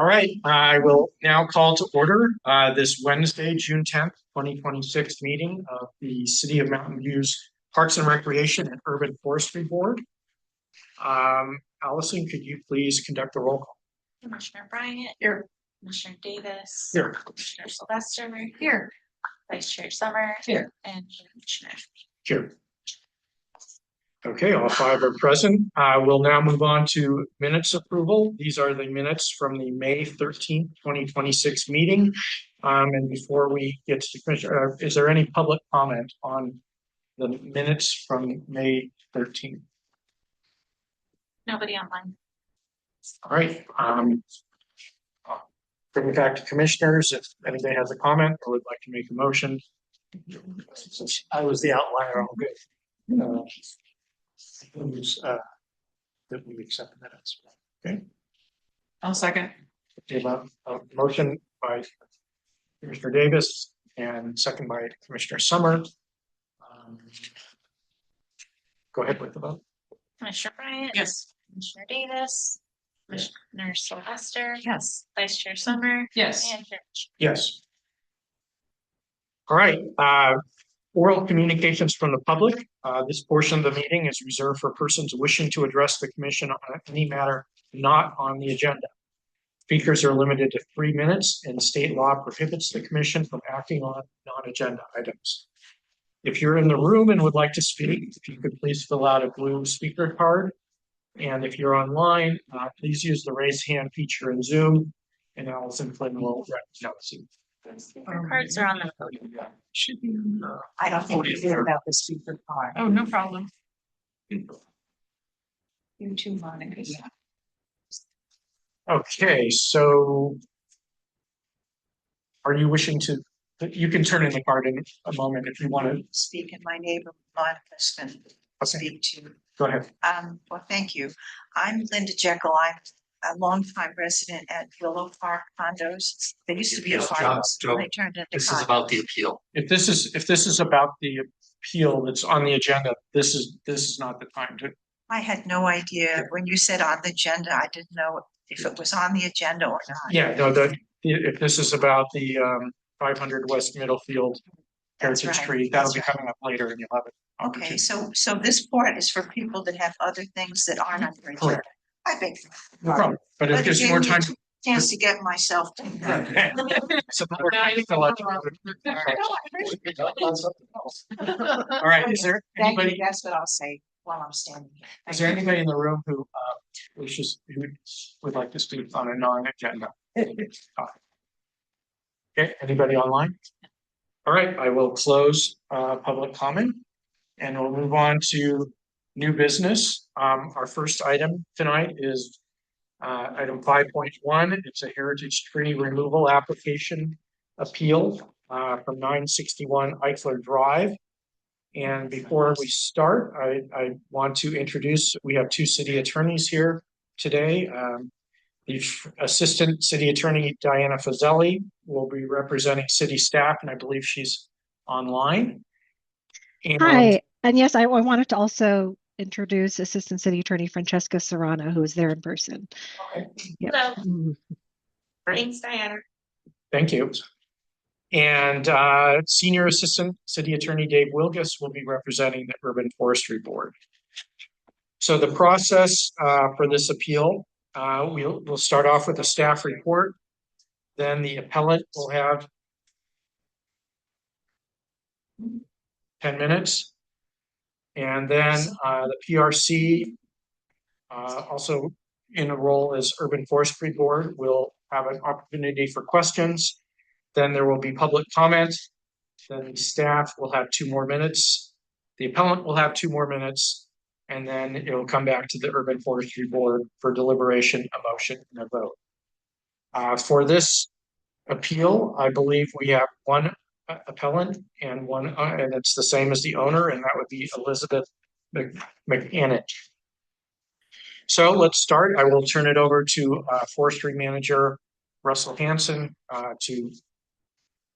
right, I will now call to order this Wednesday, June 10th, 2026 meeting of the City of Mountain View's Parks and Recreation and Urban Forestry Board. Allison, could you please conduct the roll call? Commissioner Bryant. Here. Commissioner Davis. Here. Commissioner Sylvester. Here. Vice Chair Summer. Here. And Commissioner. Here. Okay, all five are present. We'll now move on to minutes approval. These are the minutes from the May 13th, 2026 meeting. And before we get to the commissioner, is there any public comment on the minutes from May 13th? Nobody online. All right. Bring it back to commissioners. If anybody has a comment or would like to make a motion. I was the outlier. All good. That we accept the minutes. Okay. I'll second. We have a motion by Commissioner Davis and second by Commissioner Summer. Go ahead with the vote. Commissioner Bryant. Yes. Commissioner Davis. Commissioner Sylvester. Yes. Vice Chair Summer. Yes. And Chair. Yes. All right. Oral communications from the public. This portion of the meeting is reserved for persons wishing to address the commission on any matter not on the agenda. Speakers are limited to 3 minutes, and state law prohibits the commission from acting on non-agenda items. If you're in the room and would like to speak, if you could please fill out a blue speaker card. And if you're online, please use the raise hand feature in Zoom, and Allison Flynn will recognize you. Speaker cards are on the podium. Should be. I don't think you hear about the speaker card. Oh, no problem. You too, Monica. Yeah. Okay, so are you wishing to? You can turn in the card in a moment if you want to speak, and my neighbor Monica's going to speak to. Go ahead. Well, thank you. I'm Linda Jekyll. I'm a longtime resident at Willow Park condos. They used to be apartments. They turned into This condos. is about the appeal. If this is about the appeal that's on the agenda, this is not the time to. I had no idea when you said on the agenda. I didn't know if it was on the agenda or not. Yeah, no. If this is about the 500 West Middlefield Heritage Tree, that'll be coming up later, and you'll have it. Okay, so this part is for people that have other things that aren't on the agenda. Correct. I beg. No problem. But it gives you more time. Chance to get myself. So we're trying to let you. All right. Is there anybody? That's what I'll say while I'm standing here. Is there anybody in the room who who would like to speak on a non-agenda? Okay. Anybody online? All right. I will close public comment, and we'll move on to new business. Our first item tonight is item 5.1. It's a heritage tree removal application appeal from 961 Eichler Drive. And before we start, I want to introduce, we have two city attorneys here today. The Assistant City Attorney Diana Fazzelli will be representing city staff, and I believe she's online. And hi, and yes, I wanted to also introduce Assistant City Attorney Francesca Serrano, who is there in person. Okay. Hello. Thanks, Diana. Thank you. And Senior Assistant City Attorney Dave Wilgus will be representing the Urban Forestry Board. So the process for this appeal, we'll start off with a staff report. Then the appellant will have 10 minutes. And then the PRC, also in a role as Urban Forestry Board, will have an opportunity for questions. Then there will be public comment. Then the staff will have 2 more minutes. The appellant will have 2 more minutes. And then it will come back to the Urban Forestry Board for deliberation, a motion, and a vote. For this appeal, I believe we have 1 appellant and 1, and it's the same as the owner, and that would be Elizabeth McAnich. So let's start. I will turn it over to Forestry Manager Russell Hanson to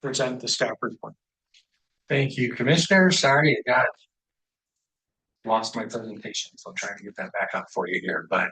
present the staff report. Thank you, Commissioner. Sorry, I lost my presentation, so I'm trying to get that back up for you here. But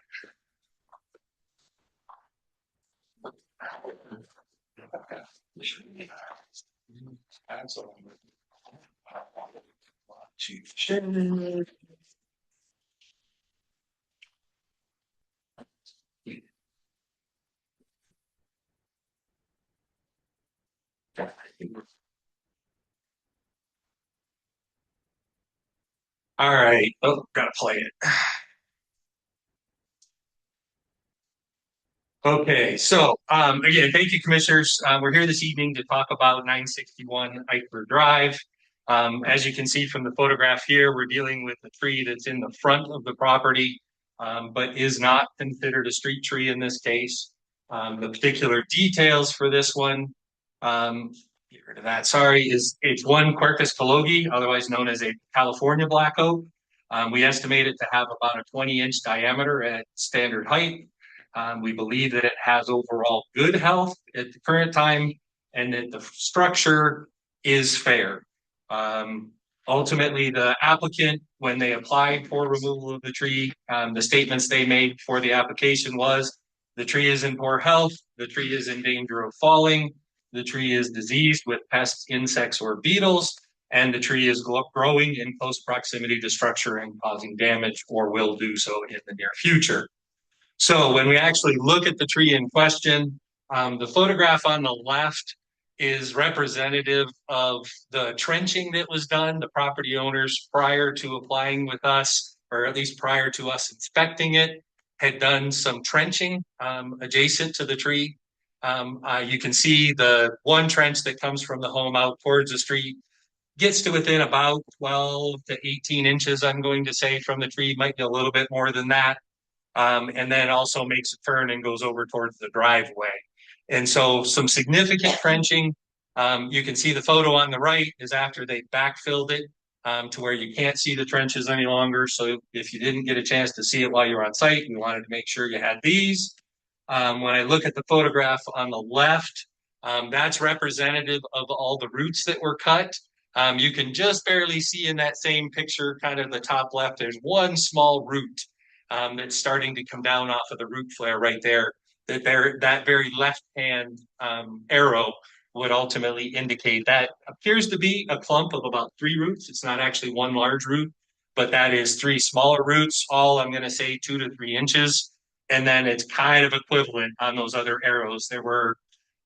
All right. Oh, gotta play it. Okay, so again, thank you, commissioners. We're here this evening to talk about 961 Eichler Drive. As you can see from the photograph here, we're dealing with a tree that's in the front of the property, but is not considered a street tree in this case. The particular details for this one, get rid of that, sorry, is it's one Quercus calogi, otherwise known as a California black oak. We estimate it to have about a 20-inch diameter at standard height. We believe that it has overall good health at the current time and that the structure is fair. Ultimately, the applicant, when they applied for removal of the tree, the statements they made for the application was the tree is in poor health, the tree is in danger of falling, the tree is diseased with pests, insects, or beetles, and the tree is growing in close proximity to structure and causing damage or will do so in the near future. So when we actually look at the tree in question, the photograph on the left is representative of the trenching that was done. The property owners, prior to applying with us, or at least prior to us inspecting it, had done some trenching adjacent to the tree. You can see the one trench that comes from the home out towards the street gets to within about 12 to 18 inches, I'm going to say, from the tree, might be a little bit more than that. And then also makes a turn and goes over towards the driveway. And so some significant trenching. You can see the photo on the right is after they backfilled it to where you can't see the trenches any longer. So if you didn't get a chance to see it while you're on site, we wanted to make sure you had these. When I look at the photograph on the left, that's representative of all the roots that were cut. You can just barely see in that same picture, kind of the top left, there's one small root that's starting to come down off of the root flare right there. That very left-hand arrow would ultimately indicate that appears to be a clump of about 3 roots. It's not actually one large root, but that is 3 smaller roots, all I'm going to say 2 to 3 inches. And then it's kind of equivalent on those other arrows. There were,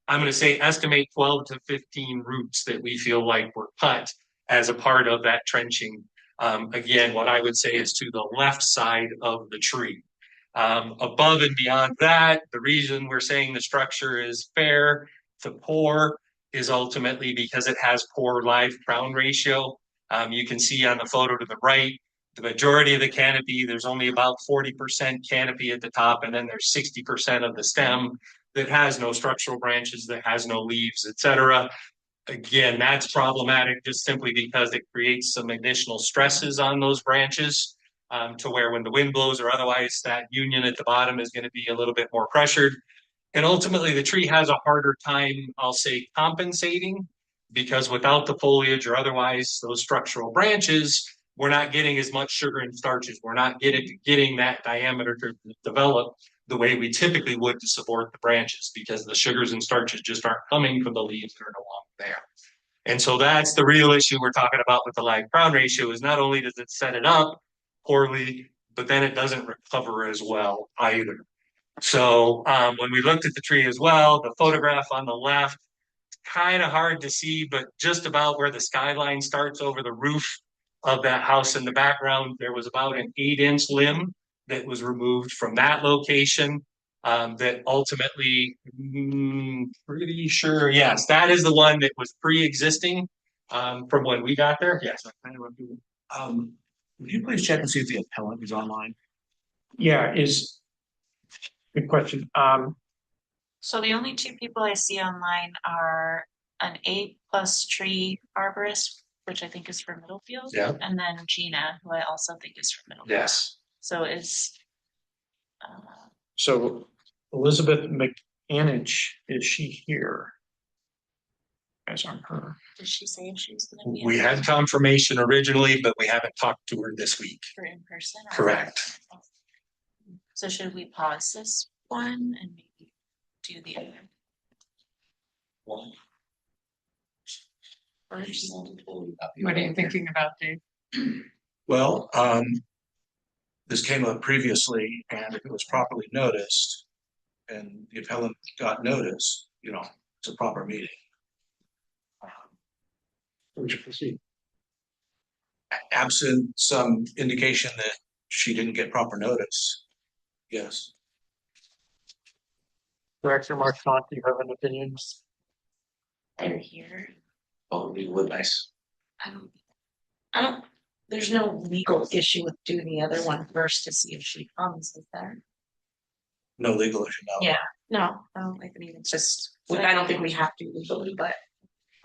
I'm going to say, estimate 12 to 15 roots that we feel like were cut as a part of that trenching. Again, what I would say is to the left side of the tree. Above and beyond that, the reason we're saying the structure is fair to poor is ultimately because it has poor live crown ratio. You can see on the photo to the right, the majority of the canopy, there's only about 40% canopy at the top, and then there's 60% of the stem that has no structural branches, that has no leaves, etc. Again, that's problematic just simply because it creates some additional stresses on those branches to where when the wind blows or otherwise, that union at the bottom is going to be a little bit more pressured. And ultimately, the tree has a harder time, I'll say, compensating, because without the foliage or otherwise those structural branches, we're not getting as much sugar and starches. We're not getting that diameter to develop the way we typically would to support the branches, because the sugars and starches just aren't coming from the leaves that are no longer there. And so that's the real issue we're talking about with the live crown ratio, is not only does it set it up poorly, but then it doesn't recover as well either. So when we looked at the tree as well, the photograph on the left, kind of hard to see, but just about where the skyline starts over the roof of that house in the background, there was about an 8-inch limb that was removed from that location. That ultimately, pretty sure, yes, that is the one that was pre-existing from when we got there. Yes. Would you please check and see if the appellant is online? Yeah, good question. So the only 2 people I see online are an A+ tree arborist, which I think is from Middlefield. Yeah. And then Gina, who I also think is from Middlefield. Yes. So So Elizabeth McAninch, is she here? As on her. did she say if she was gonna be? We had confirmation originally, but we haven't talked to her this week. For in person? Correct. So should we pause this one and maybe do the other? What are you thinking about, Dave? Well, this came up previously, and if it was properly noticed, and the appellant got notice, it's a proper meeting. We should proceed. Absent some indication that she didn't get proper notice. Yes. Director Marchant, do you have an opinion? They're here. Oh, it would nice. I don't, there's no legal issue with doing the other one first to see if she comes, is there? No legal issue. No. Yeah, no, I don't think it's just, I don't think we have to legally, but.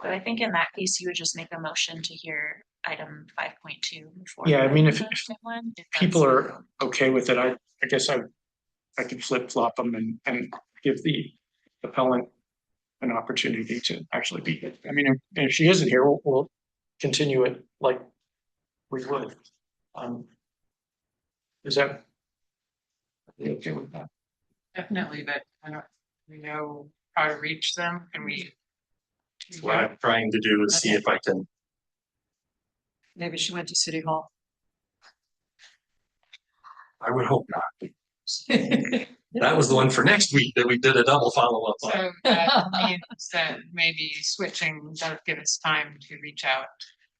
But I think in that case, you would just make a motion to hear item 5.2 before. Yeah, I mean, if one, if people that's- are okay with it, I guess I could flip flop them and give the appellant an opportunity to actually be. I mean, if she isn't here, we'll continue it like we would. Is that? Are you okay with that? Definitely, but I don't, we know how to reach them, and we. What I'm trying to do is see if I can. Maybe she went to City Hall. I would hope not. That was the one for next week that we did a double follow-up on. So that means that maybe switching, that'll give us time to reach out.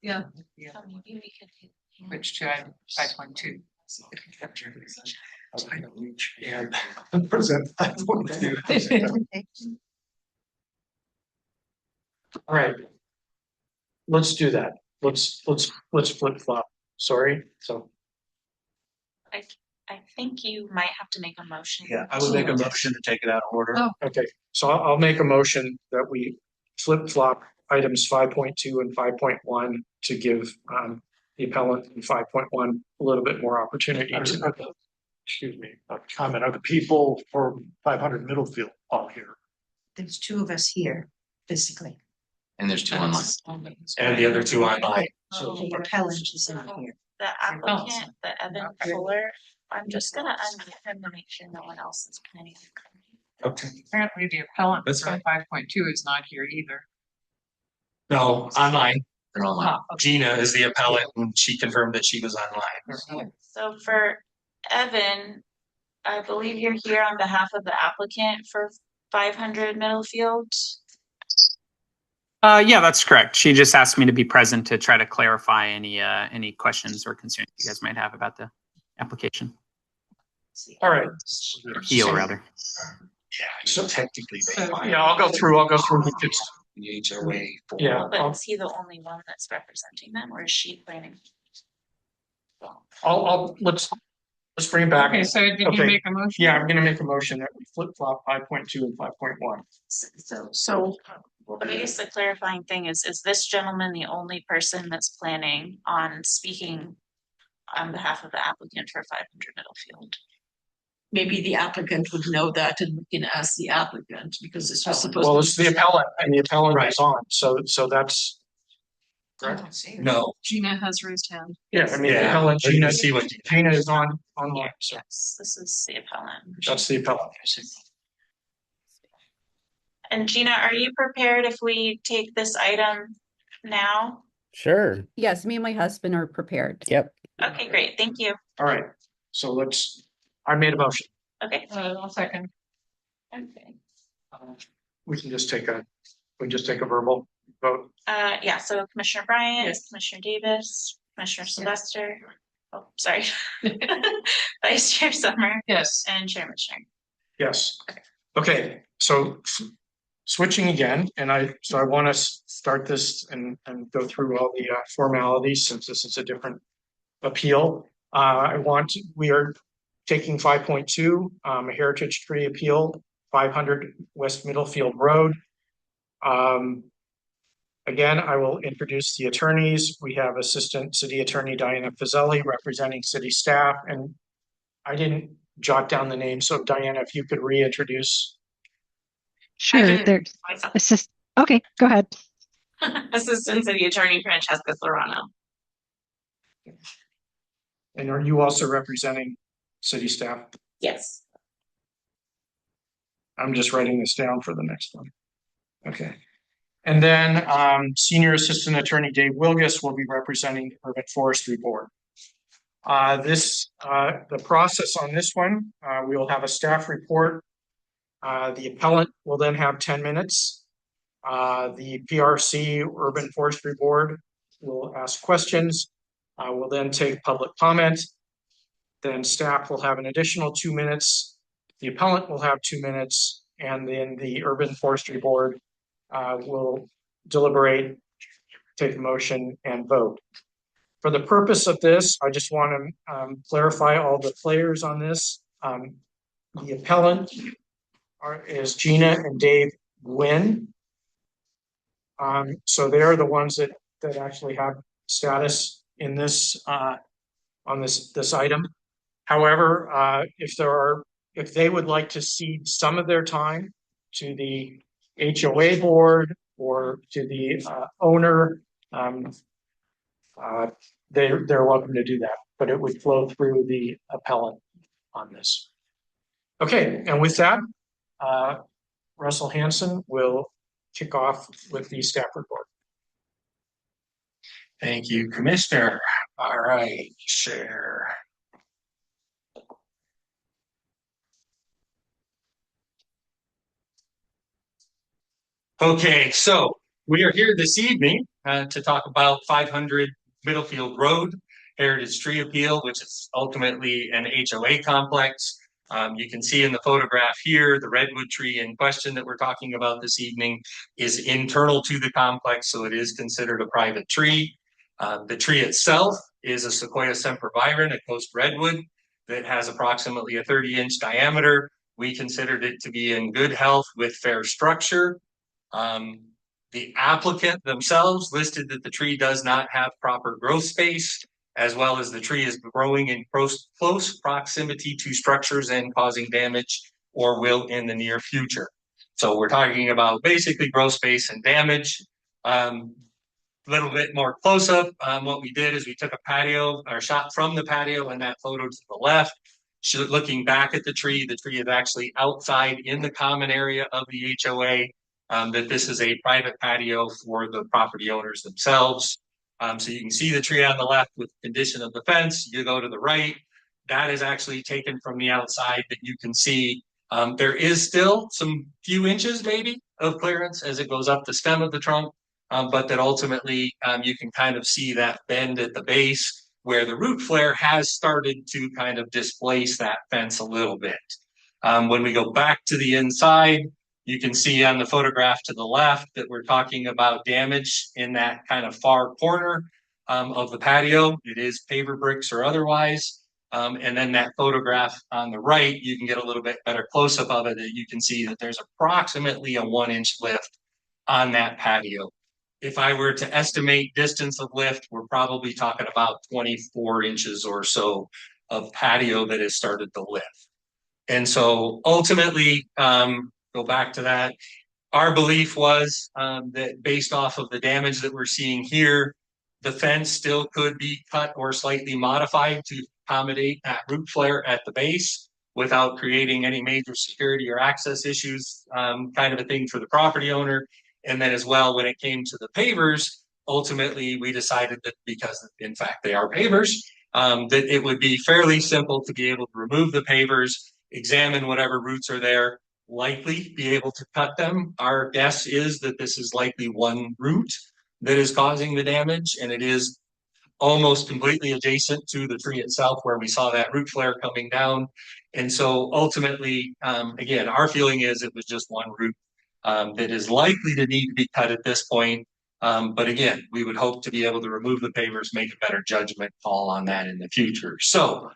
Yeah. So maybe we could do. Which to item 5.2. I don't reach and present that one to you. All right. Let's do that. Let's flip flop. Sorry. So I think you might have to make a motion. Yeah, I would make a motion to take it out of order. Oh. okay. So I'll make a motion that we flip flop items 5.2 and 5.1 to give the appellant in 5.1 a little bit more opportunity to. Excuse me, a comment. Are the people for 500 Middlefield all here? There's two of us here physically. And there's two online. And the other two online. So the appellant is not here. The applicant, the Evan Fuller, I'm just gonna unmute him to make sure no one else is planning on coming. Okay. Apparently the appellant That's for 5.2 is not here either. No, online. They're online. Gina is the appellant and she confirmed that she was online. So for Evan, I believe you're here on behalf of the applicant for 500 Middlefield. Yeah, that's correct. She just asked me to be present to try to clarify any questions or concerns you guys might have about the application. All right. Or appeal, rather. Yeah, so technically they. Yeah, I'll go through. It's, HOA. yeah. But is he the only one that's representing them, or is she planning? Let's bring it back. Okay, so did you Okay. make a motion? Yeah, I'm gonna make a motion that we flip flop 5.2 and 5.1. So I guess the clarifying thing is this gentleman the only person that's planning on speaking on behalf of the applicant for 500 Middlefield? Maybe the applicant would know that and we can ask the applicant because it's just supposed to. Well, it's the appellant and the appellant Right. is on, so that's. Correct? No. Gina has raised hand. Yeah, I mean, the Yeah, appellant, but you Gina, see what- Gina is online, so Yes, this is the appellant. that's the appellant. And Gina, are you prepared if we take this item now? Sure. Yes, me and my husband are prepared. Yep. Okay, great, thank you. All right, so I made a motion. Okay. I'll second. Okay. We can just take a verbal vote. Yeah, so Commissioner Bryant, Yes. Commissioner Davis, Commissioner Sylvester, oh, sorry. Vice Chair Summer Yes. and Chairman Schneider. Yes. Okay, so switching again, and I want to start this and go through all the formalities since this is a different appeal. We are taking 5.2, a heritage tree appeal, 500 West Middlefield Road. Again, I will introduce the attorneys. We have Assistant City Attorney Diana Fazzelli representing city staff, and I didn't jot down the name, so Diana, if you could reintroduce. Sure, there's okay, go ahead. Assistant City Attorney Francesca Serrano. And are you also representing city staff? Yes. I'm just writing this down for the next one. Okay, And then Senior Assistant Attorney Dave Wilgus will be representing the Urban Forestry Board. The process on this one, we will have a staff report. The appellant will then have 10 minutes. The PRC Urban Forestry Board will ask questions. We'll then take public comment. Then staff will have an additional 2 minutes. The appellant will have 2 minutes, and then the Urban Forestry Board will deliberate, take a motion, and vote. For the purpose of this, I just want to clarify all the players on this. The appellant is Gina and Dave Gwynn. So they're the ones that actually have status in this on this item. However, if they would like to cede some of their time to the HOA board or to the owner, they're welcome to do that, but it would flow through the appellant on this. Okay, and with that, Russell Hanson will kick off with the staff report. Thank you, Commissioner. All right, share. Okay, so we are here this evening to talk about 500 Middlefield Road Heritage Tree Appeal, which is ultimately an HOA complex. You can see in the photograph here, the redwood tree in question that we're talking about this evening is internal to the complex, so it is considered a private tree. The tree itself is a Sequoia sempervirens, a coast redwood that has approximately a 30-inch diameter. We considered it to be in good health with fair structure. The applicant themselves listed that the tree does not have proper growth space, as well as the tree is growing in close proximity to structures and causing damage or will in the near future. So we're talking about basically growth space and damage. Little bit more close up. What we did is we took a patio or shot from the patio and that photo to the left. Looking back at the tree is actually outside in the common area of the HOA. That this is a private patio for the property owners themselves. So you can see the tree on the left with the condition of the fence. You go to the right, that is actually taken from the outside that you can see. There is still some few inches maybe of clearance as it goes up the stem of the trunk, but that ultimately you can kind of see that bend at the base where the root flare has started to kind of displace that fence a little bit. When we go back to the inside, you can see on the photograph to the left that we're talking about damage in that kind of far corner of the patio. It is paver bricks or otherwise. And then that photograph on the right, you can get a little bit better close-up of it. That you can see that there's approximately a 1-inch lift on that patio. If I were to estimate distance of lift, we're probably talking about 24 inches or so of patio that has started to lift. And so ultimately, go back to that. Our belief was that based off of the damage that we're seeing here, the fence still could be cut or slightly modified to accommodate that root flare at the base without creating any major security or access issues, kind of a thing for the property owner. And then as well, when it came to the pavers, ultimately we decided that because in fact they are pavers, that it would be fairly simple to be able to remove the pavers, examine whatever roots are there, likely be able to cut them. Our guess is that this is likely one root that is causing the damage, and it is almost completely adjacent to the tree itself where we saw that root flare coming down. And so ultimately, again, our feeling is it was just one root that is likely to need to be cut at this point. But again, we would hope to be able to remove the pavers, make a better judgment call on that in the future. So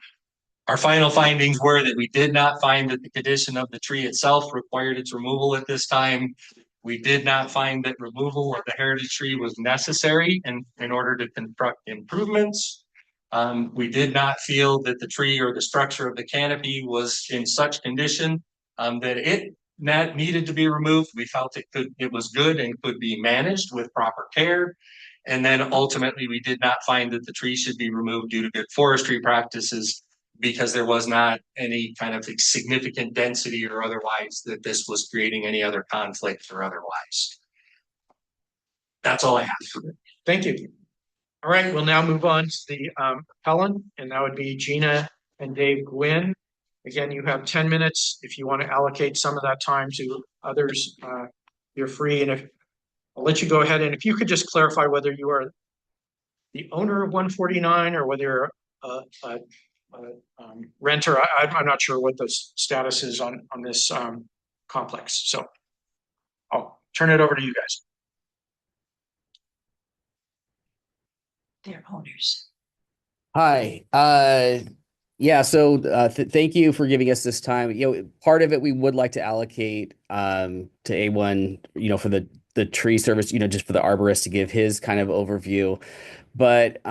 our final findings were that we did not find that the condition of the tree itself required its removal at this time. We did not find that removal of the heritage tree was necessary in order to construct improvements. We did not feel that the tree or the structure of the canopy was in such condition that it needed to be removed. We felt it was good and could be managed with proper care. And then ultimately, we did not find that the tree should be removed due to good forestry practices, because there was not any kind of significant density or otherwise that this was creating any other conflict or otherwise. That's all I have. Thank you. All right, we'll now move on to the appellant, and that would be Gina and Dave Gwynn. Again, you have 10 minutes. If you want to allocate some of that time to others, you're free. And if I'll let you go ahead, and if you could just clarify whether you are the owner of 149 or whether you're a renter. I'm not sure what the status is on this complex. So I'll turn it over to you guys. They're owners. Hi. Yeah, so thank you for giving us this time. Part of it we would like to allocate to A1, for the tree service, just for the arborist to give his kind of overview. But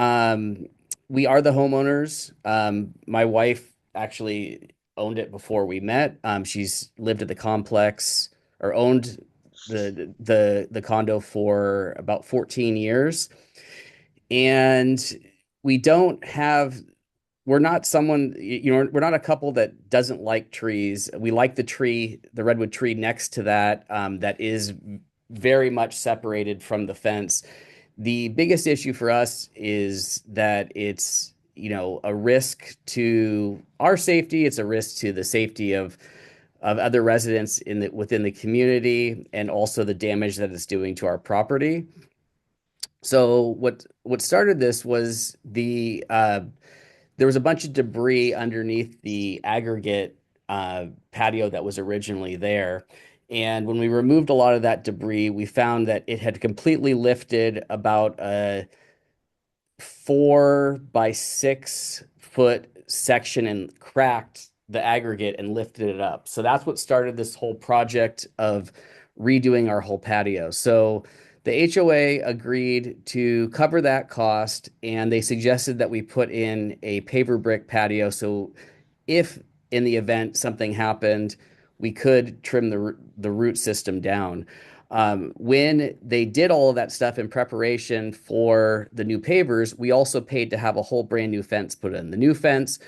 we are the homeowners. My wife actually owned it before we met. She's lived at the complex or owned the condo for about 14 years. And we don't have we're not someone, we're not a couple that doesn't like trees. We like the redwood tree next to that, that is very much separated from the fence. The biggest issue for us is that it's, a risk to our safety. It's a risk to the safety of other residents within the community, and also the damage that it's doing to our property. So what started this was there was a bunch of debris underneath the aggregate patio that was originally there. And when we removed a lot of that debris, we found that it had completely lifted about a 4 by 6 foot section and cracked the aggregate and lifted it up. So that's what started this whole project of redoing our whole patio. So the HOA agreed to cover that cost, and they suggested that we put in a paver brick patio. So if in the event something happened, we could trim the root system down. When they did all of that stuff in preparation for the new pavers, we also paid to have a whole brand new fence put in. The new fence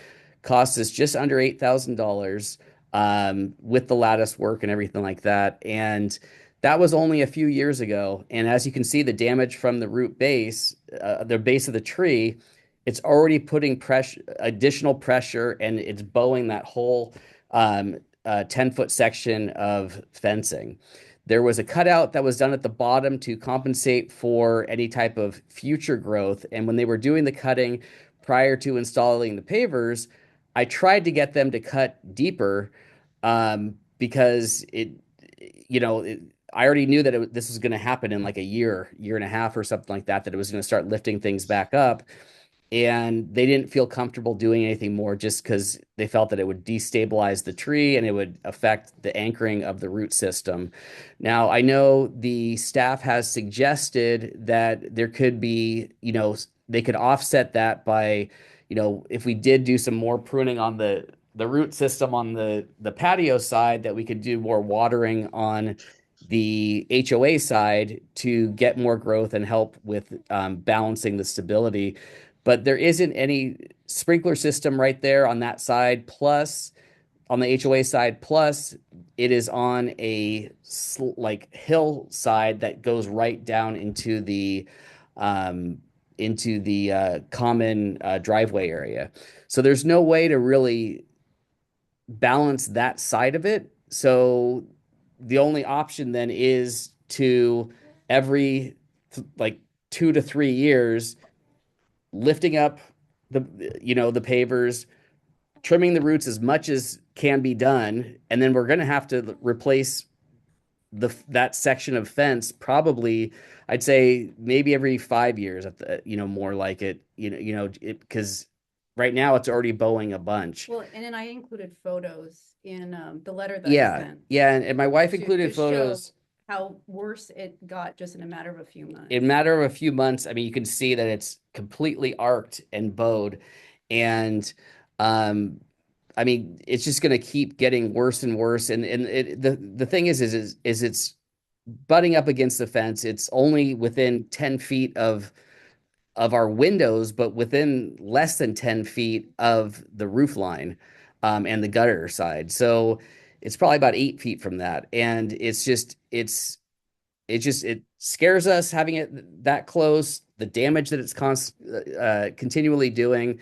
cost us just under $8,000 with the lattice work and everything like that. And that was only a few years ago. And as you can see, the damage from the root base, the base of the tree, it's already putting additional pressure, and it's bowing that whole 10-foot section of fencing. There was a cutout that was done at the bottom to compensate for any type of future growth. And when they were doing the cutting prior to installing the pavers, I tried to get them to cut deeper because I already knew that this was going to happen in like a year and a half or something like that it was going to start lifting things back up. And they didn't feel comfortable doing anything more just because they felt that it would destabilize the tree and it would affect the anchoring of the root system. Now, I know the staff has suggested that there could be, they could offset that by, if we did do some more pruning on the root system on the patio side, that we could do more watering on the HOA side to get more growth and help with balancing the stability. But there isn't any sprinkler system right there on that side. Plus, on the HOA side, plus it is on a hillside that goes right down into the common driveway area. So there's no way to really balance that side of it. So the only option then is to every 2 to 3 years lifting up the pavers, trimming the roots as much as can be done, and then we're going to have to replace that section of fence probably, I'd say maybe every 5 years, more like it, because right now it's already bowing a bunch. Well, and then I included photos in the letter that I Yeah, sent. yeah, and my wife to included show photos. How worse it got just in a matter of a few months. In a matter of a few months, I mean, you can see that it's completely arced and bowed, and I mean, it's just going to keep getting worse and worse. And the thing is it's butting up against the fence. It's only within 10 feet of our windows, but within less than 10 feet of the roof line and the gutter side. So it's probably about 8 feet from that. And it's it scares us having it that close, the damage that it's continually doing.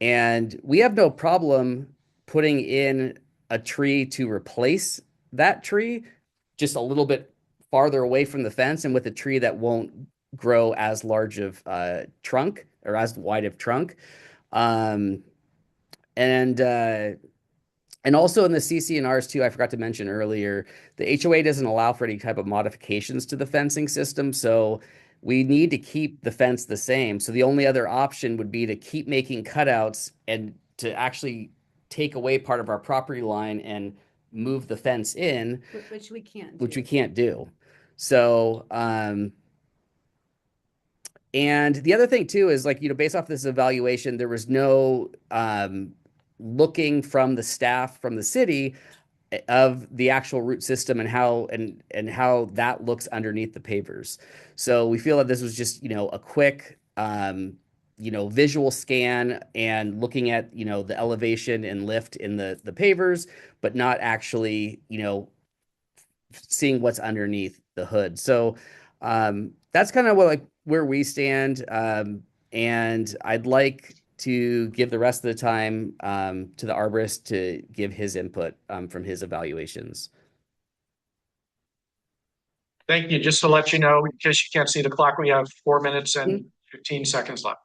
And we have no problem putting in a tree to replace that tree just a little bit farther away from the fence and with a tree that won't grow as large of trunk or as wide of trunk. Um, and also in the CC&Rs too, I forgot to mention earlier, the HOA doesn't allow for any type of modifications to the fencing system. So we need to keep the fence the same. So the only other option would be to keep making cutouts and to actually take away part of our property line and move the fence in, Which we can't. which we can't do. So, and the other thing too is like, based off this evaluation, there was no looking from the staff from the city of the actual root system and how that looks underneath the pavers. So we feel that this was just, a quick visual scan and looking at, the elevation and lift in the pavers, but not actually, seeing what's underneath the hood. So that's kind of where we stand. And I'd like to give the rest of the time to the arborist to give his input from his evaluations. Thank you. Just to let you know, in case you can't see the clock, we have 4 minutes and 15 seconds left.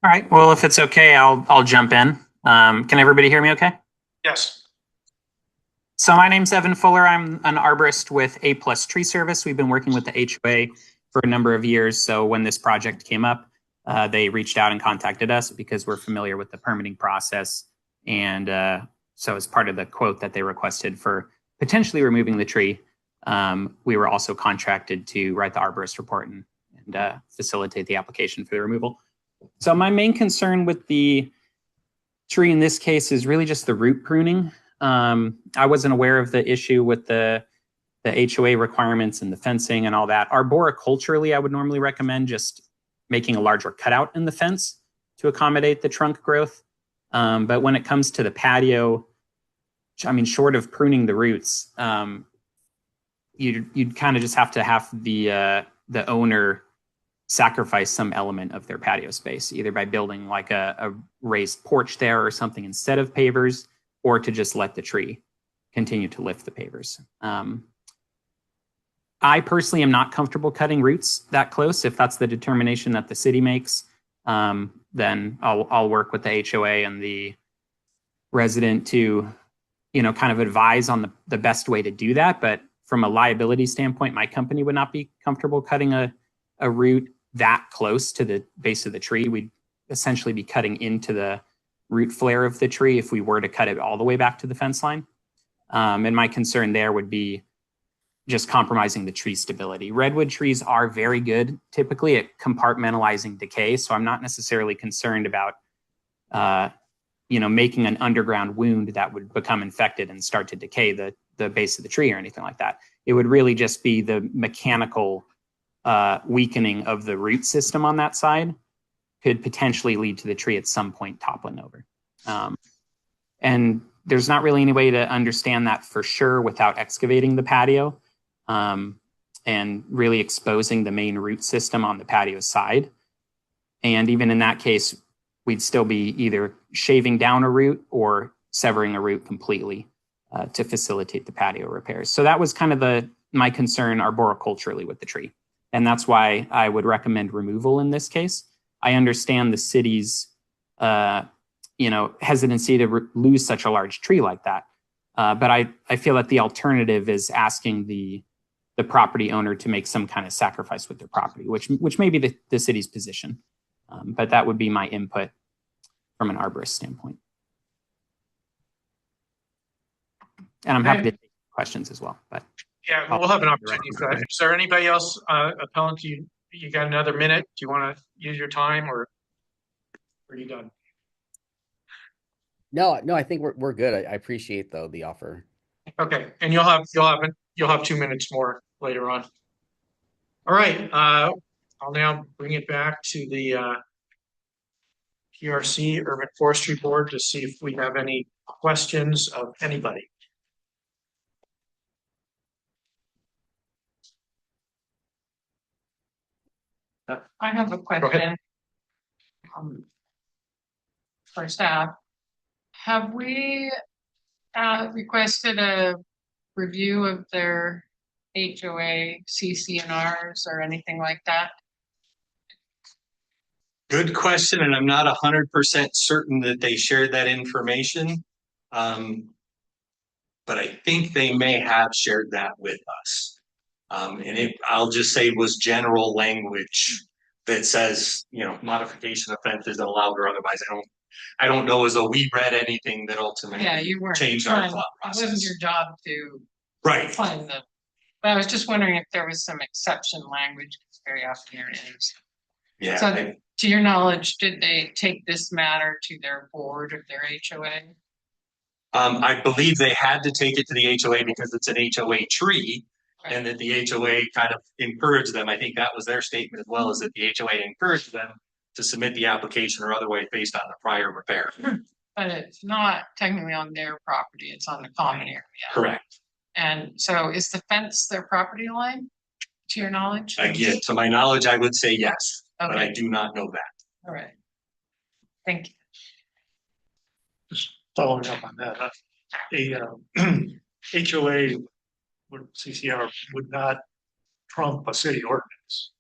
All right. Well, if it's okay, I'll jump in. Can everybody hear me okay? Yes. So my name's Evan Fuller. I'm an arborist with A+ Tree Service. We've been working with the HOA for a number of years. So when this project came up, they reached out and contacted us because we're familiar with the permitting process. And so as part of the quote that they requested for potentially removing the tree, we were also contracted to write the arborist report and facilitate the application for the removal. So my main concern with the tree in this case is really just the root pruning. I wasn't aware of the issue with the HOA requirements and the fencing and all that. Arboriculturally, I would normally recommend just making a larger cutout in the fence to accommodate the trunk growth. But when it comes to the patio, I mean, short of pruning the roots, you'd kind of just have to have the owner sacrifice some element of their patio space, either by building like a raised porch there or something instead of pavers, or to just let the tree continue to lift the pavers. I personally am not comfortable cutting roots that close. If that's the determination that the city makes, then I'll work with the HOA and the resident to, kind of advise on the best way to do that. But from a liability standpoint, my company would not be comfortable cutting a root that close to the base of the tree. We'd essentially be cutting into the root flare of the tree if we were to cut it all the way back to the fence line. And my concern there would be just compromising the tree stability. Redwood trees are very good typically at compartmentalizing decay. So I'm not necessarily concerned about, making an underground wound that would become infected and start to decay the base of the tree or anything like that. It would really just be the mechanical weakening of the root system on that side could potentially lead to the tree at some point toppling over. And there's not really any way to understand that for sure without excavating the patio and really exposing the main root system on the patio side. And even in that case, we'd still be either shaving down a root or severing a root completely to facilitate the patio repairs. So that was kind of my concern arboriculturally with the tree. And that's why I would recommend removal in this case. I understand the city's, hesitancy to lose such a large tree like that. But I feel that the alternative is asking the property owner to make some kind of sacrifice with their property, which may be the city's position. But that would be my input from an arborist standpoint. And I'm happy to take questions as well. But yeah, we'll have an opportunity for that. Is there anybody else, appellant, you got another minute? Do you want to use your time or are you done? No, I think we're good. I appreciate the offer. Okay, and you'll have 2 minutes more later on. All right, I'll now bring it back to the PRC Urban Forestry Board to see if we have any questions of anybody. I have a ahead. question. For staff, have we requested a review of their HOA, CCNRs or anything like that? Good question, and I'm not 100% certain that they shared that information. But I think they may have shared that with us. And it, I'll just say, was general language that says, you know, modification of fence isn't allowed or otherwise. I don't know as though we read anything that ultimately You weren't changed our trying, thought it wasn't process. your job to Right. find them. But I was just wondering if there was some exception language, because very often there is. Yeah. So to your knowledge, did they take this matter to their board of their HOA? I believe they had to take it to the HOA because it's an HOA tree, Right. and that the HOA kind of encouraged them. I think that was their statement as well, is that the HOA encouraged them to submit the application or otherwise based on the prior repair. But it's not technically on their property, it's on the common area. Correct. And so is the fence their property line, to your knowledge? Again, to my knowledge, I would say yes, but I Okay. do not know that. All right. Thank you. Just following up on that, HOA would CCR would not trump a city ordinance.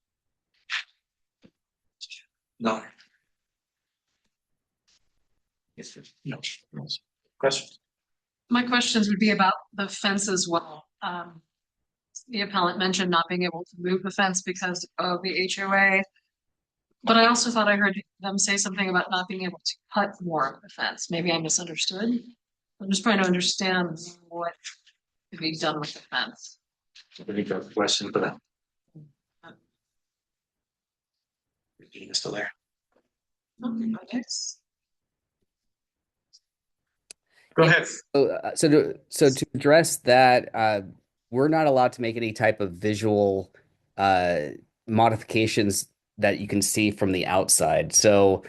No. Yes, no. Questions? My questions would be about the fence as well. The appellant mentioned not being able to move the fence because of the HOA. But I also thought I heard them say something about not being able to cut more of the fence. Maybe I misunderstood. I'm just trying to understand what could be done with the fence. Any question for them? Is still there? Okay. Go ahead. So to address that, we're not allowed to make any type of visual modifications that you can see from the outside. So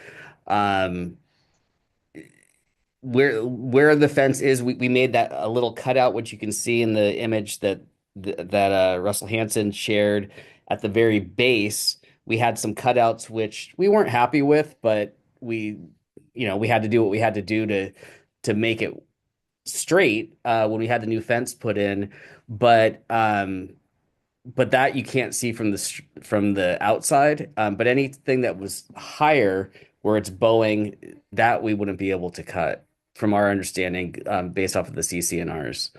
where the fence is, we made that a little cutout, which you can see in the image that Russell Hansen shared at the very base. We had some cutouts which we weren't happy with, but we had to do what we had to do to make it straight when we had the new fence put in. But that you can't see from the outside. But anything that was higher where it's bowing, that we wouldn't be able to cut, from our understanding, based off of the CCNRs.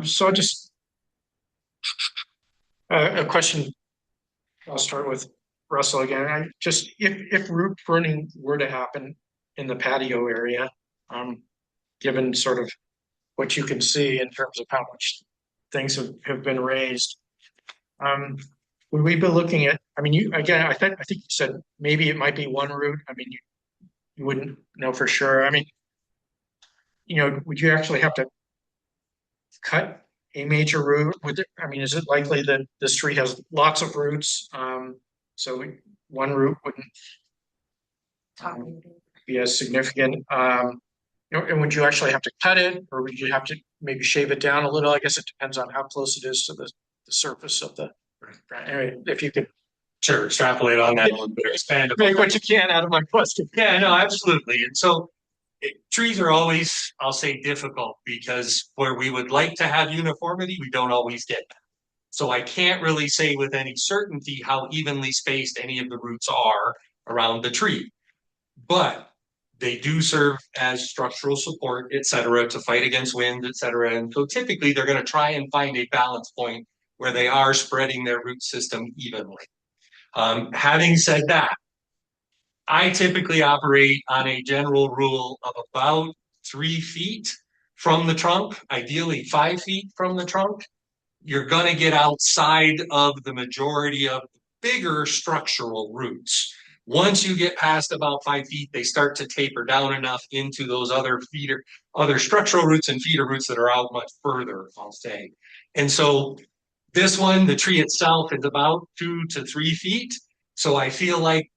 So just a question. I'll start with Russell again. If root pruning were to happen in the patio area, given sort of what you can see in terms of how much things have been raised, would we be looking at? I mean, I think you said maybe it might be one root. I mean, you wouldn't know for sure. I mean, would you actually have to cut a major root? I mean, is it likely that this tree has lots of roots? So one root wouldn't be as significant. And would you actually have to cut it, or would you have to maybe shave it down a little? I guess it depends on how close it is to the surface of the. Anyway, if you could. Sure, extrapolate on that a little bit, expand. Make what you can out of my question. Yeah, no, absolutely. And so trees are always, I'll say, difficult, because where we would like to have uniformity, we don't always get that. So I can't really say with any certainty how evenly spaced any of the roots are around the tree. But they do serve as structural support, et cetera, to fight against wind, et cetera. And so typically they're going to try and find a balance point where they are spreading their root system evenly. Having said that, I typically operate on a general rule of about 3 feet from the trunk, ideally 5 feet from the trunk. You're going to get outside of the majority of bigger structural roots. Once you get past about 5 feet, they start to taper down enough into those other structural roots and feeder roots that are out much further, I'll say. And so this one, the tree itself is about 2 to 3 feet. So I feel like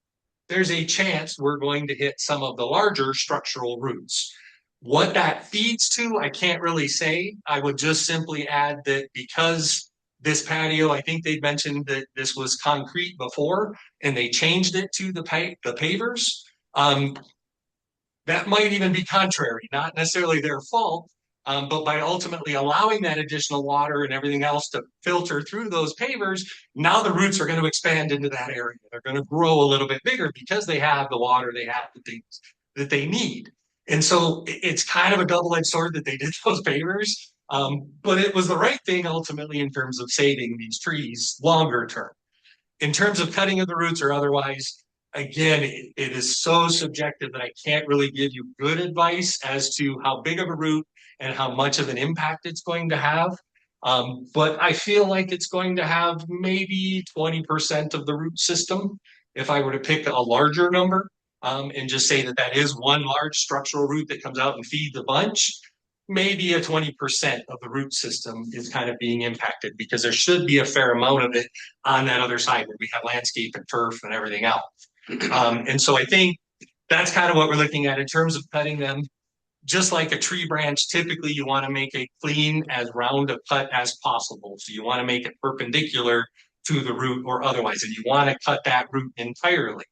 there's a chance we're going to hit some of the larger structural roots. What that feeds to, I can't really say. I would just simply add that because this patio, I think they mentioned that this was concrete before and they changed it to the pavers. That might even be contrary, not necessarily their fault, but by ultimately allowing that additional water and everything else to filter through those pavers, now the roots are going to expand into that area. They're going to grow a little bit bigger because they have the water, they have the things that they need. And so it's kind of a double-edged sword that they did those pavers, but it was the right thing ultimately in terms of saving these trees longer term. In terms of cutting of the roots or otherwise, again, it is so subjective that I can't really give you good advice as to how big of a root and how much of an impact it's going to have. But I feel like it's going to have maybe 20% of the root system if I were to pick a larger number, and just say that that is one large structural root that comes out and feeds a bunch. Maybe a 20% of the root system is kind of being impacted because there should be a fair amount of it on that other side where we have landscape and turf and everything else. And so I think that's kind of what we're looking at in terms of cutting them. Just like a tree branch, typically you want to make a clean, as round a cut as possible. So you want to make it perpendicular to the root or otherwise, and you want to cut that root entirely.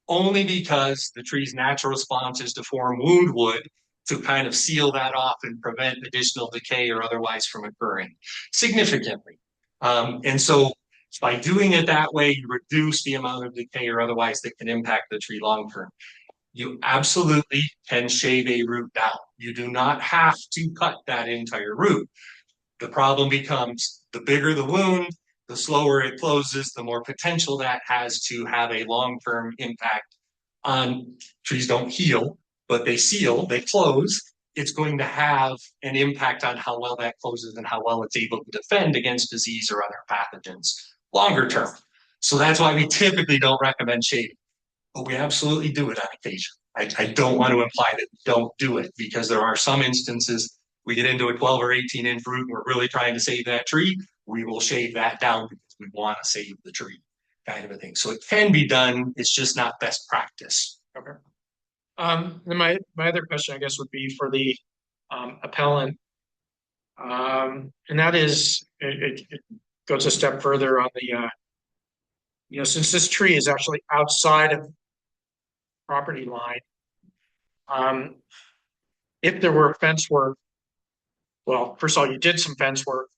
Only because the tree's natural response is to form wound wood to kind of seal that off and prevent additional decay or otherwise from occurring significantly. And so by doing it that way, you reduce the amount of decay or otherwise that can impact the tree long term. You absolutely can shave a root down. You do not have to cut that entire root. The problem becomes the bigger the wound, the slower it closes, the more potential that has to have a long-term impact on trees. Don't heal, but they seal, they close. It's going to have an impact on how well that closes and how well it's able to defend against disease or other pathogens longer term. So that's why we typically don't recommend shaving, but we absolutely do it on occasion. I don't want to imply that we don't do it because there are some instances we get into a 12 or 18 inch root and we're really trying to save that tree. We will shave that down because we want to save the tree, kind of a thing. So it can be done. It's just not best practice. Okay. Then my other question, I guess, would be for the appellant. And that is, it goes a step further on the, since this tree is actually outside of property line, if there were fence work, well, first of all, you did some fence work,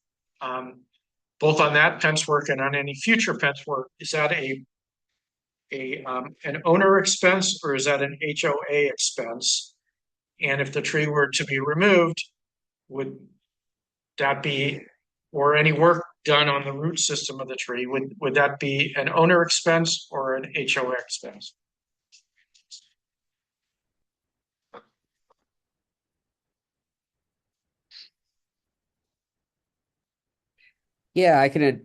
both on that fence work and on any future fence work. Is that an owner expense or is that an HOA expense? And if the tree were to be removed, would that be, or any work done on the root system of the tree, would that be an owner expense or an HOA expense? Yeah, I can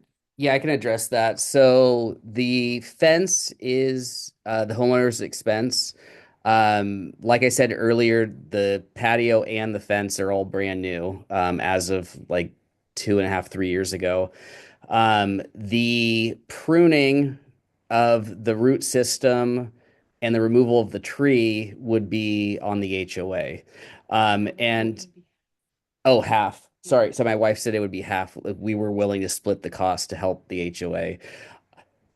address that. So the fence is the homeowner's expense. Like I said earlier, the patio and the fence are all brand new as of like 2.5, 3 years ago. The pruning of the root system and the removal of the tree would be on the HOA. And Oh, half. Sorry. So my wife said it would be half. Like, we were willing to split the cost to help the HOA.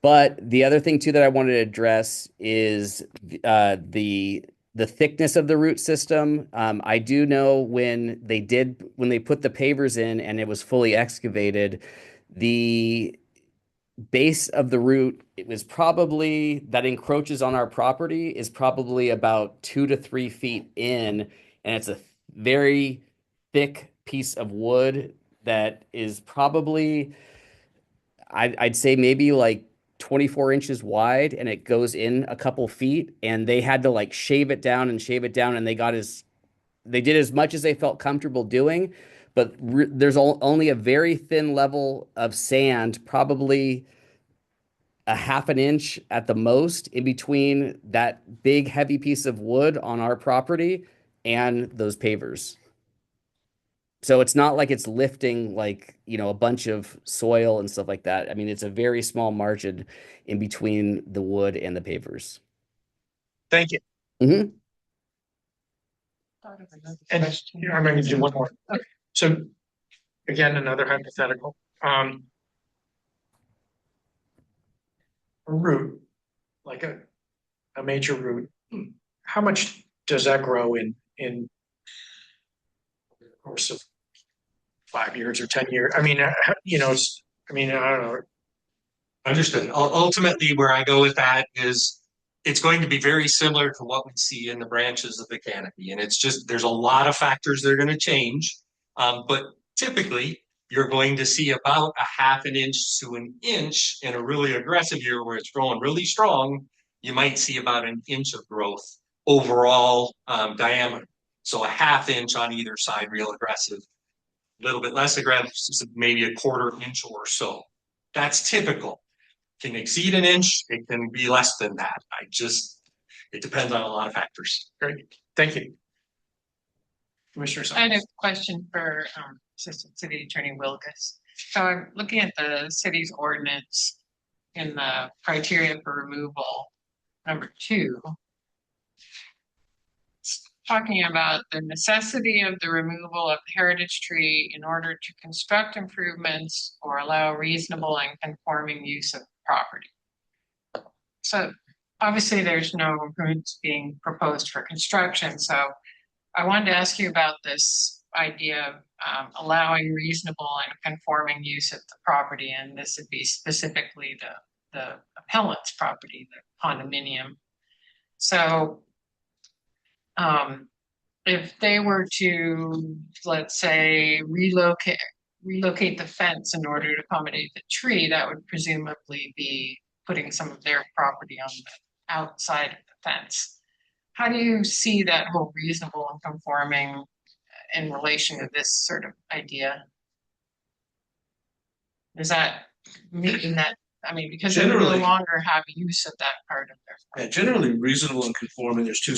But the other thing too that I wanted to address is the thickness of the root system. I do know when they put the pavers in and it was fully excavated, the base of the root, it was probably that encroaches on our property is probably about 2 to 3 feet in, and it's a very thick piece of wood that is probably I'd say maybe like 24 inches wide, and it goes in a couple feet, and they had to like shave it down and shave it down, and they did as much as they felt comfortable doing, but there's only a very thin level of sand, probably a half an inch at the most, in between that big heavy piece of wood on our property and those pavers. So it's not like it's lifting like, a bunch of soil and stuff like that. I mean, it's a very small margin in between the wood and the pavers. Thank you. Mhm. And I'm going to do one more. So again, another hypothetical. A route, like a major route, how much does that grow in the course of 5 years or 10 years? I mean, it's, I mean, I don't know. Understood. Ultimately, where I go with that is it's going to be very similar to what we see in the branches of the canopy. And it's just, there's a lot of factors that are going to change. But typically, you're going to see about a half an inch to an inch in a really aggressive year where it's growing really strong. You might see about an inch of growth overall diameter. So a half inch on either side, real aggressive. A little bit less aggressive, maybe a quarter inch or so. That's typical. Can exceed an inch, it can be less than that. It depends on a lot of factors. Great, thank you. Commissioner I had a Summers. question for Assistant City Attorney Wilkes. So I'm looking at the city's ordinance in the criteria for removal, number 2. It's talking about the necessity of the removal of the heritage tree in order to construct improvements or allow reasonable and conforming use of the property. So obviously there's no improvements being proposed for construction. So I wanted to ask you about this idea of allowing reasonable and conforming use of the property. And this would be specifically the appellant's property, the condominium. So if they were to, let's say, relocate the fence in order to accommodate the tree, that would presumably be putting some of their property on the outside of the fence. How do you see that whole reasonable and conforming in relation to this sort of idea? Does that mean that, I mean, because they no Generally- longer have use of that part of their. Yeah, generally reasonable and conforming, there's two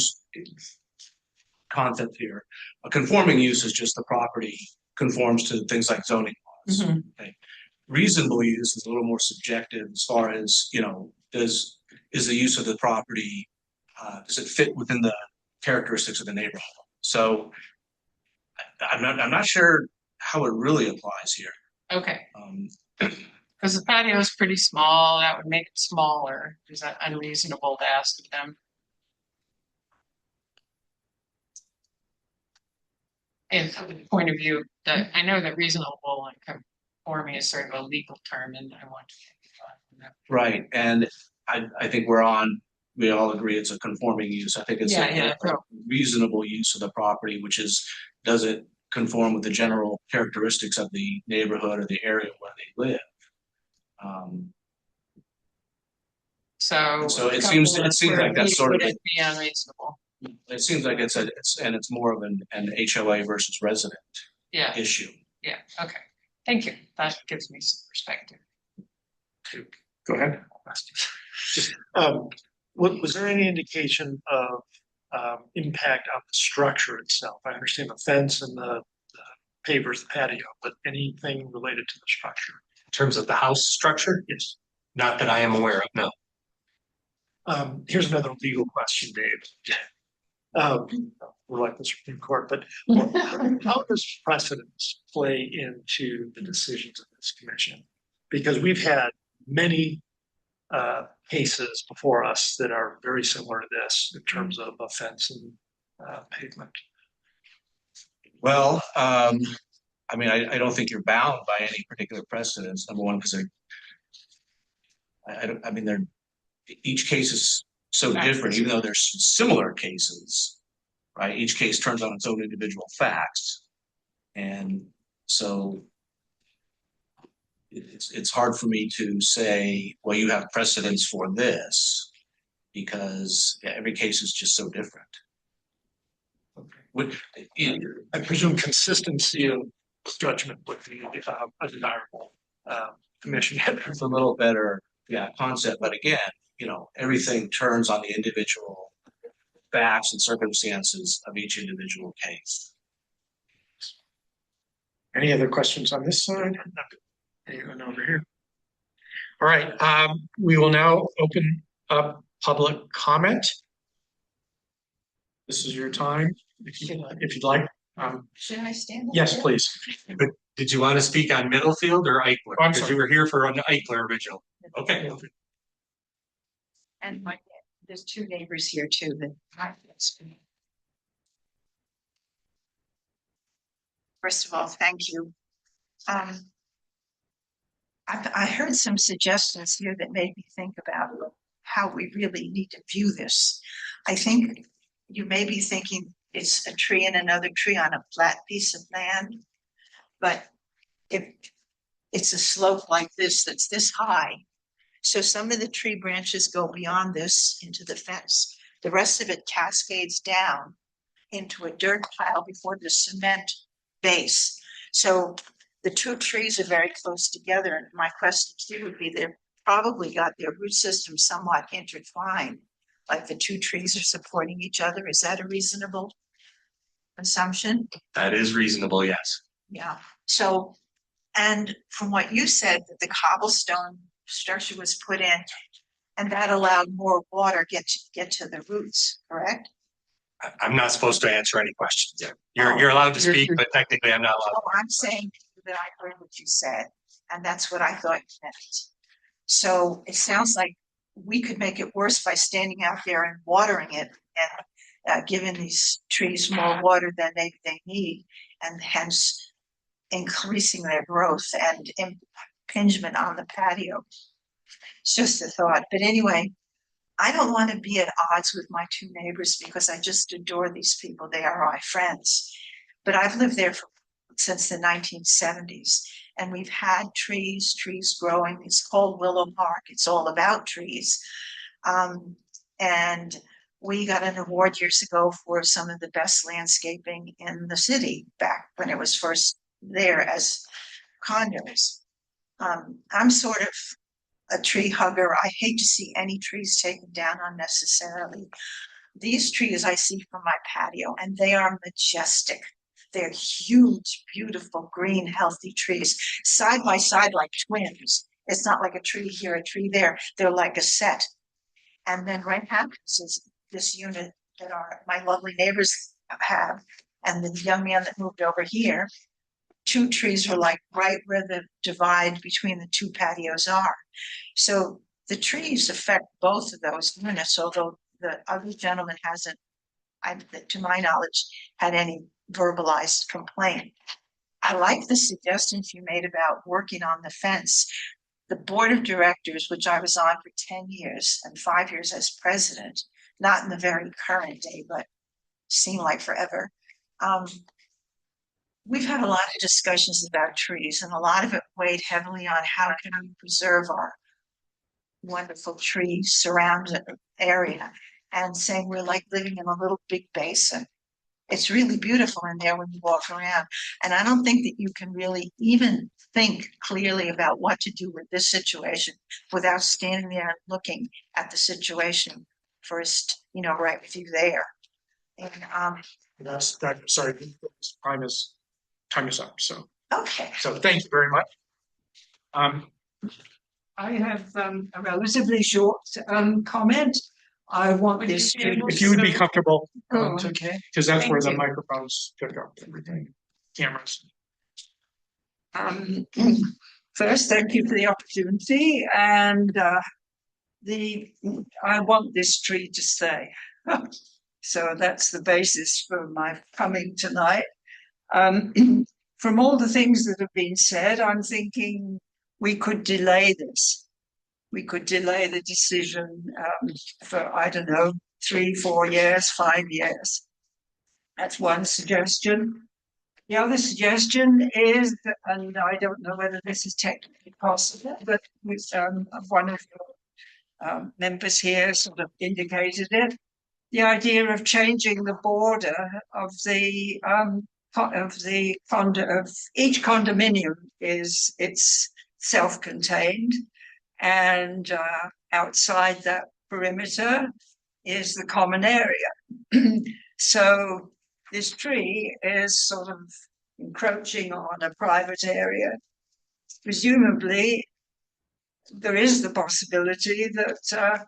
concepts here. A conforming use is just the property conforms to things like zoning laws. Mhm. Okay. Reasonable use is a little more subjective as far as, is the use of the property, does it fit within the characteristics of the neighborhood? So I'm not sure how it really applies here. Okay. Because the patio is pretty small, that would make it smaller. Is that unreasonable to ask of them? And from the point of view that I know that reasonable and conforming is sort of a legal term, and I want to. Right, and I think we all agree it's a conforming use. I think it's a reasonable use of the property, which is, does it conform with the general characteristics of the neighborhood or the area where they live? So it seems like that's sort of be unreasonable. It seems like it's more of an HOA versus resident Yeah. issue. Yeah. Okay. Thank you. That gives me some perspective. Go ahead. Was there any indication of impact on the structure itself? I understand the fence and the pavers, the patio, but anything related to the structure? In terms of the house structure? Yes. Not that I am aware of, no. Here's another legal question, Dave. We're like the Supreme Court, but how does precedence play into the decisions of this commission? Because we've had many cases before us that are very similar to this in terms of a fence and pavement. Well, I mean, I don't think you're bound by any particular precedents. Number one, because each case is so different, even though there's similar cases, right? Each case turns on its own individual facts. And so it's hard for me to say, well, you have precedence for this, because every case is just so different. I presume consistency of judgment would be a desirable commission. It's a little better, concept, but again, everything turns on the individual facts and circumstances of each individual case. Any other questions on this side? Anyone over here? All right, we will now open up public comment. This is your time, if you'd like. Should I stand up? Yes, there? please. But did you want to speak on Middlefield or Eichler? I'm Because sorry. you were here for an Eichler original. Okay. And there's two neighbors here too that. First of all, thank you. I heard some suggestions here that made me think about how we really need to view this. I think you may be thinking it's a tree and another tree on a flat piece of land, but if it's a slope like this that's this high, so some of the tree branches go beyond this into the fence. The rest of it cascades down into a dirt pile before the cement base. So the two trees are very close together. And my question to you would be, they've probably got their root system somewhat intertwined, like the two trees are supporting each other. Is that a reasonable assumption? That is reasonable, yes. Yeah. So, and from what you said, that the cobblestone structure was put in and that allowed more water get to the roots, correct? I'm not supposed to answer any questions. You're allowed to speak, but technically I'm not allowed. Oh, I'm saying that I heard what you said, and that's what I thought you meant. So it sounds like we could make it worse by standing out there and watering it and giving these trees more water than they need, and hence increasing their growth and impingement on the patio. It's just a thought. But anyway, I don't want to be at odds with my two neighbors because I just adore these people. They are my friends. But I've lived there since the 1970s, and we've had trees growing. It's called Willow Park. It's all about trees. And we got an award years ago for some of the best landscaping in the city back when it was first there as condos. I'm sort of a tree hugger. I hate to see any trees taken down unnecessarily. These trees I see from my patio, and they are majestic. They're huge, beautiful, green, healthy trees, side by side like twins. It's not like a tree here, a tree there. They're like a set. And then right happens is this unit that my lovely neighbors have, and the young man that moved over here, two trees are like right where the divide between the two patios are. So the trees affect both of those units, although the other gentleman hasn't, to my knowledge, had any verbalized complaint. I like the suggestions you made about working on the fence. The board of directors, which I was on for 10 years and 5 years as president, not in the very current day, but seemed like forever. We've had a lot of discussions about trees, and a lot of it weighed heavily on how can we preserve our wonderful tree surrounded area, and saying we're like living in a little big basin. It's really beautiful in there when you walk around. And I don't think that you can really even think clearly about what to do with this situation without standing there and looking at the situation first, right with you there. And That's that. Sorry, time is up. So okay. So thank you very much. I have a relatively short comment. I want this to. If you would be comfortable, okay. Because that's where Thank the you. microphones pick up everything, cameras. First, thank you for the opportunity, and I want this tree to stay. So that's the basis for my coming tonight. From all the things that have been said, I'm thinking we could delay this. We could delay the decision for, I don't know, 3, 4 years, 5 years. That's one suggestion. The other suggestion is, and I don't know whether this is technically possible, but with one of your members here sort of indicated it, the idea of changing the border of the of each condominium it's self-contained, and outside that perimeter is the common area. So this tree is sort of encroaching on a private area. Presumably, there is the possibility that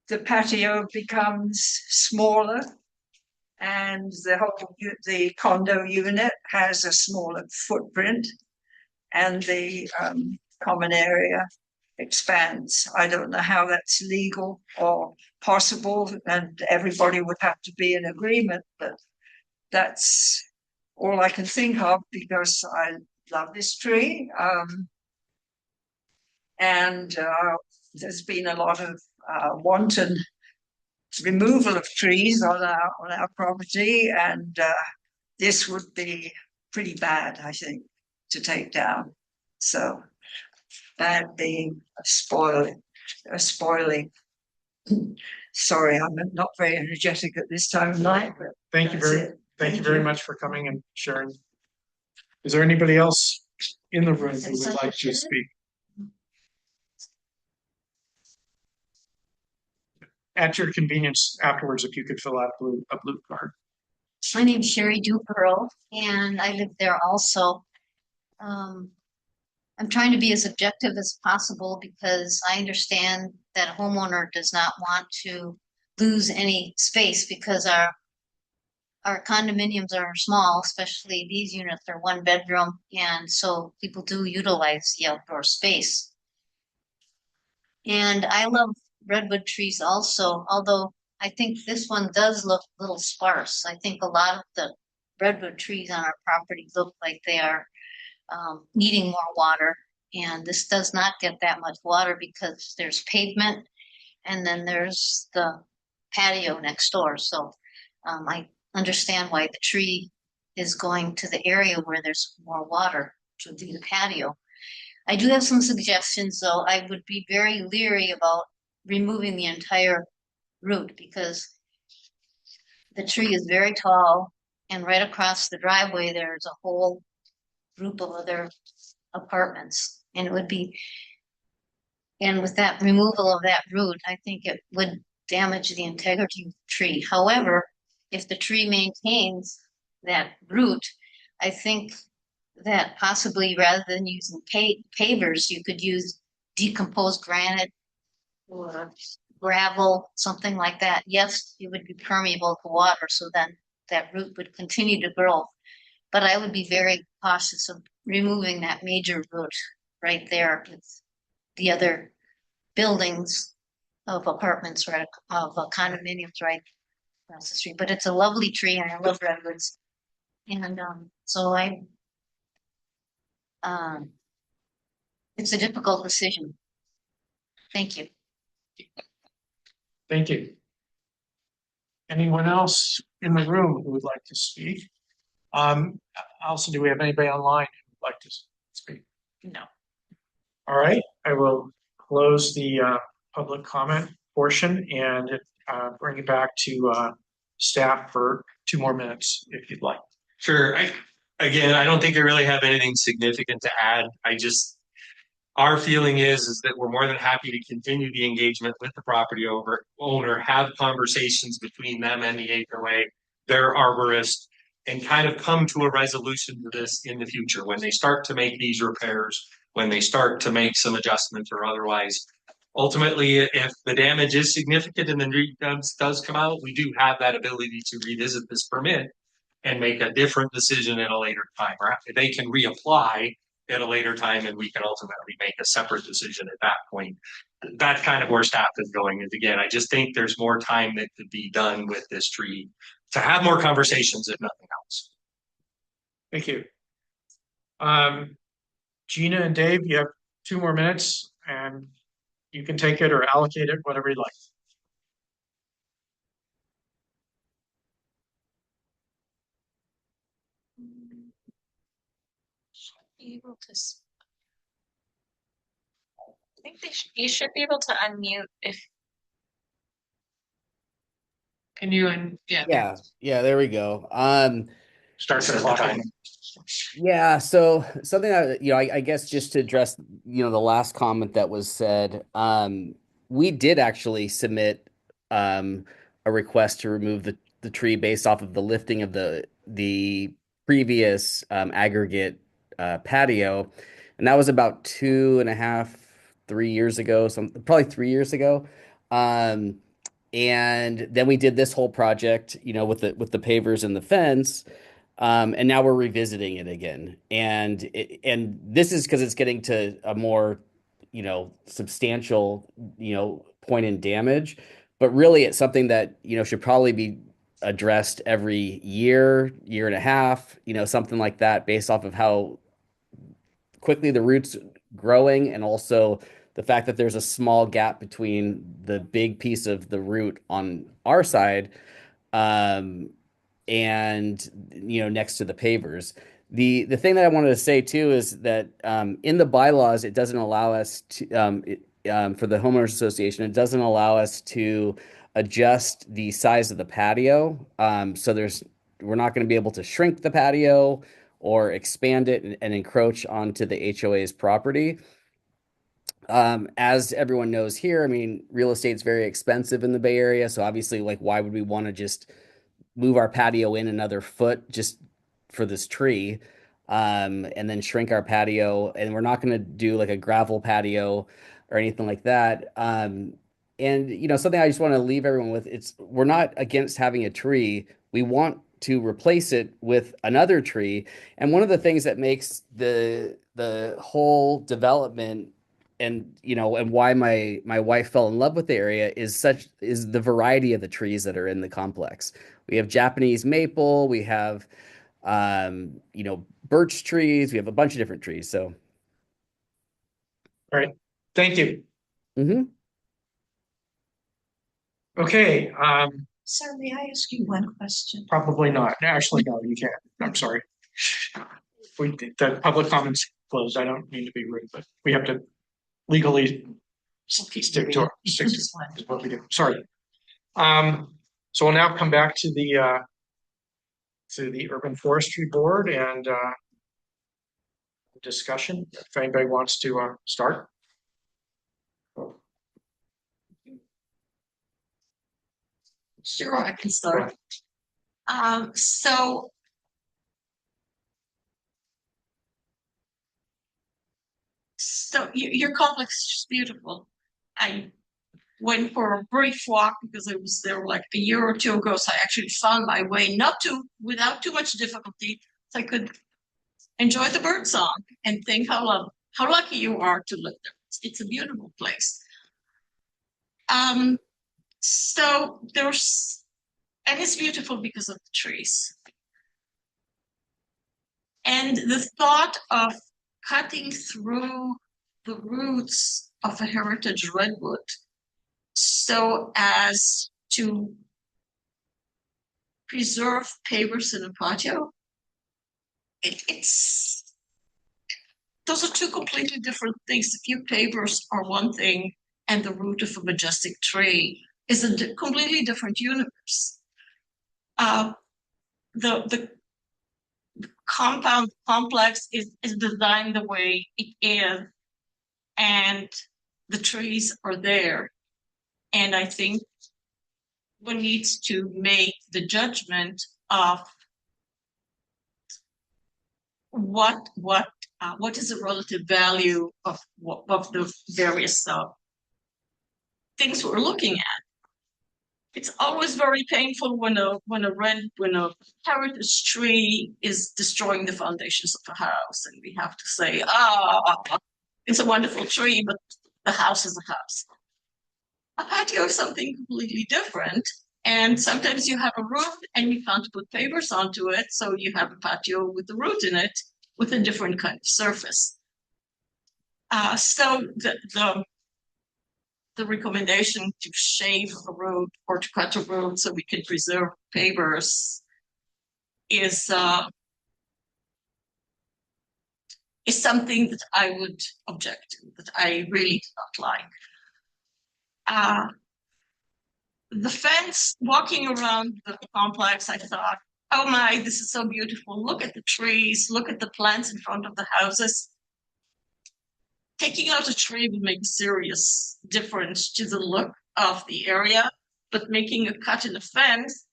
the patio becomes smaller and the condo unit has a smaller footprint, and the common area expands. I don't know how that's legal or possible, and everybody would have to be in agreement, but that's all I can think of because I love this tree. And there's been a lot of wanton removal of trees on our property, and this would be pretty bad, I think, to take down. So bad being a spoiling. Sorry, I'm not very energetic at this time of night, but Thank you very much for coming and sharing. Is there anybody else in the room who would like to speak? At your convenience afterwards, if you could fill out a blue card. My name's Sherry Duperl, and I live there also. I'm trying to be as objective as possible because I understand that a homeowner does not want to lose any space because our condominiums are small, especially these units are 1 bedroom, and so people do utilize the outdoor space. And I love redwood trees also, although I think this one does look a little sparse. I think a lot of the redwood trees on our property look like they are needing more water. And this does not get that much water because there's pavement and then there's the patio next door. So I understand why the tree is going to the area where there's more water to do the patio. I do have some suggestions, though. I would be very leery about removing the entire root because the tree is very tall, and right across the driveway there's a whole group of other apartments, and with that removal of that root, I think it would damage the integrity of the tree. However, if the tree maintains that root, I think that possibly rather than using pavers, you could use decomposed granite or gravel, something like that. Yes, it would be permeable to water, so then that root would continue to grow. But I would be very cautious of removing that major root right there with the other buildings of apartments, right, of condominiums right across the street. But it's a lovely tree, and I love redwoods. And so it's a difficult decision. Thank you. Thank you. Anyone else in the room who would like to speak? Also, do we have anybody online who would like to speak? No. All right, I will close the public comment portion and bring it back to staff for 2 more minutes if you'd like. Sure. Again, I don't think I really have anything significant to add. Our feeling is that we're more than happy to continue the engagement with the property owner, have conversations between them and the HOA, their arborist, and kind of come to a resolution to this in the future when they start to make these repairs, when they start to make some adjustments or otherwise. Ultimately, if the damage is significant and the redux does come out, we do have that ability to revisit this permit and make a different decision at a later time. Or they can reapply at a later time, and we can ultimately make a separate decision at that point. That's kind of where staff is going. And again, I just think there's more time that could be done with this tree to have more conversations, if nothing else. Thank you. Gina and Dave, you have 2 more minutes, and you can take it or allocate it, whatever you like. Able to. I think you should be able to unmute if. Can you Yeah, there we go. Starts at the time. Yeah, so something that, I guess just to address, the last comment that was said, we did actually submit a request to remove the tree based off of the lifting of the previous aggregate patio, and that was about 2.5, 3 years ago, probably 3 years ago. and then we did this whole project, you know, with the pavers and the fence. And now we're revisiting it again. And this is because it's getting to a more, you know, substantial, you know, point in damage. But really it's something that, you know, should probably be addressed every year and a half, you know, something like that, based off of how quickly the roots growing, and also the fact that there's a small gap between the big piece of the root on our side, um, and you know, next to the pavers. The thing that I wanted to say too is that in the bylaws it doesn't allow us to for the homeowners association, it doesn't allow us to adjust the size of the patio. So we're not going to be able to shrink the patio or expand it and encroach onto the HOA's property. As everyone knows here, I mean, real estate's very expensive in the Bay Area, so obviously, like, why would we want to just move our patio in another foot just for this tree, and then shrink our patio? And we're not going to do like a gravel patio or anything like that. And you know, something I just want to leave everyone with, it's we're not against having a tree. We want to replace it with another tree. And one of the things that makes the whole development, and you know, and why my wife fell in love with the area, is the variety of the trees that are in the complex. We have Japanese maple, we have you know, birch trees, we have a bunch of different trees. So All right, thank you. mm-hmm. Okay, Sir, may I ask you one question? probably not. Actually, no, you can't. I'm sorry. The public comments closed. I don't mean to be rude, but we have to legally stick to what we do. Sorry. So we'll now come back to the Urban Forestry Board and discussion. If anybody wants to start. Sure, I can start. So your complex is just beautiful. I went for a brief walk because I was there like a year or two ago, so I actually found my way without too much difficulty, so I could enjoy the bird song and think how lucky you are to live there. It's a beautiful place. So and it's beautiful because of the trees. And the thought of cutting through the roots of a heritage redwood so as to preserve pavers in a patio, those are two completely different things. The few pavers are one thing, and the root of a majestic tree is a completely different universe. The compound complex is designed the way it is, and the trees are there. And I think one needs to make the judgment of what is the relative value of the various things we're looking at. It's always very painful when a heritage tree is destroying the foundations of a house, and we have to say, it's a wonderful tree, but the house is a house. A patio is something completely different, and sometimes you have a roof and you can't put pavers onto it, so you have a patio with the root in it with a different kind of surface. So the recommendation to shave a root or to cut a root so we can preserve pavers is something that I would object to, that I really do not like. The fence, walking around the complex, I thought, oh my, this is so beautiful. Look at the trees, look at the plants in front of the houses. Taking out a tree would make a serious difference to the look of the area, but making a cut in the fence,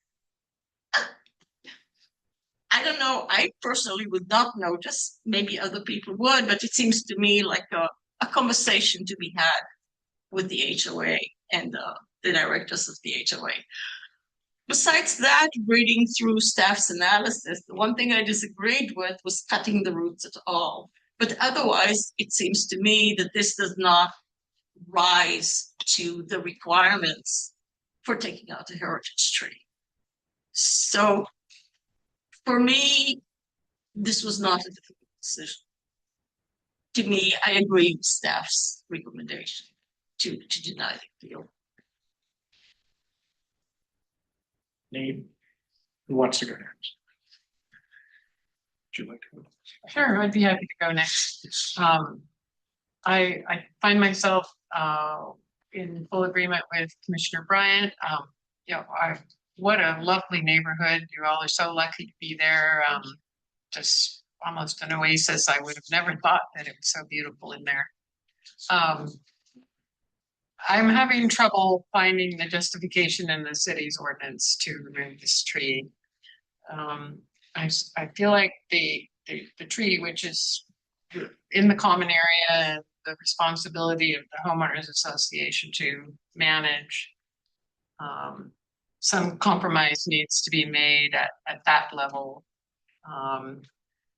I don't know, I personally would not notice. Maybe other people would, but it seems to me like a conversation to be had with the HOA and the directors of the HOA. Besides that, reading through staff's analysis, the one thing I disagreed with was cutting the roots at all. But otherwise, it seems to me that this does not rise to the requirements for taking out a heritage tree. So for me, this was not a difficult decision. To me, I agree with staff's recommendation to deny the appeal. Name, who wants to go next? Would you like to go? Sure, I'd be happy to go next. I find myself in full agreement with Commissioner Bryant. You know, what a lovely neighborhood. You all are so lucky to be there. Just almost an oasis. I would have never thought that it was so beautiful in there. I'm having trouble finding the justification in the city's ordinance to remove this tree. I feel like the tree, which is in the common area, and the responsibility of the homeowners association to manage. Some compromise needs to be made at that level,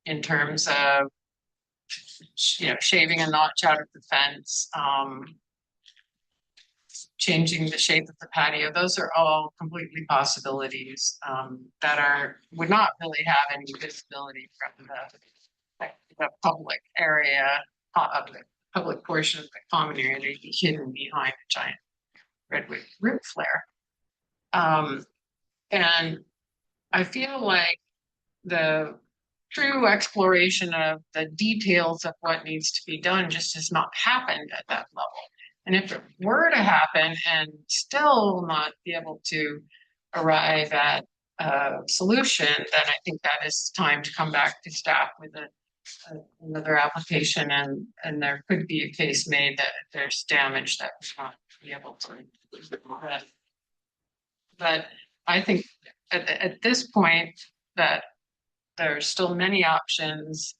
in terms of, you know, shaving a notch out of the fence, changing the shape of the patio. Those are all completely possibilities that would not really have any visibility from the public area, of the public portion of the common area. They'd be hidden behind a giant redwood root flare. And I feel like the true exploration of the details of what needs to be done just has not happened at that level. And if it were to happen and still not be able to arrive at a solution, then I think that is time to come back to staff with another application, and there could be a case made that there's damage that we not be able to address. But I think at this point that there's still many options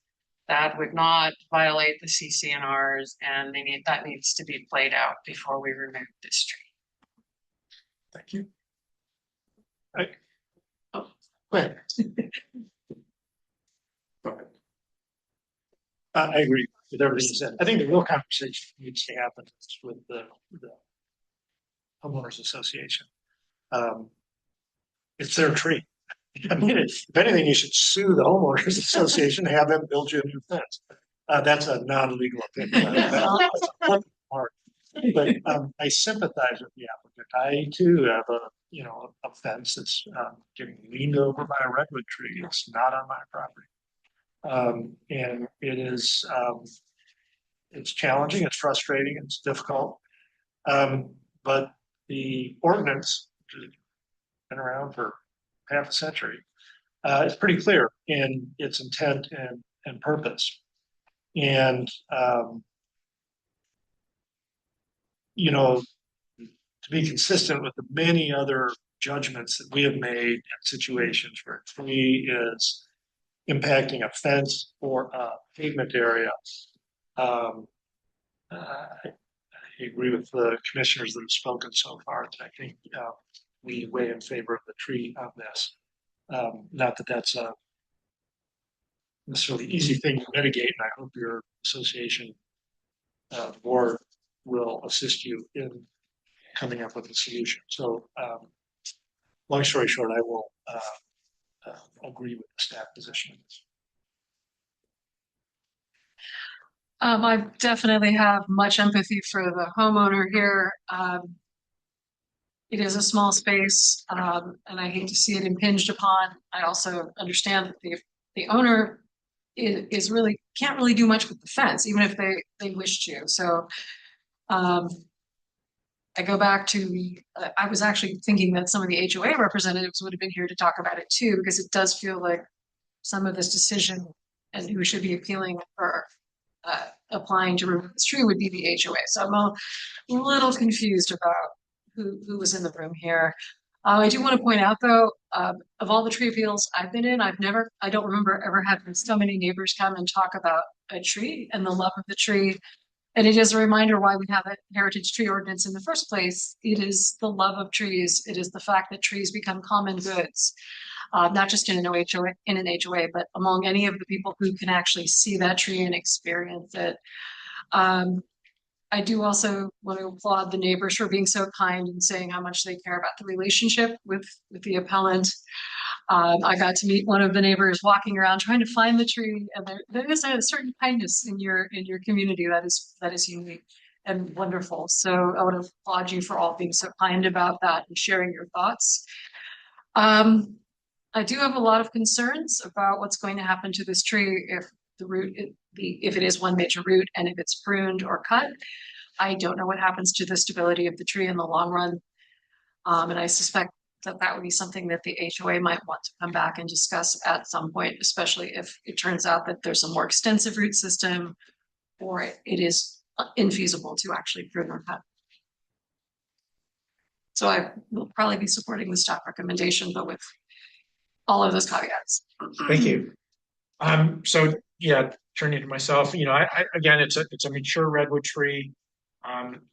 that would not violate the CCNRs, and that needs to be played out before we remove this tree. Thank you. Go ahead. Go ahead. I agree with everything you said. I think the real conversation needs to happen with the homeowners association. It's their tree. I mean, if anything, you should sue the homeowners association and have them build you a new fence. That's a non-legal opinion. But I sympathize with the applicant. I too have a fence that's getting leaned over by a redwood tree. It's not on my property, and it is it's challenging. It's frustrating. It's difficult. But the ordinance, which has been around for half a century, it's pretty clear in its intent and purpose. And, to be consistent with the many other judgments that we have made in situations where a tree is impacting a fence or a pavement area. I agree with the commissioners that have spoken so far. I think we weigh in favor of the tree on this. Not that that's a necessarily easy thing to mitigate, and I hope your association board will assist you in coming up with a solution. So, long story short, I will agree with the staff position. I definitely have much empathy for the homeowner here. It is a small space, and I hate to see it impinged upon. I also understand that the owner is really can't really do much with the fence, even if they wish to. So I go back to I was actually thinking that some of the HOA representatives would have been here to talk about it too, because it does feel like some of this decision and who should be appealing or applying to remove this tree would be the HOA. So I'm a little confused about who was in the room here. I do want to point out though, of all the tree appeals I've been in, I don't remember ever having so many neighbors come and talk about a tree and the love of the tree And it is a reminder why we have a heritage tree ordinance in the first place. It is the love of trees. It is the fact that trees become common goods, not just in an HOA, but among any of the people who can actually see that tree and experience it. I do also want to applaud the neighbors for being so kind and saying how much they care about the relationship with the appellant. I got to meet one of the neighbors walking around trying to find the tree, and there is a certain kindness in your community that is unique and wonderful. So I want to applaud you for all being so kind about that and sharing your thoughts. I do have a lot of concerns about what's going to happen to this tree if the root, if it is one major root and if it's pruned or cut. I don't know what happens to the stability of the tree in the long run. And I suspect that would be something that the HOA might want to come back and discuss at some point, especially if it turns out that there's a more extensive root system or it is infeasible to actually prune or cut. So I will probably be supporting the staff recommendation, but with all of those caveats. Thank you. So yeah, turning to myself, I again, it's a mature redwood tree.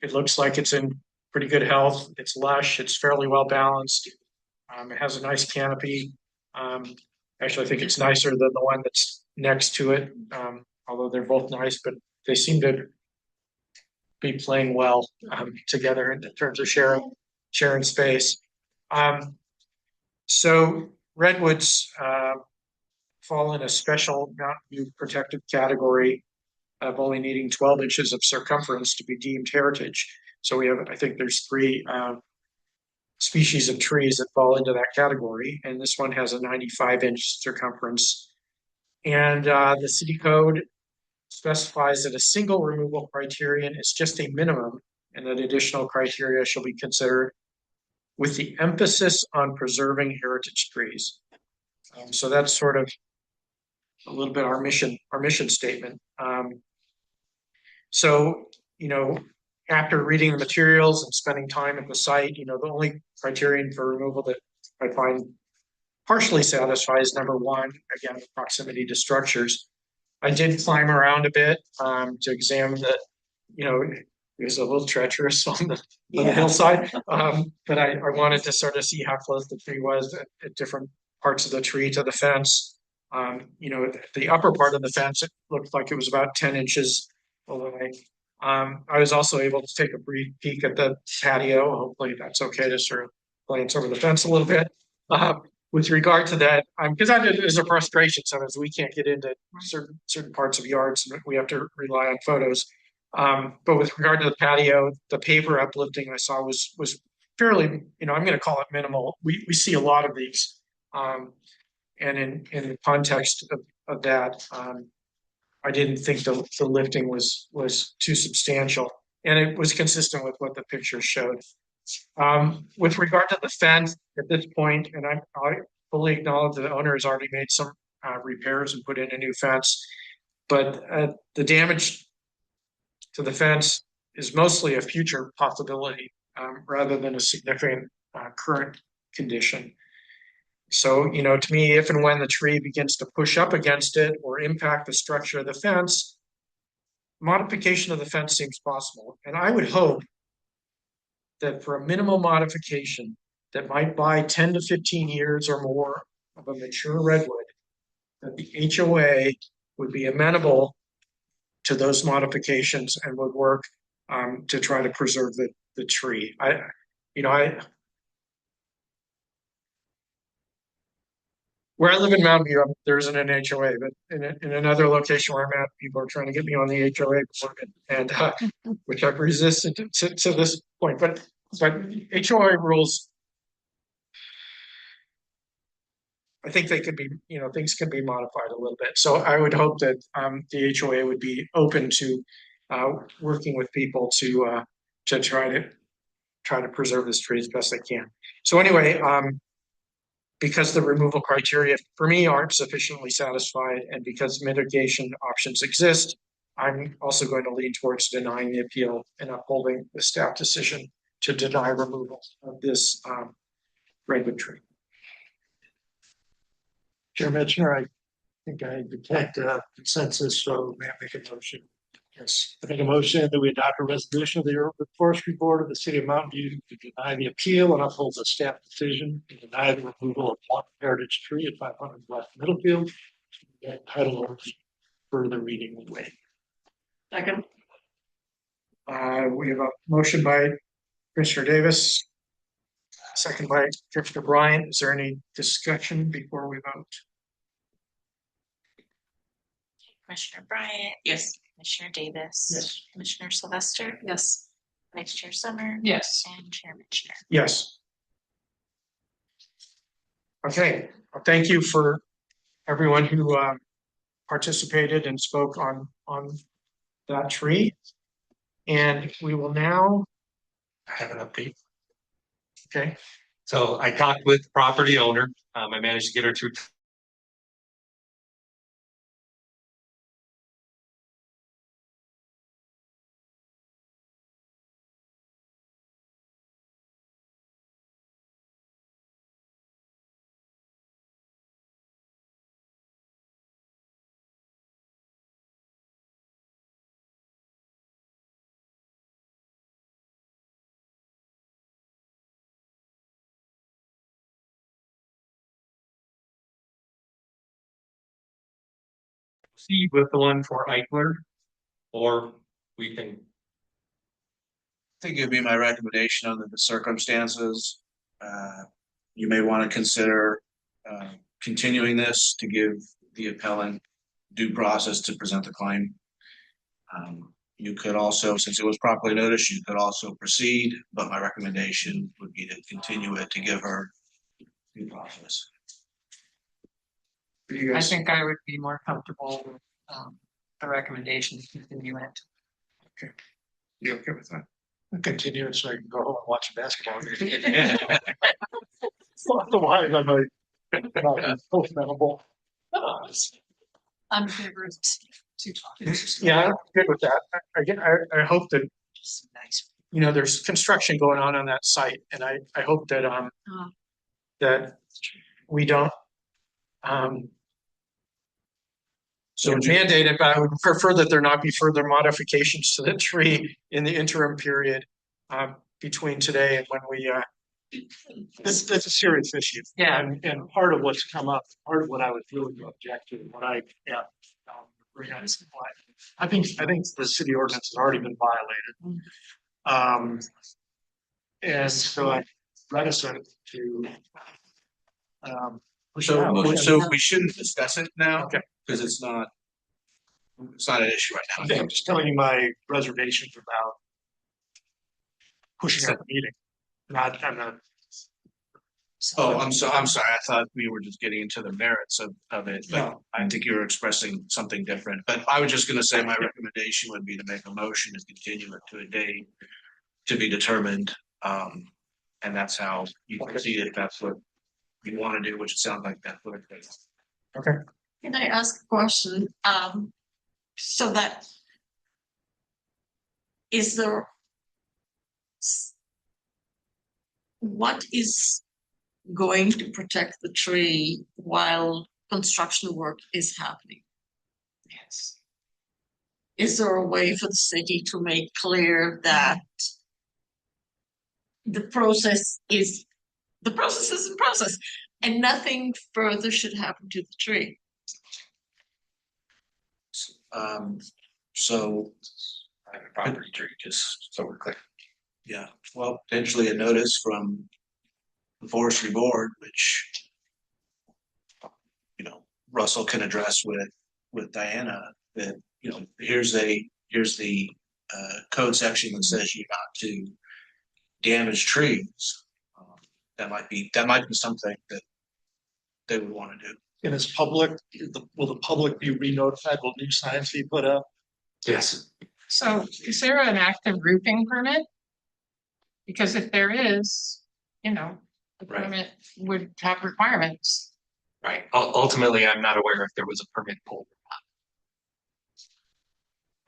It looks like it's in pretty good health. It's lush. It's fairly well balanced. It has a nice canopy. Actually, I think it's nicer than the one that's next to it. Although they're both nice, but they seem to be playing well together in terms of sharing space. So redwoods fall in a special mountain view protected category of only needing 12 inches of circumference to be deemed heritage. So we have, I think there's 3 species of trees that fall into that category, and this one has a 95-inch circumference. And the city code specifies that a single removal criterion is just a minimum, and that additional criteria shall be considered with the emphasis on preserving heritage trees. So that's sort of a little bit our mission statement. So, after reading the materials and spending time at the site, the only criterion for removal that I find partially satisfies number 1, again, proximity to structures. I did climb around a bit to examine the, it was a little treacherous on the hillside, but I wanted to sort of see how close the tree was at different parts of the tree to the fence. The upper part of the fence, it looked like it was about 10 inches away. I was also able to take a brief peek at the patio. Hopefully that's okay to sort of glance over the fence a little bit. With regard to that, because that is a frustration sometimes. We can't get into certain parts of yards, and we have to rely on photos. But with regard to the patio, the paver uplifting I saw was fairly, I'm going to call it minimal. We see a lot of these, and in the context of that, I didn't think the lifting was too substantial, and it was consistent with what the pictures showed. With regard to the fence at this point, and I fully acknowledge that the owner has already made some repairs and put in a new fence, but the damage to the fence is mostly a future possibility rather than a significant current condition. So, to me, if and when the tree begins to push up against it or impact the structure of the fence, modification of the fence seems possible. And I would hope that for a minimal modification that might buy 10 to 15 years or more of a mature redwood, that the HOA would be amenable to those modifications and would work to try to preserve the tree. Where I live in Mountain View, there isn't an HOA, but in another location where I'm at, people are trying to get me on the HOA board, and which I've resisted to this point. But HOA rules, I think they could be, things can be modified a little bit. So I would hope that the HOA would be open to working with people to try to preserve this tree as best they can. So anyway, because the removal criteria for me aren't sufficiently satisfied, and because mitigation options exist, I'm also going to lean towards denying the appeal and upholding the staff decision to deny removal of this redwood tree. Chair Metzner, I think I detect a consensus, so may I make a motion? Yes. I make a motion that we adopt a resolution of the Urban Forestry Board of the City of Mountain View to deny the appeal and uphold the staff decision to deny the removal of one heritage tree at 500 West Middlefield. That title of further reading will wait. Second. We have a motion by Commissioner Davis, second by Commissioner Bryant. Is there any discussion before we vote? Commissioner Bryant. Yes. Commissioner Davis. Yes. Commissioner Sylvester. Yes. Vice Chair Summer. Yes. And Chairman Schnur. Yes. Okay, well, thank you for everyone who participated and spoke on that tree. And we will now I have an update. Okay. So I talked with the property owner. I managed to get her through. Proceed with the one for Eichler, or we can. I think it'd be my recommendation under the circumstances. You may want to consider continuing this to give the appellant due process to present the claim. You could also, since it was properly noticed, you could also proceed, but my recommendation would be to continue it to give her due process. I think I would be more comfortable with the recommendation to continue it. Okay. You okay with that? Continue it so I can go home and watch a basketball game. Otherwise, I might not amenable. I'm in favor of two. Yeah, I'm good with that. I hope that, you know, there's construction going on that site, and I hope that that we don't so mandate it, but I would prefer that there not be further modifications to the tree in the interim period between today and when we It's a serious issue. Yeah. And part of what's come up, part of what I was really object to, what I I think the city ordinance has already been violated. And so I'm reticent to push it out. So we shouldn't discuss it now, because it's not an issue right now. I'm just telling you my reservations about pushing out the meeting. I'm not. Oh, I'm sorry. I thought we were just getting into the merits of it, but No. I think you were expressing something different. But I was just gonna say my recommendation would be to make a motion to continue it to a date to be determined. And that's how you proceed if that's what you want to do, which it sounds like that's what it is. Okay. Can I ask a question? So that is there what is going to protect the tree while construction work is happening? Yes. Is there a way for the city to make clear that the process is a process and nothing further should happen to the tree? So Property tree, just so we're clear. yeah, well, potentially a notice from the forestry board, which Russell can address with Diana, that here's the code section that says you're not to damage trees. That might be something that they would want to do. And is will the public be re-notified? Will new signs be put up? Yes. So is there an active roofing permit? Because if there is, the Right. permit would have requirements. Right. Ultimately, I'm not aware if there was a permit pulled.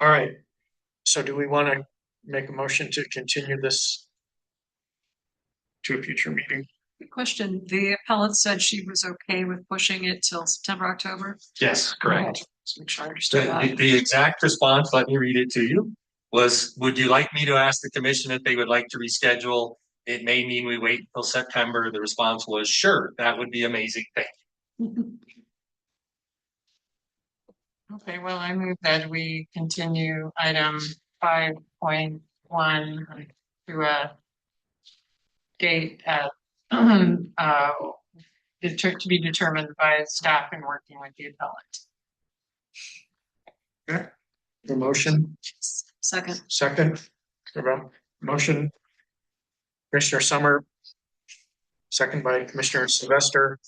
All right. So do we want to make a motion to continue this to a future meeting? Good question. The appellant said she was okay with pushing it till September, October. Yes, correct. Just make sure I understood that. The exact response, let me read it to you, was, would you like me to ask the commission if they would like to reschedule? It may mean we wait until September. The response was, sure, that would be amazing. Thank you. Okay, well, I move that we continue item 5.1 to a date at to be determined by staff and working with the appellant. Okay, the motion, Second. Motion, Commissioner Summer, second by Commissioner Sylvester.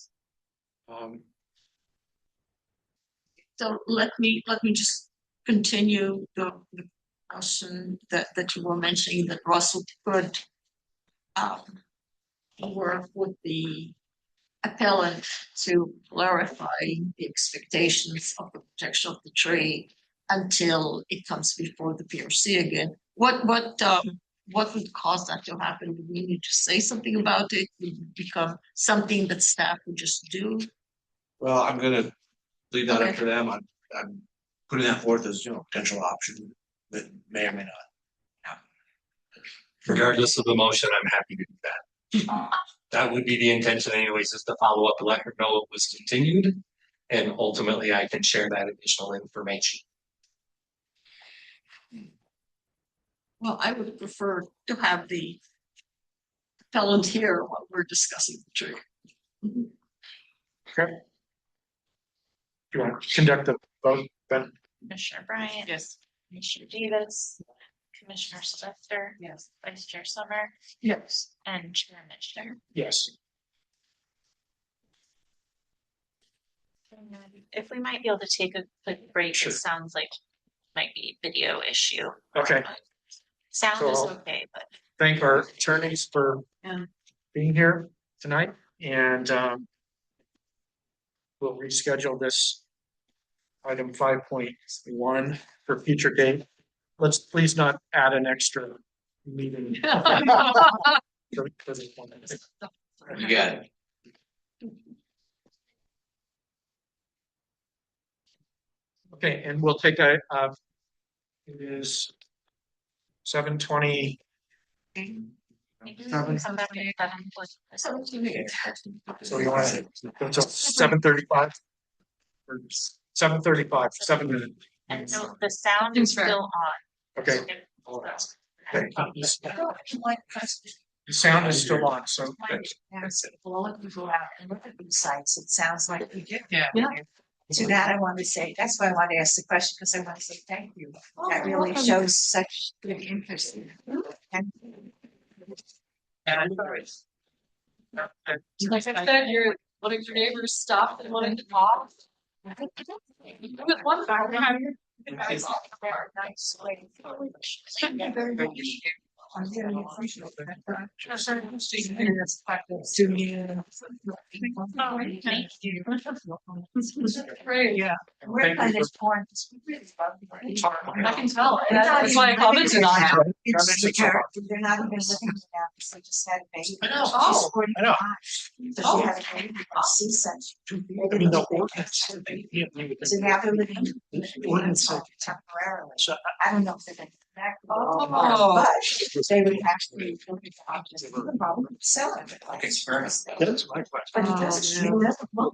So let me just continue the question that you were mentioning, that Russell could work with the appellant to clarify the expectations of the protection of the tree until it comes before the PRC again. What would cause that to happen? Do we need to say something about it? Would it become something that staff would just do? Well, I'm gonna leave that up to them. I'm putting that forth as, potential option that may or may not happen. Regardless of the motion, I'm happy to do that. That would be the intention anyways, is to follow up and let her know it was continued. And ultimately I can share that additional information. Well, I would prefer to have the appellant hear what we're discussing the tree. Okay. Do you want to conduct the vote, Ben? Commissioner Bryant? Yes. Commissioner Davis? Commissioner Sylvester? Yes. Vice Chair Summer? Yes. And Chair Mitchell? Yes. If we might be able to take a quick break, Sure. it sounds like might be a video issue. Okay. Sound So is I'll okay, but thank our attorneys for being here tonight, and we'll reschedule this item 5.1 for future date. Let's please not add an extra meeting. You got it. Okay, and we'll take it is 7:20. come back at 7. So you want to go till 7:35? Or 7:35, 7 minutes. And so the sound is still on. Okay. Okay. The sound is still on, so. Well, if you go out and look at these sites, it sounds like we did. Yeah. To that, I want to say, that's why I wanted to ask the question, because I want to say thank you. That really shows such good interest. And Like I said, you're letting your neighbors stop and letting them talk. With one guy, we have nice way. I really appreciate that. Thank you. Great, yeah. We're kind of torn. Really love the- I can tell. That's why I commented on it. It's the character, they're not even living in that, they just had a baby. I know. She's Oh, 45. So she had a baby by C-section. They didn't get that. So now they're living temporarily. I don't know if they're gonna come back. Oh. But they would actually sell it. That's my question. But he doesn't, he doesn't look.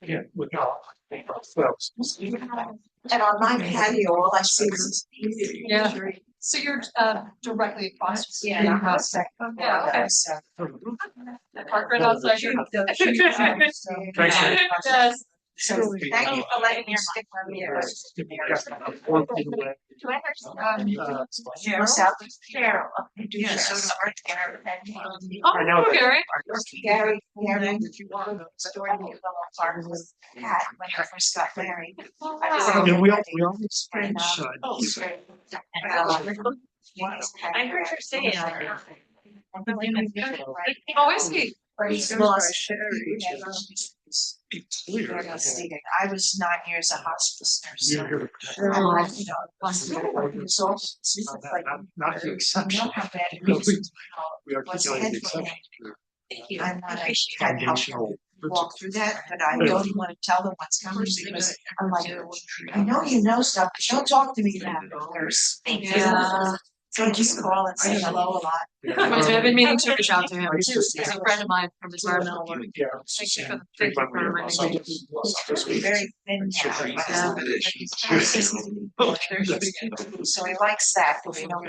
Yeah, without. And on my patio, all I see is. Yeah. So you're directly across from Yeah, your I'm house. Yeah, okay. Park right outside your house. Yes. So thank you for letting me stick on here. Cheryl. Yeah. I know. Oh, Gary. Gary, if you want to story me about part of his hat when I first got married. Yeah, we always And, Oh, I heard her say it. Oh, is he? But he's lost. I was 9 years a hospice nurse. So I went, not the exception. We articulated the exception. I'm not a Foundational walk through that, but I don't want to tell them what's coming because I'm like, I know you know stuff, but don't talk to me about others. Yeah. So just call and say hello a lot. I've been meaning to reach out to him too. He's a friend of mine from environmental work. Thank you for reminding me. Very thin now. So he likes that, but we don't.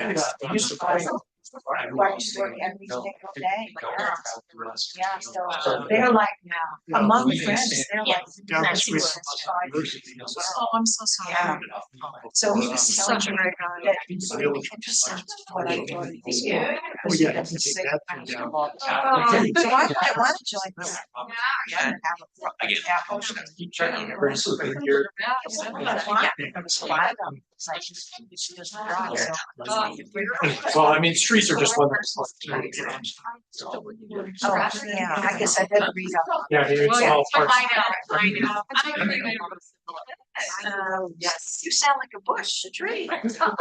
Like to work every single day. Yeah, so they're like now among friends, they're like. Oh, I'm so sorry. Yeah. So he was telling Such a me great guy. that he's really interested in what I thought he was doing. Oh, yeah, that's a big that down. So I might want to join this. Yeah. Well, I mean, streets are just one. Oh, yeah, I guess I better read up. Yeah, it's all parts. I know. Yes, you sound like a bush, a tree. I drove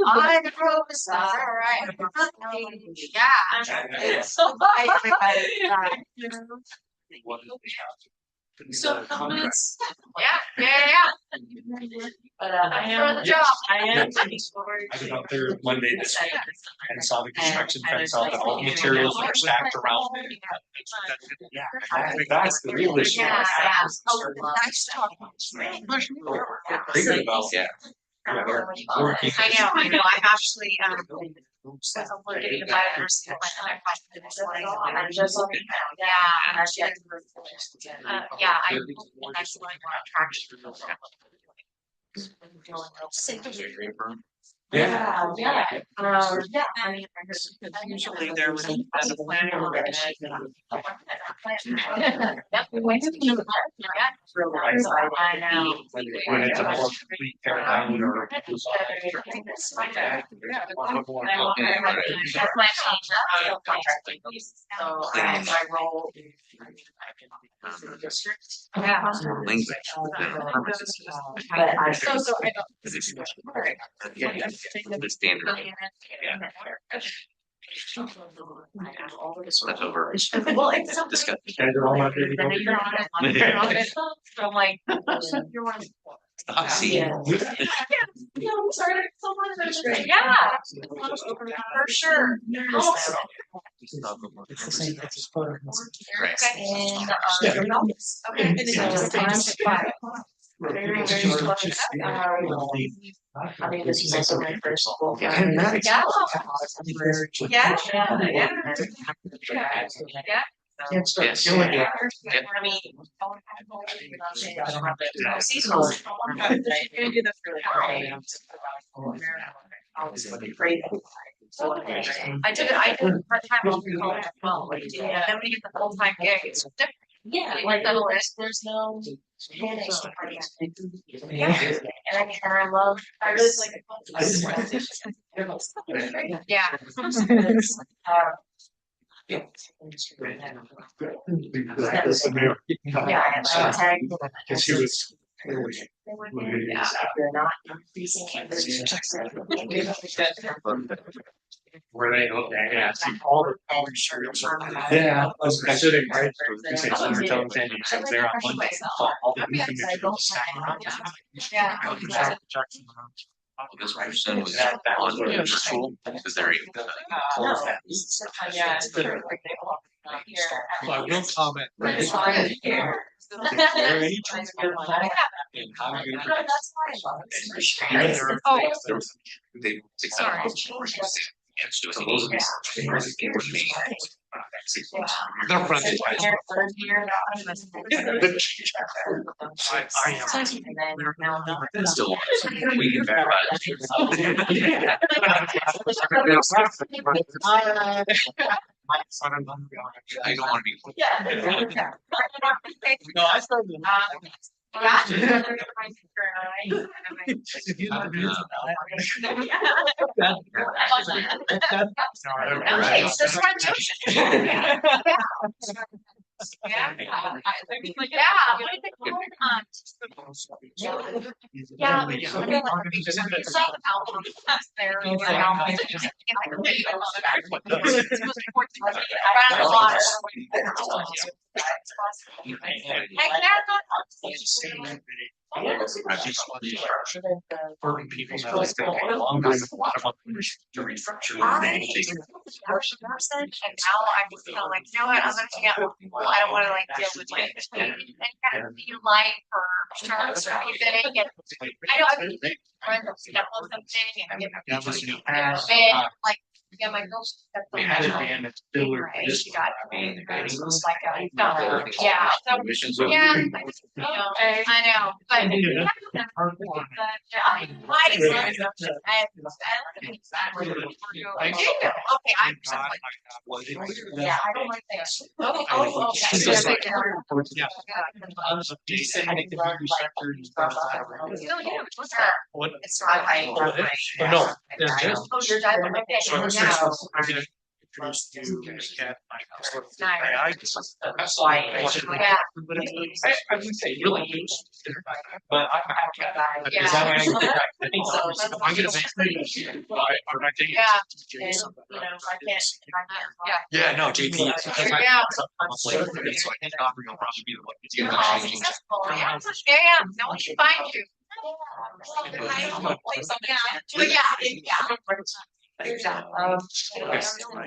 all right. Yeah. So comments? Yeah. But I am the job. I am. I was out there Monday this week and saw the construction fence out, and all the materials are stacked around. Yeah, I think that's the real issue. Yeah. Nice talking. Thinking about, yeah. I know. I actually, was looking at biodiversity plan and I probably this morning. And I just, yeah, that's one Yeah. I mean, Usually there was a plan or a I know. When it's a more complete tear down or. So my role. Yeah. But I. So I don't. The standard. That's over. Well, it's so. Discuss. They're all not really going. You're on it. So I'm like, you're one. Hot seat. Yeah. Yeah, I'm sorry. Yeah. For sure. It's the same, it's just part of And, okay. So time to five. Very, very close. I mean, this is also my first school. Yeah. Yeah. Yes. I mean. Seasonal. You do this really hard. I was afraid. I did part-time on college as well. Yeah, then when you get the full-time gig, it's different. Yeah, like the list, there's no. Yeah, and I love, I really like. Yeah. Because she was. Yeah, you're not increasing. Where they, yeah, see, All the power materials are. yeah, I was considering, right, so we were telling Sandy, she was there on Monday, so all the new materials stacked around. Yeah. This person was on the school because they're even. Yeah. So I will comment. It's fine here. They. Sorry. So those would be. They're fronted. Still. We can back. I don't want to be. No, I started. If you don't do It's just my Yeah. Urban people have this thing a long time to restructure. And now I'm just kind of like, you know what, I'm gonna hang out with people. I don't wanna like deal with like and kind of be light for sharks or anything. And I know I've been friends of step on something and like yeah, my girl stepped on that. She got like yeah. So yeah, I know. But okay, I'm yeah, I don't like that. Oh, Introduced you to Cat. I would say really used, but I'm gonna make. Yeah, no, JP. So I think Aubrey will probably be the one to do that. Yeah, no one can find you.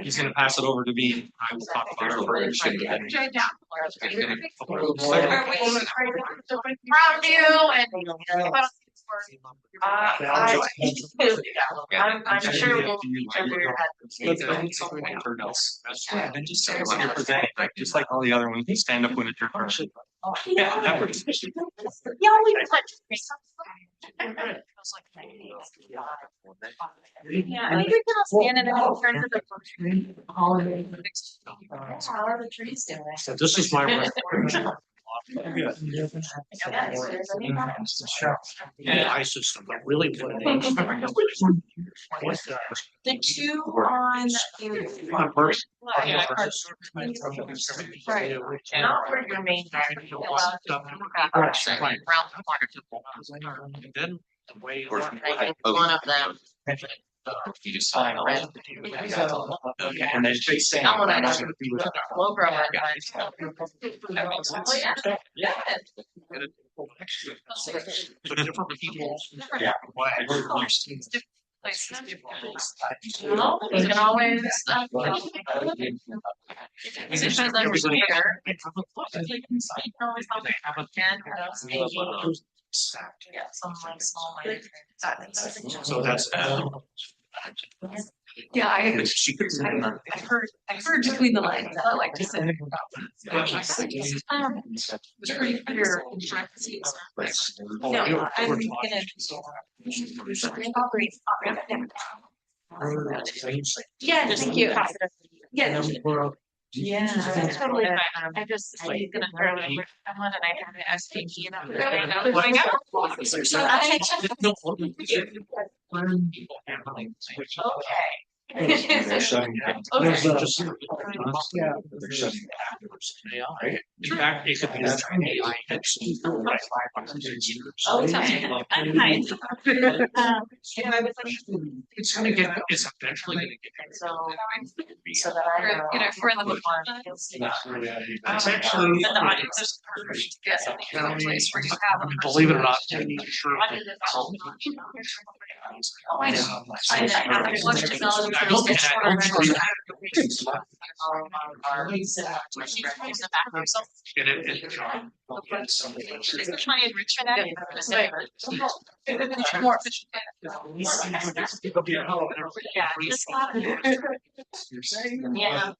He's gonna pass it over to me. I will talk about our partnership. Proud of you and I'm sure we'll just like all the other ones, you stand up when it's your turn. Yeah, I think you're gonna stand in and turn to the holiday. How are the trees doing? So this is my. AI system, but really what it is. The two on. Right. Not for your main. Then the way. One of them. You just sign all of Okay, and then they say. Low grower. Yeah. So different people. Yeah. No, you can always. Yeah, some like small. So that's. Yeah, I heard between the lines, I like to say. It's pretty clear in parentheses. No, I'm gonna. Yeah, thank you. Yeah. Yeah, that's totally fine. I just, he's gonna throw it over. I wanted, I had to ask Pinky and I'm going out. Okay. They're shutting down. Okay. They're just. Yeah. They're shutting down. In fact, it could be an AI. It's gonna get, it's eventually gonna get. So that I know. You know, for the. It's actually. Believe it or not, I'm sure. Oh, I know. I have as much technology. More efficient. Yeah.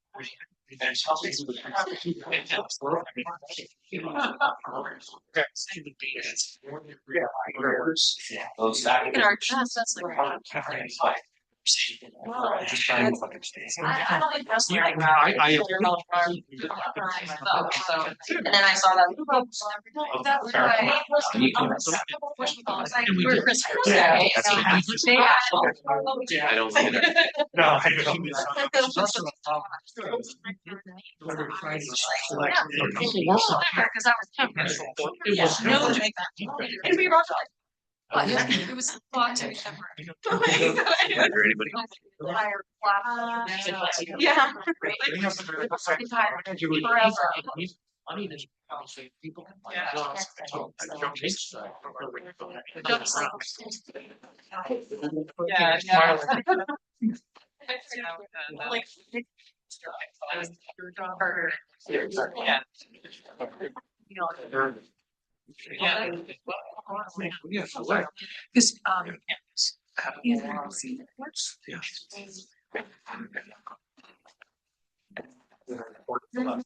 Just trying to fucking stay. I don't think that's right. I- And then I saw that. That was right. We're Christmas. Yeah. I don't see that. No, I don't. Because that was temporary. It was No, temporary. make that. It'd be rough. But it was thought to be temporary. Yeah.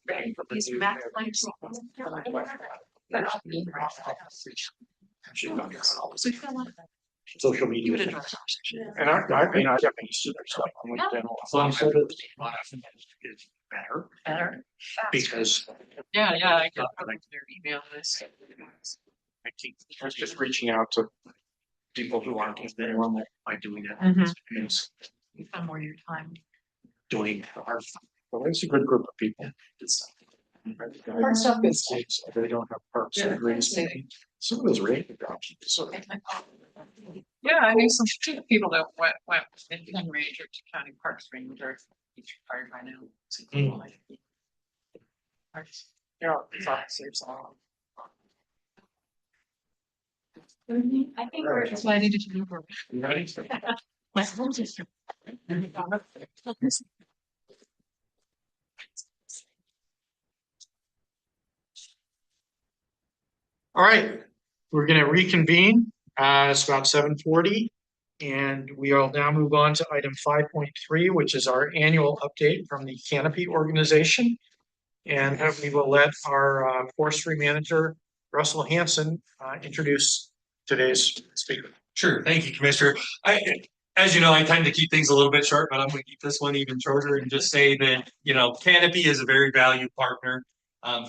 Because these math lines. Social media. And I mean, I definitely see their stuff on LinkedIn. Some said it's better. Better. Because. Yeah, I got their email list. I think it's just reaching out to people who aren't as normal by doing it. Mhm. It's You spend more of your time. doing our, well, it's a good group of people. Our stuff is, they don't have parks and greens. Some of those rated jobs. So Yeah, I knew some people that went in Ranger to County Parks Ranger. Each retired by now. yeah, it's officers. I think we're. That's why I needed to move over. You ready? My home district. All right, we're gonna reconvene. It's about 7:40. And we'll now move on to item 5.3, which is our annual update from the Canopy organization. And we will let our forestry manager, Russell Hanson, introduce today's speaker. Sure. Thank you, Commissioner. As you know, I tend to keep things a little bit short, but I'm going to keep this one even shorter and just say that, Canopy is a very valued partner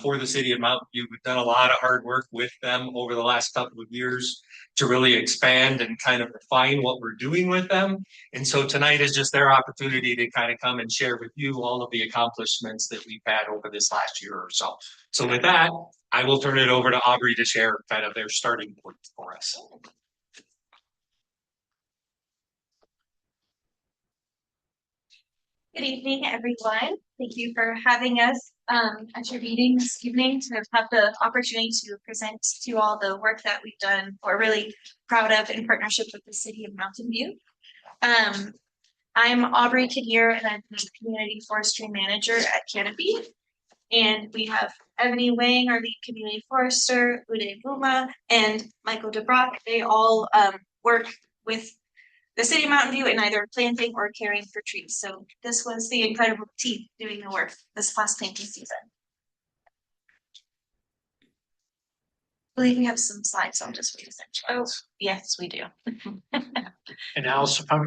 for the city of Mountain View. We've done a lot of hard work with them over the last couple of years to really expand and kind of refine what we're doing with them. And so tonight is just their opportunity to kind of come and share with you all of the accomplishments that we've had over this last year or so. So with that, I will turn it over to Aubrey to share kind of their starting point for us. Good evening, everyone. Thank you for having us at your meeting this evening to have the opportunity to present to all the work that we've done. We're really proud of in partnership with the City of Mountain View. I'm Aubrey Kinnear, and I'm the Community Forestry Manager at Canopy. And we have Ebony Wang, our lead community forester, Uday Buma, and Michael DeBrock. They all work with the City of Mountain View in either planting or caring for trees. So this was the incredible team doing the work this past planting season. I believe we have some slides. I'll just wait a second. Oh, yes, we do. And Alice, if I'm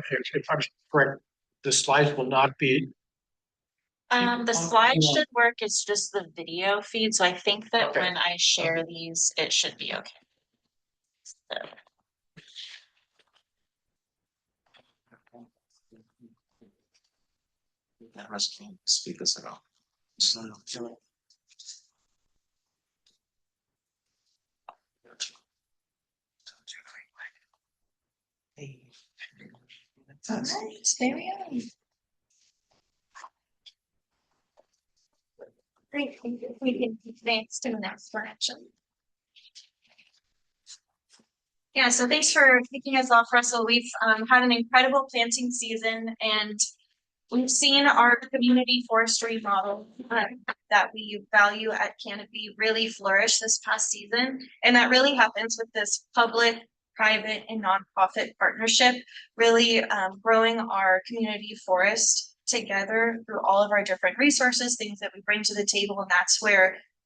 correct, the slides will not be. The slide should work. It's just the video feed. So I think that Okay. when I share these, it should be okay. So. That rest can't speak this at all. Nice, there we are. Great, thank you. We can advance to the next one, actually. Yeah, so thanks for kicking us off, Russell. We've had an incredible planting season, and we've seen our community forestry model that we value at Canopy really flourish this past season. And that really happens with this public, private, and nonprofit partnership, really growing our community forest together through all of our different resources, things that we bring to the table. And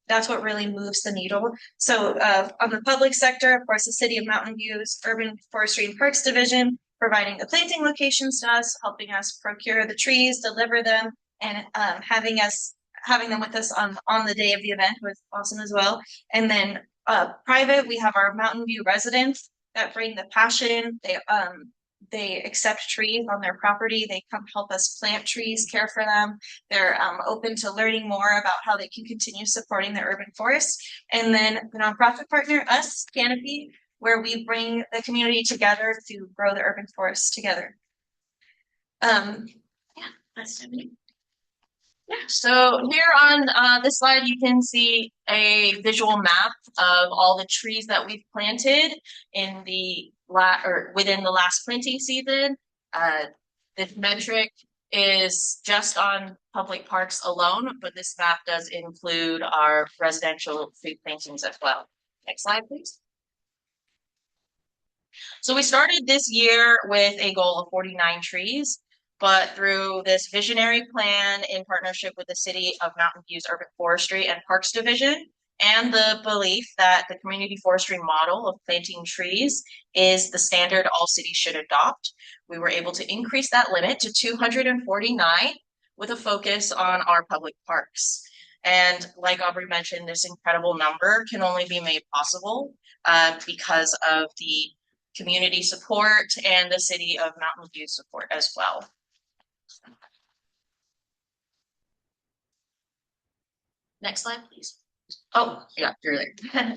that's what really moves the needle. So on the public sector, of course, the City of Mountain View's Urban Forestry and Parks Division providing the planting locations to us, helping us procure the trees, deliver them, and having them with us on the day of the event was awesome as well. And then private, we have our Mountain View residents that bring the passion. They accept trees on their property. They come help us plant trees, care for them. They're open to learning more about how they can continue supporting the urban forest. And then the nonprofit partner, us, Canopy, where we bring the community together to grow the urban forest together. Yeah, that's it. Yeah, so here on this slide, you can see a visual map of all the trees that we've planted in the within the last planting season. This metric is just on public parks alone, but this map does include our residential tree plantings as well. Next slide, please. So we started this year with a goal of 49 trees. But through this visionary plan in partnership with the City of Mountain View's Urban Forestry and Parks Division, and the belief that the community forestry model of planting trees is the standard all cities should adopt, we were able to increase that limit to 249 with a focus on our public parks. And like Aubrey mentioned, this incredible number can only be made possible because of the community support and the City of Mountain View support as well. Next slide, please. Oh, yeah, you're there.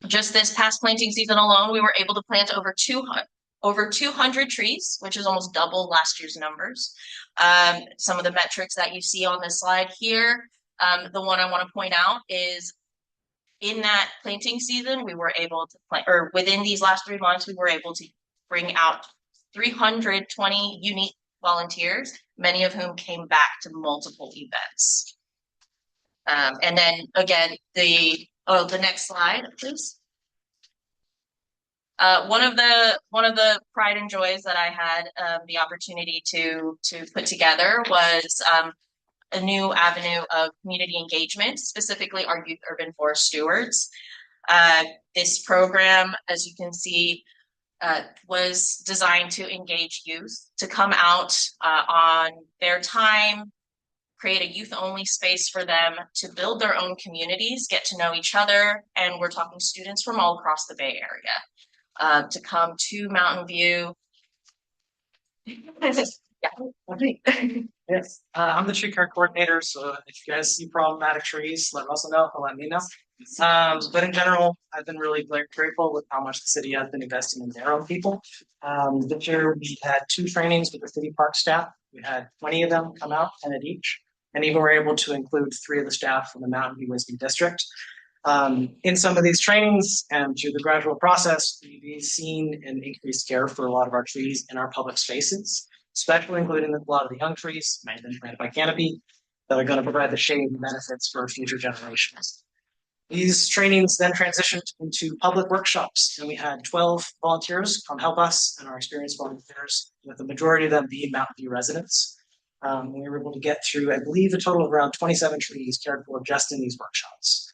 Just this past planting season alone, we were able to plant over 200 trees, which is almost double last year's numbers. Some of the metrics that you see on this slide here, the one I want to point out is in that planting season, we were able to plant, or within these last 3 months, we were able to bring out 320 unique volunteers, many of whom came back to multiple events. And then again, the next slide, please. One of the pride and joys that I had the opportunity to put together was a new avenue of community engagement, specifically our youth urban forest stewards. This program, as you can see, was designed to engage youth to come out on their time, create a youth-only space for them to build their own communities, get to know each other, and we're talking students from all across the Bay Area to come to Mountain View. Yes, I'm the tree care coordinator, so if you guys see problematic trees, let Russell know, he'll let me know. But in general, I've been really grateful with how much the city has been investing in their own people. This year we had 2 trainings with the city park staff. We had 20 of them come out, 10 at each, and even were able to include 3 of the staff from the Mountain View Wisdom District. In some of these trainings and through the gradual process, we've seen an increased care for a lot of our trees in our public spaces, especially including a lot of the young trees, many of them planted by Canopy, that are going to provide the shade and benefits for future generations. These trainings then transitioned into public workshops, and we had 12 volunteers come help us, and our experienced volunteers, with the majority of them being Mountain View residents. We were able to get through, I believe, a total of around 27 trees cared for just in these workshops.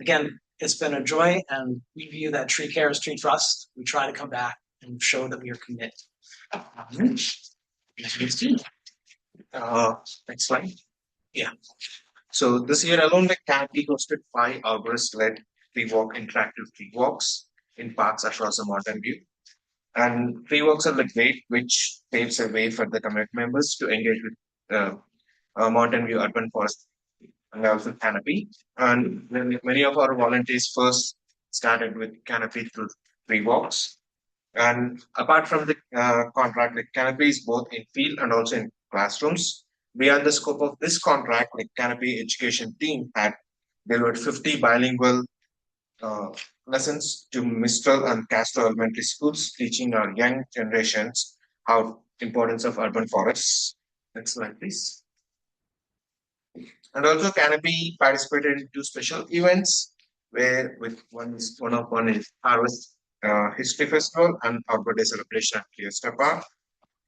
Again, it's been a joy, and we view that tree care as tree trust. We try to come back and show that we are committed. Next slide. Yeah. So this year alone, the Canopy hosted 5 arborist-led tree walk interactive tree walks in parks across the Mountain View. And tree walks are the great which paves a way for the community members to engage with Mountain View Urban Forest and also Canopy. And many of our volunteers first started with Canopy through tree walks. And apart from the contract, like Canopy is both in field and also in classrooms. Beyond the scope of this contract, like Canopy education team had delivered 50 bilingual lessons to Mistral and Castro elementary schools, teaching our young generations how importance of urban forests. Next slide, please. And also Canopy participated in 2 special events, where with one is Harvest History Festival and Arbor Day celebration at Fiesta Park.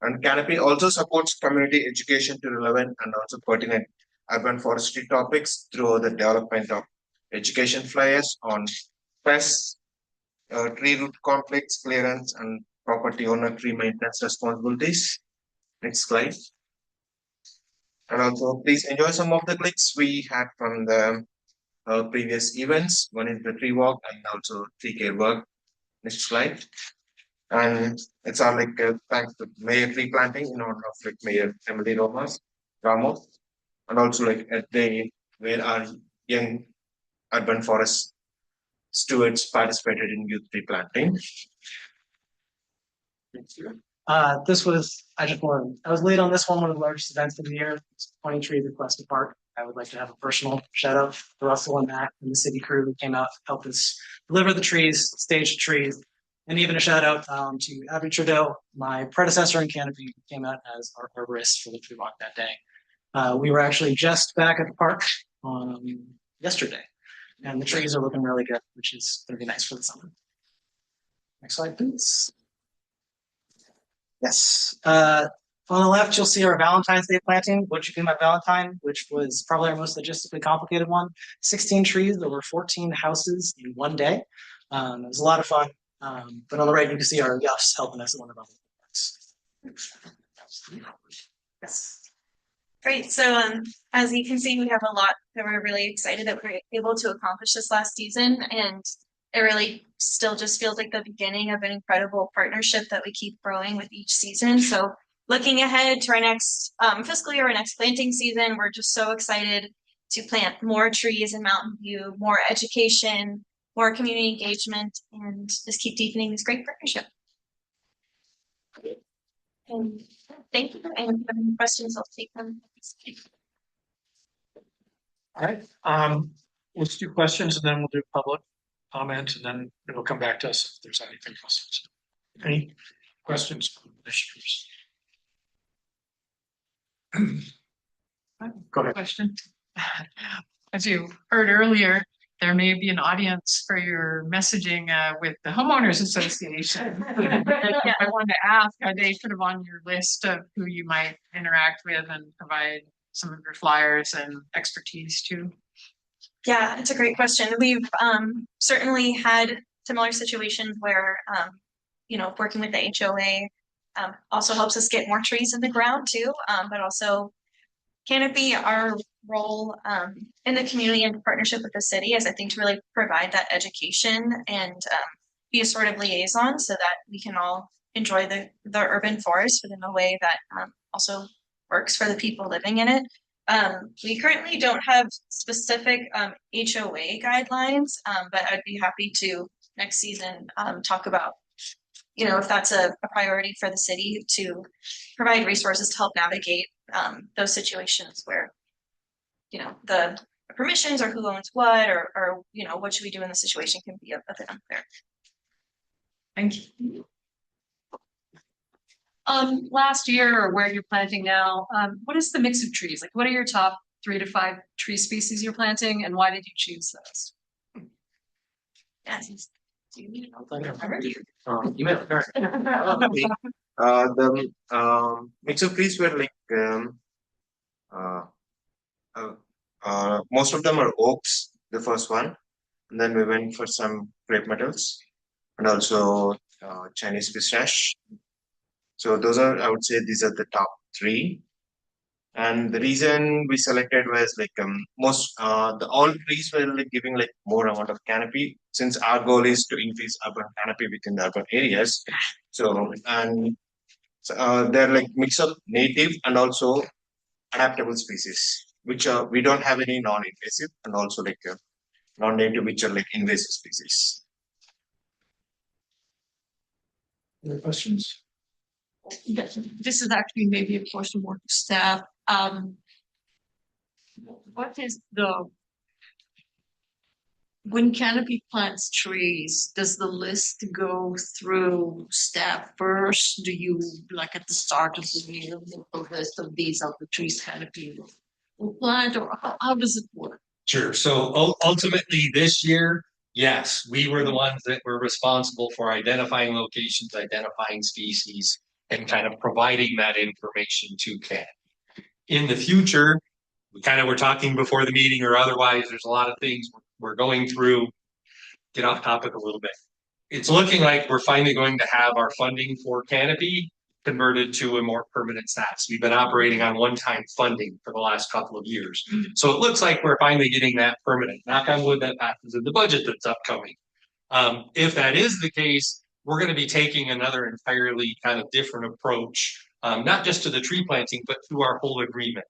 And Canopy also supports community education to relevant and also pertinent urban forestry topics through the development of education flyers on pests, tree root conflicts, clearance, and property owner tree maintenance responsibilities. Next slide. And also, please enjoy some of the clips we had from the previous events. One is the tree walk and also tree care work. Next slide. And it's all like thanks to Mayor tree planting in honor of like Mayor Emily Ramos, and also like a day where our young urban forest stewards participated in youth tree planting. I was late on this one of the largest events of the year. It's 20 trees at Questa Park. I would like to have a personal shout out to Russell and Matt and the city crew who came out, helped us deliver the trees, stage the trees, and even a shout out to Abby Trudeau, my predecessor in Canopy, who came out as our arborist for the tree walk that day. We were actually just back at the park yesterday, and the trees are looking really good, which is going to be nice for the summer. Next slide, please. Yes. On the left, you'll see our Valentine's Day planting, What You Do My Valentine, which was probably our most logistically complicated one. 16 trees, over 14 houses in one day. It was a lot of fun. But on the right, you can see our Yuffs helping us at one of our parks. Yes. Great. So as you can see, we have a lot that we're really excited that we're able to accomplish this last season. And it really still just feels like the beginning of an incredible partnership that we keep growing with each season. So looking ahead to our next fiscal year, our next planting season, we're just so excited to plant more trees in Mountain View, more education, more community engagement, and just keep deepening this great partnership. And thank you. And if you have any questions, I'll take them. All right, let's do questions and then we'll do public comment and then it'll come back to us if there's anything else. Any questions from commissioners? Go ahead. Question. As you heard earlier, there may be an audience for your messaging with the homeowners association. I wanted to ask, are they sort of on your list of who you might interact with and provide some of your flyers and expertise to? Yeah, it's a great question. We've certainly had similar situations where, working with the HOA also helps us get more trees in the ground too, but also Canopy, our role in the community and partnership with the city is, I think, to really provide that education and be a sort of liaison so that we can all enjoy the urban forest, but in a way that also works for the people living in it. We currently don't have specific HOA guidelines, but I'd be happy to next season talk about, if that's a priority for the city to provide resources to help navigate those situations where, the permissions or who owns what or what should we do in the situation can be a bit unclear. Thank you. Last year or where you're planting now, what is the mix of trees? Like, what are your top 3 to 5 tree species you're planting, and why did you choose those? Yes. The mix of trees were like most of them are oaks, the first one, and then we went for some crepe metals and also Chinese pistache. So those are, I would say, these are the top 3. And the reason we selected was like all trees were like giving like more amount of canopy, since our goal is to increase urban canopy within the urban areas. So they're like mix of native and also adaptable species, which we don't have any non-invasive, and also like non-native, which are like invasive species. Any questions? This is actually maybe a question more to staff. What is when Canopy plants trees, does the list go through staff first? Do you, like at the start of the year, make a list of these are the trees Canopy will plant, or how does it work? Sure. So ultimately this year, yes, we were the ones that were responsible for identifying locations, identifying species, and kind of providing that information to Ken. In the future, we kind of were talking before the meeting or otherwise, there's a lot of things we're going through. Get off topic a little bit. it's looking like we're finally going to have our funding for canopy converted to a more permanent status. We've been operating on one-time funding for the last couple of years. So it looks like we're finally getting that permanent. Knock on wood, that happens in the budget that's upcoming. If that is the case, we're going to be taking another entirely kind of different approach, not just to the tree planting, but to our whole agreement,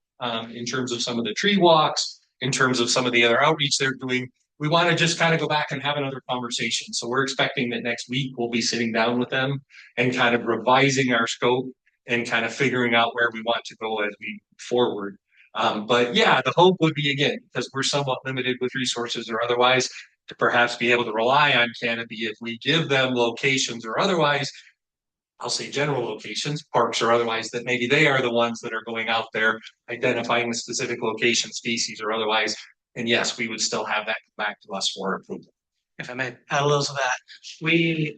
in terms of some of the tree walks, in terms of some of the other outreach they're doing. We want to just kind of go back and have another conversation. So we're expecting that next week we'll be sitting down with them and kind of revising our scope and kind of figuring out where we want to go as we move forward. But yeah, the hope would be, again, because we're somewhat limited with resources or otherwise, to perhaps be able to rely on canopy if we give them locations or otherwise, I'll say general locations, parks or otherwise, that maybe they are the ones that are going out there identifying the specific location, species or otherwise. And yes, we would still have that come back to us for approval. If I may add a little to that, we,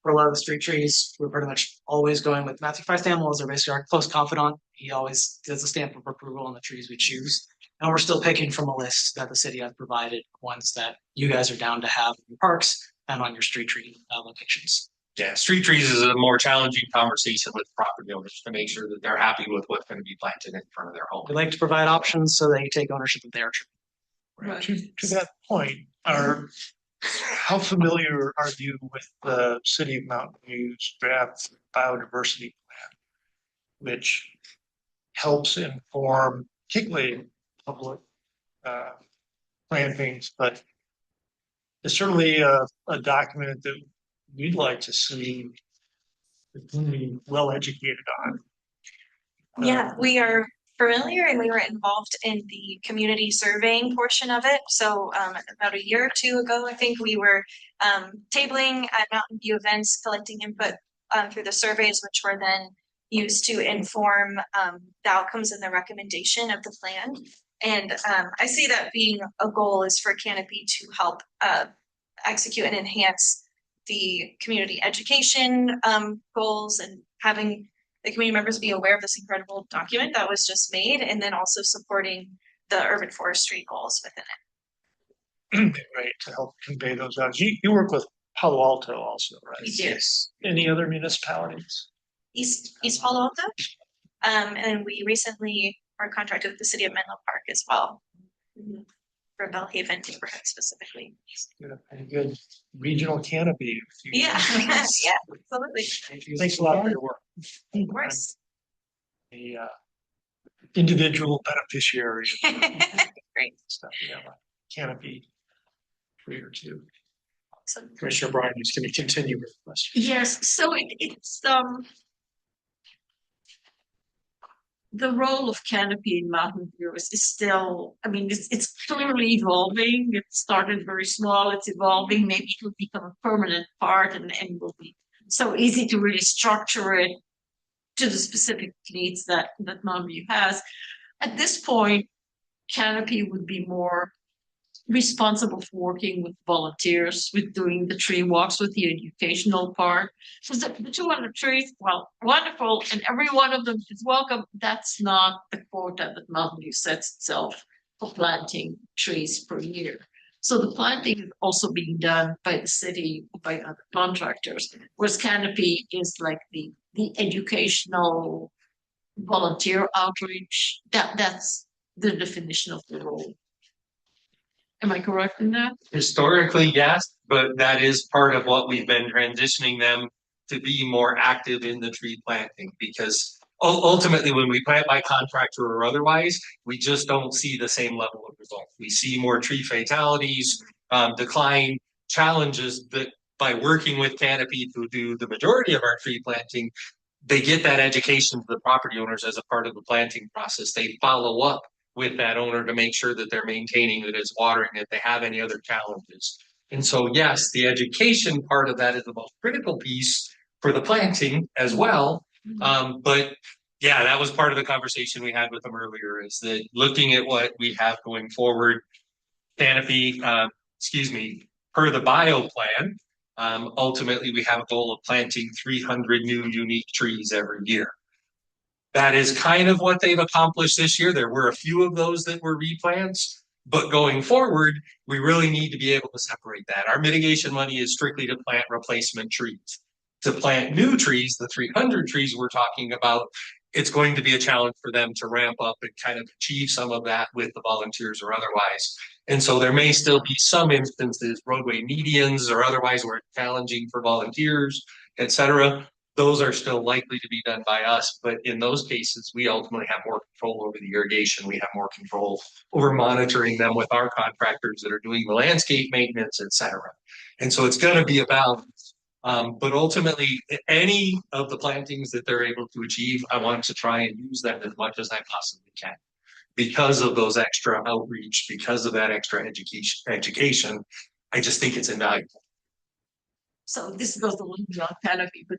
for a lot of the street trees, we're pretty much always going with Matthew Feistamel as our basically our close confidant. He always does a stamp of approval on the trees we choose. And we're still picking from a list that the city has provided, ones that you guys are down to have in your parks and on your street tree locations. Yeah, street trees is a more challenging conversation with property owners to make sure that they're happy with what's going to be planted in front of their home. We like to provide options so they take ownership of their tree. Right. To that point, how familiar are you with the City of Mountain View's draft biodiversity plan, which helps inform particularly public plantings, but it's certainly a document that we'd like to see the community well educated on. Yeah, we are familiar and we were involved in the community surveying portion of it. So about a year or two ago, I think we were tabling at Mountain View events, collecting input through the surveys, which were then used to inform the outcomes and the recommendation of the plan. And I see that being a goal is for Canopy to help execute and enhance the community education goals and having the community members be aware of this incredible document that was just made, and then also supporting the urban forestry goals within it. Right, to help convey those out. You work with Palo Alto also, right? We do. Yes. Any other municipalities? East Palo Alto. And we recently are contracted with the city of Menlo Park as well. For Bellhaven neighborhood specifically. A good regional canopy. Yeah, yeah, absolutely. Thanks a lot for your work. Of course. The individual beneficiary of Great stuff. We have a canopy tree or two. So, Commissioner Bryan is going to continue with the question. Yes, so it's the role of canopy in Mountain View is still, I mean, it's clearly evolving. It started very small, it's evolving. Maybe it will become a permanent part and will be so easy to really structure it to the specific needs that Mountain View has. At this point, canopy would be more responsible for working with volunteers, with doing the tree walks, with the educational part. So the 200 trees, well, wonderful, and every one of them is welcome. That's not the quota that Mountain View sets itself for planting trees per year. So the planting is also being done by the city, by other contractors, whereas canopy is like the educational volunteer outreach. That's the definition of the role. Am I correct in that? Historically, yes, but that is part of what we've been transitioning them to be more active in the tree planting, because ultimately when we plant by contractor or otherwise, we just don't see the same level of results. We see more tree fatalities, decline challenges, that by working with canopy to do the majority of our tree planting, they get that education to the property owners as a part of the planting process. They follow up with that owner to make sure that they're maintaining it, it's watering it, they have any other challenges. And so, yes, the education part of that is the most critical piece for the planting as well. But yeah, that was part of the conversation we had with them earlier, is that looking at what we have going forward, canopy, per the bio plan, ultimately we have a goal of planting 300 new unique trees every year. That is kind of what they've accomplished this year. There were a few of those that were replants, But going forward, we really need to be able to separate that. Our mitigation money is strictly to plant replacement trees. To plant new trees, the 300 trees we're talking about, it's going to be a challenge for them to ramp up and kind of achieve some of that with the volunteers or otherwise. And so there may still be some instances, roadway medians or otherwise, where it's challenging for volunteers, et cetera. Those are still likely to be done by us, but in those cases, we ultimately have more control over the irrigation. We have more control over monitoring them with our contractors that are doing the landscape maintenance, et cetera. And so it's going to be a balance. But ultimately, any of the plantings that they're able to achieve, I want to try and use them as much as I possibly can. Because of those extra outreach, because of that extra education, I just think it's invaluable. So this goes a little beyond canopy, but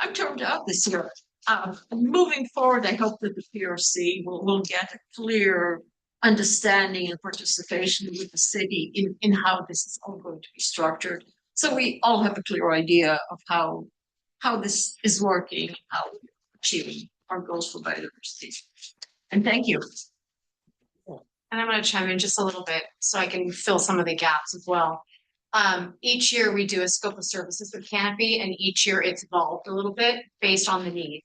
I'm turned out this year. Moving forward, I hope that the PRC will get a clear understanding and participation with the city in how this is all going to be structured. So we all have a clear idea of how this is working, how we're achieving our goals for biodiversity. And thank you. And I'm going to chime in just a little bit so I can fill some of the gaps as well. Each year we do a scope of services with Canopy, and each year it's evolved a little bit based on the needs,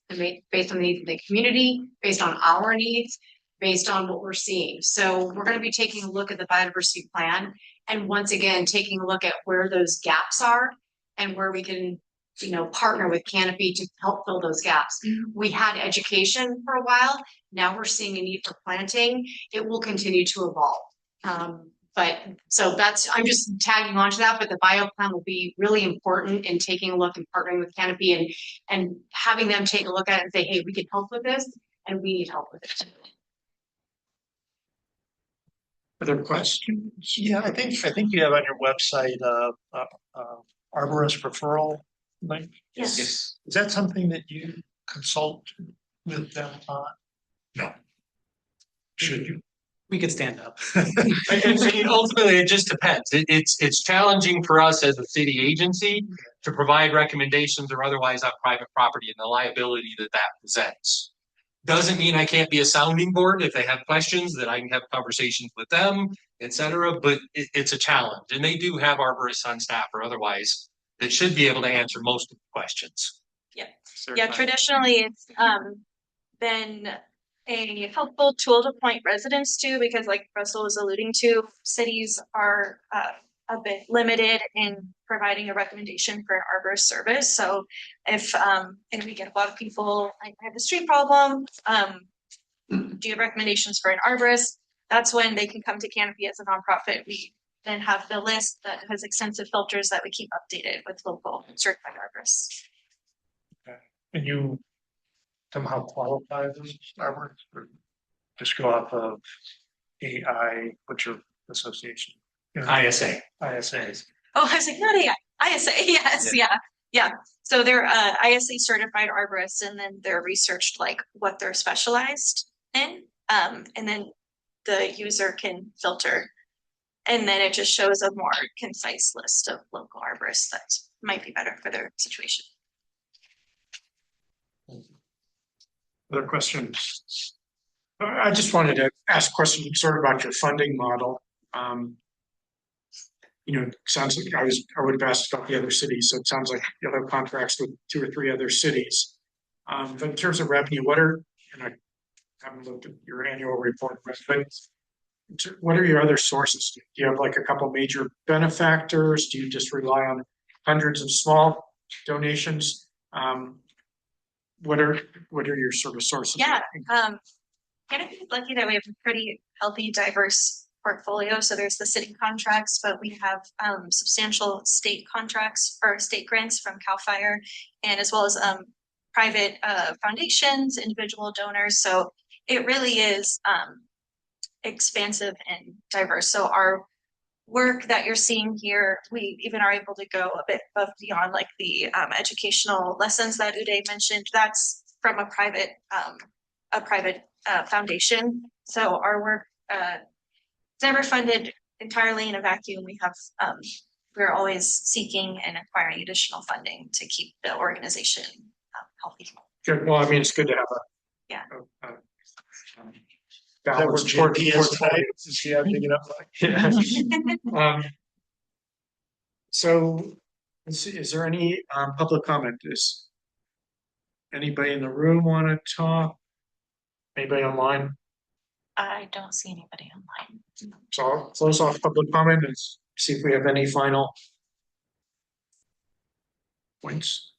based on the needs of the community, based on our needs, based on what we're seeing. So we're going to be taking a look at the biodiversity plan, and once again, taking a look at where those gaps are and where we can, partner with Canopy to help fill those gaps. We had education for a while. Now we're seeing a need for planting. It will continue to evolve. But so I'm just tagging on to that, but the bio plan will be really important in taking a look and partnering with Canopy and having them take a look at it and say, hey, we can help with this and we need help with it. Other questions? Yeah, I think you have on your website arborist referral link. Yes. Is that something that you consult with them on? No. Should you? We could stand up. Ultimately, it just depends. It's challenging for us as a city agency to provide recommendations or otherwise on private property and the liability that presents. Doesn't mean I can't be a sounding board if they have questions, that I can have conversations with them, et cetera, but it's a challenge. And they do have arborists on staff or otherwise that should be able to answer most of the questions. Yeah. Yeah, traditionally it's been a helpful tool to point residents to, because like Russell was alluding to, cities are a bit limited in providing a recommendation for an arborist service. So if and we get a lot of people, I have a street problem, do you have recommendations for an arborist? That's when they can come to Canopy as a nonprofit. We then have the list that has extensive filters that we keep updated with local certified arborists. Okay. And you somehow qualify as arborists, or just go off of AI, what's your association? ISA. ISA. Oh, I was like, not AI. ISA, yes, yeah. So they're ISA certified arborists, and then they're researched like what they're specialized in. And then the user can filter. And then it just shows a more concise list of local arborists that might be better for their situation. Other questions? I just wanted to ask a question sort of about your funding model. Sounds like I would have asked about the other cities, so it sounds like you'll have contracts with 2 or 3 other cities. But in terms of revenue, and I haven't looked at your annual report, but what are your other sources? Do you have like a couple major benefactors? Do you just rely on hundreds of small donations? What are your sort of sources? Yeah, Canopy is lucky that we have a pretty healthy, diverse portfolio. So there's the city contracts, but we have substantial state contracts or state grants from CAL FIRE, and as well as private foundations, individual donors. So it really is expansive and diverse. So our work that you're seeing here, we even are able to go a bit above beyond like the educational lessons that Uday mentioned. That's from a private foundation. So our work it's never funded entirely in a vacuum. We have we're always seeking and acquiring additional funding to keep the organization healthy. Good. Well, I mean, it's good to have balance That toward where JP is tonight, is she big enough? So, let's see, is there any public comment? Is anybody in the room want to talk? Anybody online? I don't see anybody online. So I'll close off public comment and see if we have any final points.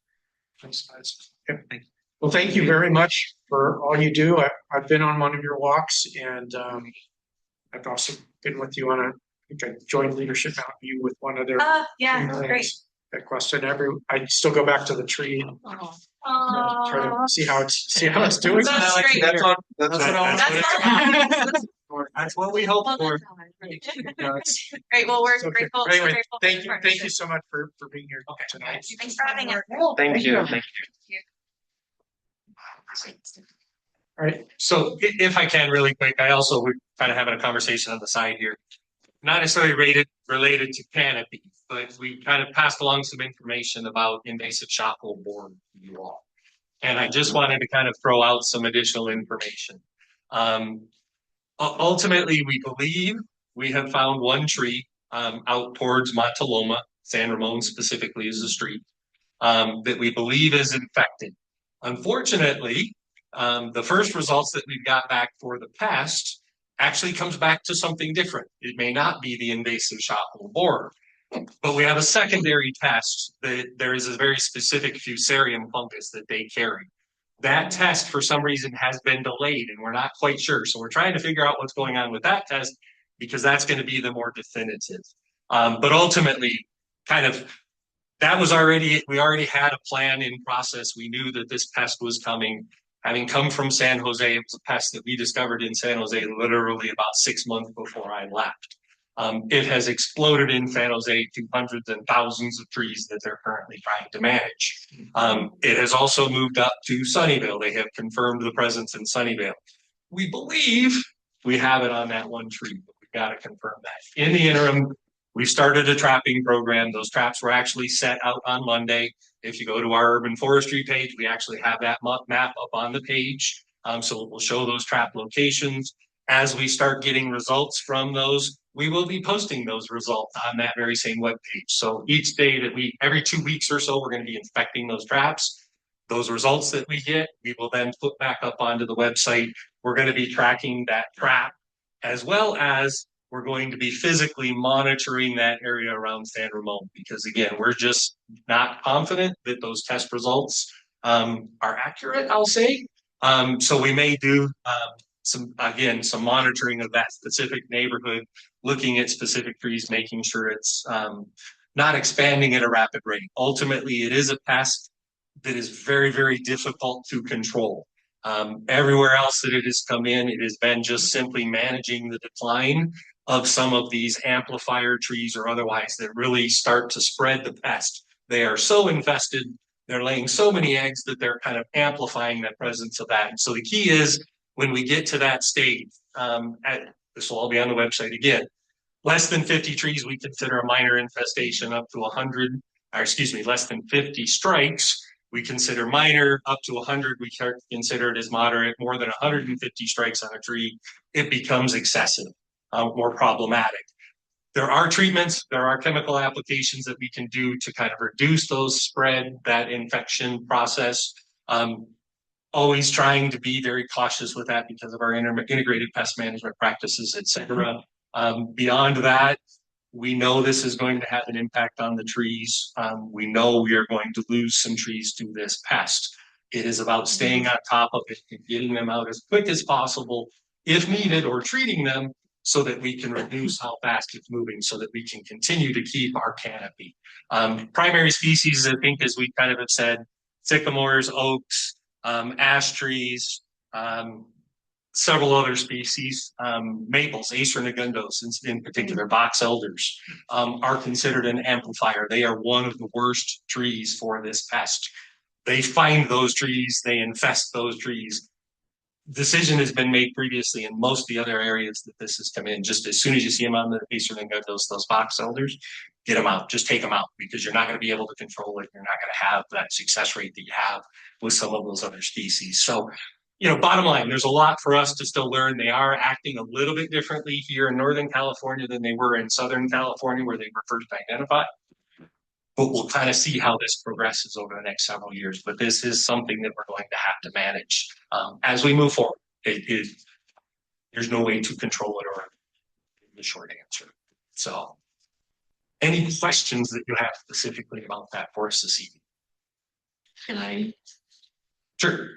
Yep. Well, thank you very much for all you do. I've been on one of your walks, and I've also been with you on I think I joined leadership out you with one of their Yeah, things great. at Question. I still go back to the tree and try to see how it's doing. That's great. That's what we hope for. Great, well, we're grateful. Anyway, grateful thank for you so much for being here tonight. Thanks for having us. Thank you. All right, so if I can really quick, I also would kind of having a conversation on the side here. Not necessarily related to canopy, but we kind of passed along some information about invasive shotwell borer to you all. And I just wanted to kind of throw out some additional information. Ultimately, we believe we have found one tree out towards Montaloma, San Ramon specifically is the street, that we believe is infected. Unfortunately, the first results that we've got back for the pest actually comes back to something different. It may not be the invasive shotwell borer, but we have a secondary test that there is a very specific fusarium fungus that they carry. That test, for some reason, has been delayed, and we're not quite sure. So we're trying to figure out what's going on with that test because that's going to be the more definitive. But ultimately, kind of, we already had a plan in process. We knew that this pest was coming. Having come from San Jose, it was a pest that we discovered in San Jose literally about 6 months before I left. It has exploded in San Jose to hundreds and thousands of trees that they're currently trying to manage. It has also moved up to Sunnyvale. They have confirmed the presence in Sunnyvale. We believe we have it on that one tree, but we've got to confirm that. In the interim, we started a trapping program. Those traps were actually set out on Monday. If you go to our urban forestry page, we actually have that map up on the page. So it will show those trap locations. As we start getting results from those, we will be posting those results on that very same web page. So each day every 2 weeks or so, we're going to be inspecting those traps. Those results that we get, we will then put back up onto the website. We're going to be tracking that trap, as well as we're going to be physically monitoring that area around San Ramon, because again, we're just not confident that those test results are accurate, I'll say. So we may do some monitoring of that specific neighborhood, looking at specific trees, making sure it's not expanding at a rapid rate. Ultimately, it is a pest that is very, very difficult to control. Everywhere else that it has come in, it has been just simply managing the decline of some of these amplifier trees or otherwise that really start to spread the pest. They are so infested, they're laying so many eggs that they're kind of amplifying the presence of that. And so the key is, when we get to that stage, this will all be on the website again, less than 50 trees we consider a minor infestation, up to 100, or excuse me, less than 50 strikes we consider minor, up to 100 we consider it as moderate. More than 150 strikes on a tree, it becomes excessive, more problematic. There are treatments, there are chemical applications that we can do to kind of reduce those spread, that infection process. Always trying to be very cautious with that because of our integrated pest management practices, et cetera. Beyond that, we know this is going to have an impact on the trees. We know we are going to lose some trees to this pest. It is about staying on top of it and getting them out as quick as possible, if needed, or treating them so that we can reduce how fast it's moving, so that we can continue to keep our canopy. Primary species, I think, as we kind of have said, sycamores, oaks, ash trees, several other species, maples, Acer negundos in particular, box elders, are considered an amplifier. They are one of the worst trees for this pest. They find those trees, they infest those trees. Decision has been made previously in most of the other areas that this has come in. Just as soon as you see them on the Acer negundos, those box elders, get them out, just take them out, because you're not going to be able to control it. You're not going to have that success rate that you have with some of those other species. So, bottom line, there's a lot for us to still learn. They are acting a little bit differently here in Northern California than they were in Southern California, where they were first identified. But we'll kind of see how this progresses over the next several years. But this is something that we're going to have to manage as we move forward. There's no way to control it, or the short answer. So, any questions that you have specifically about that for us this evening? Can I? Sure.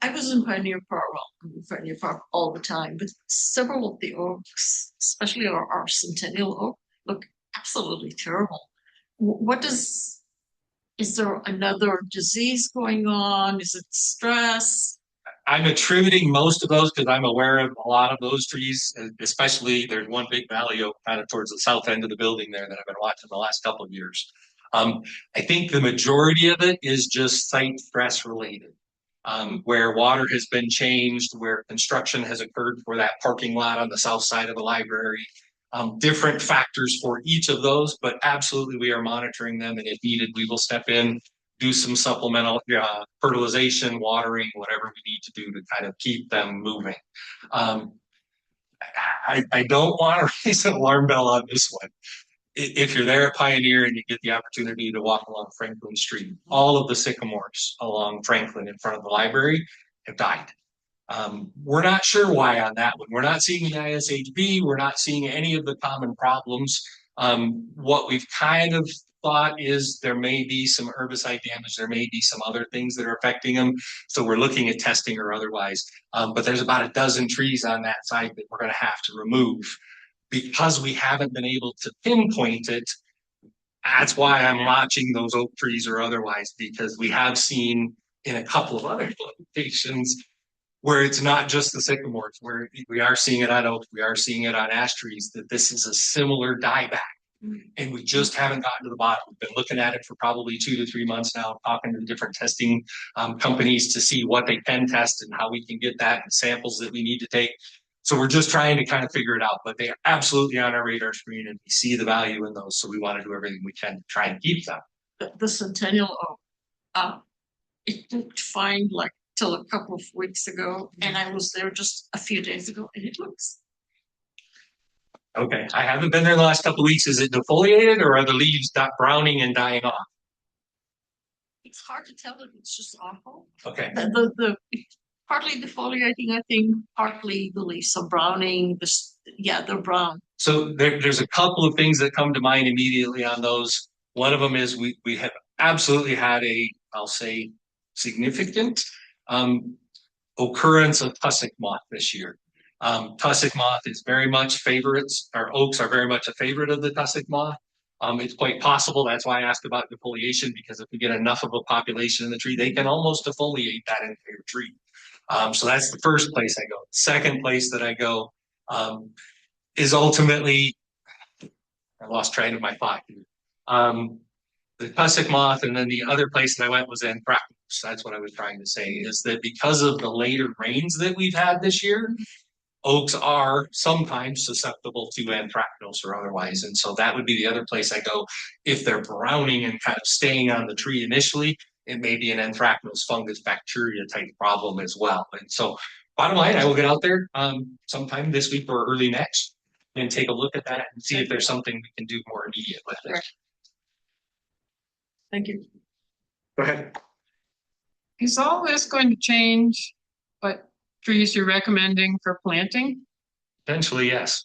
I was in Pioneer Park, well, I'm in Pioneer Park all the time, but several of the oaks, especially our centennial oak, look absolutely terrible. Is there another disease going on? Is it stress? I'm attributing most of those because I'm aware of a lot of those trees, especially there's one big valley oak kind of towards the south end of the building there that I've been watching the last couple of years. I think the majority of it is just site stress related, where water has been changed, where construction has occurred for that parking lot on the south side of the library. Different factors for each of those, but absolutely we are monitoring them, and if needed, we will step in, do some supplemental fertilization, watering, whatever we need to do to kind of keep them moving. I don't want to raise an alarm bell on this one. If you're there at Pioneer and you get the opportunity to walk along Franklin Street, all of the sycamores along Franklin in front of the library have died. We're not sure why on that one. We're not seeing the ISHB. We're not seeing any of the common problems. What we've kind of thought is there may be some herbicide damage. There may be some other things that are affecting them. So we're looking at testing or otherwise. But there's about a dozen trees on that site that we're going to have to remove because we haven't been able to pinpoint it. That's why I'm watching those oak trees or otherwise, because we have seen in a couple of other locations where it's not just the sycamores, where we are seeing it on oak, we are seeing it on ash trees, that this is a similar dieback. And we just haven't gotten to the bottom. We've been looking at it for probably 2 to 3 months now, talking to the different testing companies to see what they can test and how we can get that samples that we need to take. So we're just trying to kind of figure it out, but they are absolutely on our radar screen and we see the value in those. So we want to do everything we can to try and keep them. The centennial oak, it looked fine like till a couple of weeks ago, and I was there just a few days ago, and it looks. Okay, I haven't been there the last couple of weeks. Is it defoliated or are the leaves browning and dying off? It's hard to tell if it's just awful. Okay. The partly defoliating, I think, partly the leaves are browning. They're brown. So there's a couple of things that come to mind immediately on those. One of them is we have absolutely had I'll say, significant occurrence of tussock moth this year. Tussock moth is very much favorites. Our oaks are very much a favorite of the tussock moth. It's quite possible. That's why I asked about defoliation, because if we get enough of a population in the tree, they can almost defoliate that entire tree. So that's the first place I go. The second place that I go is ultimately, I lost track of my thought. The tussock moth, and then the other place that I went was anthracnose. That's what I was trying to say, is that because of the later rains that we've had this year, oaks are sometimes susceptible to anthracnose or otherwise. And so that would be the other place I go. If they're browning and kind of staying on the tree initially, it may be an anthracnose fungus bacteria type problem as well. And so bottom line, I will get out there sometime this week or early next and take a look at that and see if there's something we can do more immediate with it. Thank you. Go ahead. Is all this going to change what trees you're recommending for planting? Potentially, yes.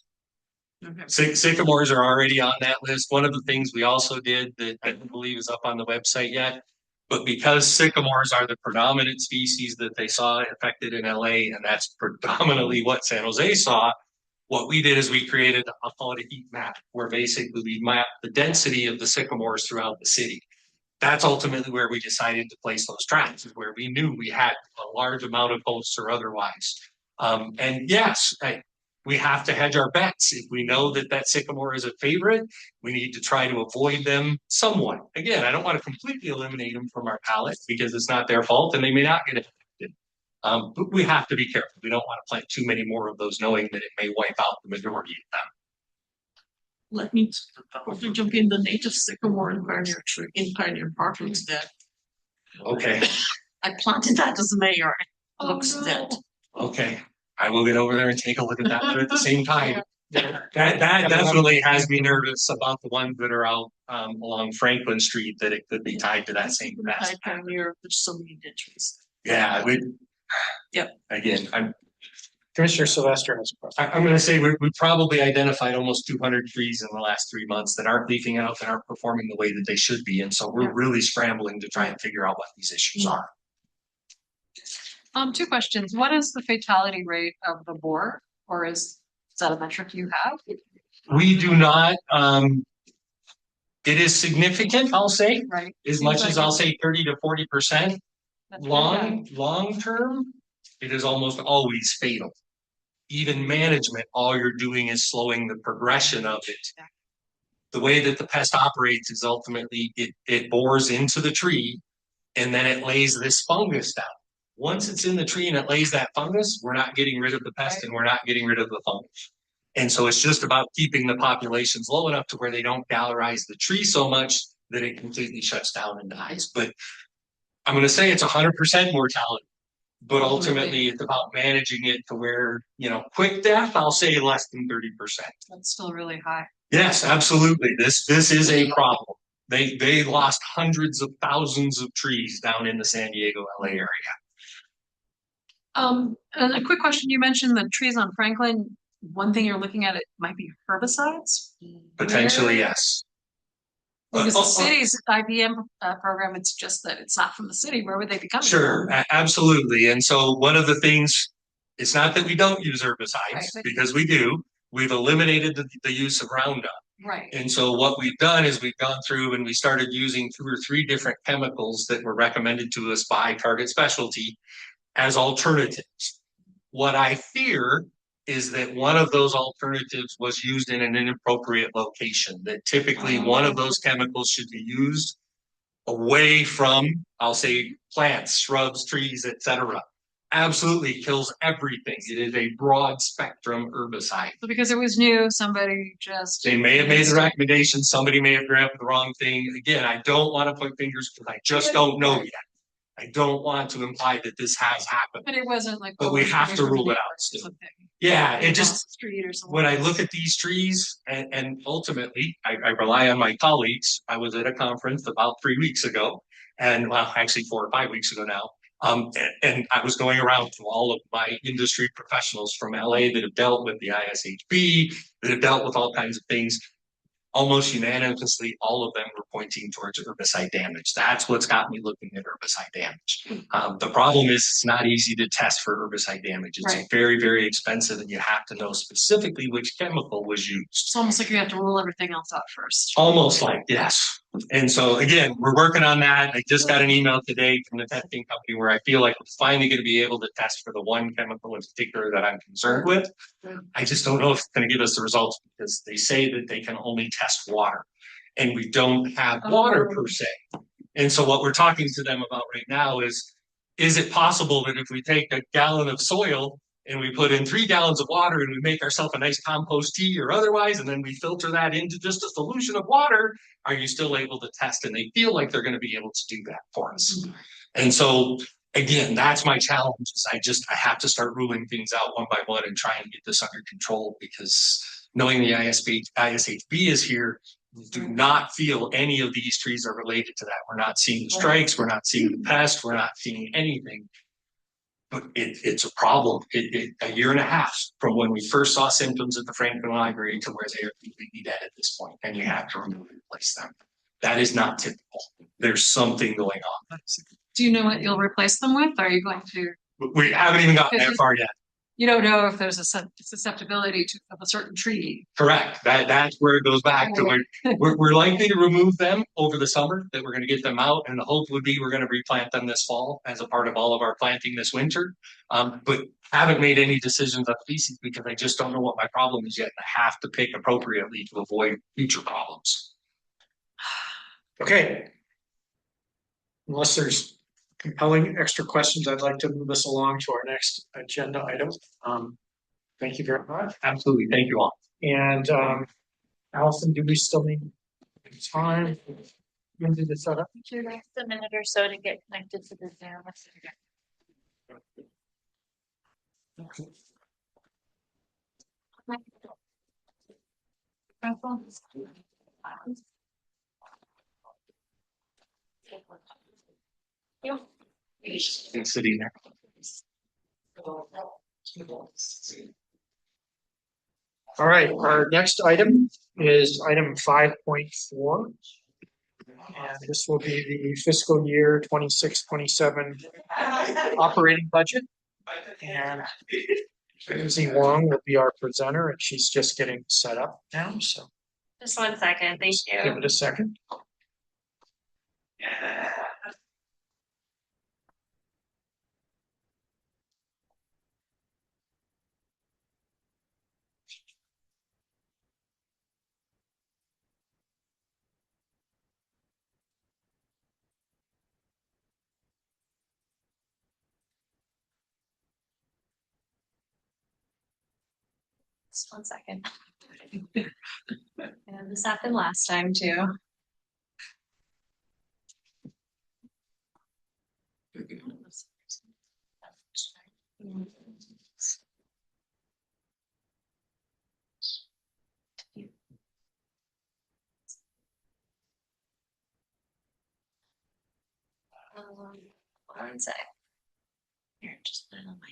Okay. Sycamores are already on that list. One of the things we also did that I don't believe is up on the website yet, but because sycamores are the predominant species that they saw affected in LA, and that's predominantly what San Jose saw, what we did is we created, I'll call it a heat map, where basically we mapped the density of the sycamores throughout the city. That's ultimately where we decided to place those traps, is where we knew we had a large amount of hosts or otherwise. And yes, we have to hedge our bets. If we know that that sycamore is a favorite, we need to try to avoid them somewhat. Again, I don't want to completely eliminate them from our palette because it's not their fault and they may not get affected. But we have to be careful. We don't want to plant too many more of those, knowing that it may wipe out the majority of them. Let me quickly jump in. The native sycamore in Pioneer Park looks dead. Okay. I planted that as a mayor. looks dead. Okay, I will get over there and take a look at that, but at the same time, that definitely has me nervous about the ones that are out along Franklin Street, that it could be tied to that same pest. There's so many dead trees. Yeah, Yep. again, Commissioner Sylvester has a question. I'm gonna say we probably identified almost 200 trees in the last 3 months that aren't leafing out, that aren't performing the way that they should be, and so we're really scrambling to try and figure out what these issues are. Two questions. What is the fatality rate of the boar, or is that a metric you have? We do not, it is significant, I'll say, Right. as much as I'll say 30 to 40%. Long term, it is almost always fatal. Even management, all you're doing is slowing the progression of it. The way that the pest operates is ultimately it bores into the tree and then it lays this fungus down. Once it's in the tree and it lays that fungus, we're not getting rid of the pest and we're not getting rid of the fungus. And so it's just about keeping the populations low enough to where they don't galvanize the tree so much that it completely shuts down and dies. But I'm going to say it's 100% mortality. But ultimately, it's about managing it to where, quick death, I'll say less than 30%. That's still really high. Yes, absolutely. This is a problem. They lost hundreds of thousands of trees down in the San Diego, LA area. And a quick question, you mentioned the trees on Franklin. One thing you're looking at, it might be herbicides? Potentially, yes. Because the city's IBM program, it's just that it's not from the city. Where would they be coming Sure, from? absolutely. And so one of the things, it's not that we don't use herbicides, Right. because we do. We've eliminated the use of Roundup. Right. And so what we've done is we've gone through and we started using 2 or 3 different chemicals that were recommended to us by Target Specialty as alternatives. What I fear is that one of those alternatives was used in an inappropriate location, that typically one of those chemicals should be used away from, I'll say, plants, shrubs, trees, etc. Absolutely kills everything. It is a broad spectrum herbicide. So because it was new, somebody just... They may have made the recommendation. Somebody may have grabbed the wrong thing. Again, I don't want to point fingers because I just don't know yet. I don't want to imply that this has happened. But it wasn't like... But we have to rule it out still. Yeah, it just, when I look at these trees and ultimately I rely on my colleagues. I was at a conference about 3 weeks ago and well, actually 4 or 5 weeks ago now. And I was going around to all of my industry professionals from LA that have dealt with the ISHB, that have dealt with all kinds of things. Almost unanimously, all of them were pointing towards herbicide damage. That's what's got me looking at herbicide damage. The problem is it's not easy to test for herbicide damage. It's very, very expensive, and you have to know specifically which chemical was used. It's almost like you have to rule everything else out first. Almost like, yes. And so again, we're working on that. I just got an email today from the testing company where I feel like we're finally going to be able to test for the one chemical in particular that I'm concerned with. I just don't know if it's going to give us the results because they say that they can only test water and we don't have water per se. And so what we're talking to them about right now is it possible that if we take a gallon of soil and we put in 3 gallons of water and we make ourselves a nice compost tea or otherwise, and then we filter that into just a solution of water, are you still able to test? And they feel like they're going to be able to do that for us. And so, again, that's my challenge. Is I have to start ruling things out one by one and try and get this under control because knowing the ISHB is here, do not feel any of these trees are related to that. We're not seeing the strikes. We're not seeing the pest. We're not seeing anything. But it's a problem. A year and a half from when we first saw symptoms at the Franklin Library to where they are completely dead at this point, and you have to remove and replace them. That is not typical. There's something going on. Do you know what you'll replace them with? Are you going to? We haven't even gotten that far yet. You don't know if there's a susceptibility of a certain tree. Correct. That's where it goes back to. We're likely to remove them over the summer. That we're going to get them out, and the hope would be we're going to replant them this fall as a part of all of our planting this winter. But haven't made any decisions on species because I just don't know what my problem is yet. I have to pick appropriately to avoid future problems. Okay. Unless there's compelling extra questions, I'd like to move us along to our next agenda item. Thank you very much. Absolutely. Thank you all. And Allison, do we still need time to do the setup? Just a minute or so to get connected to the Zoom. Sitting there. All right, our next item is item 5.4. And this will be the fiscal year 26-27 operating budget. And Lindsay Wong will be our presenter, and she's just getting set up now, so Just 1 second, thank give you. it a second. Just 1 second. And this happened last time too. One sec. Here, just put it on my.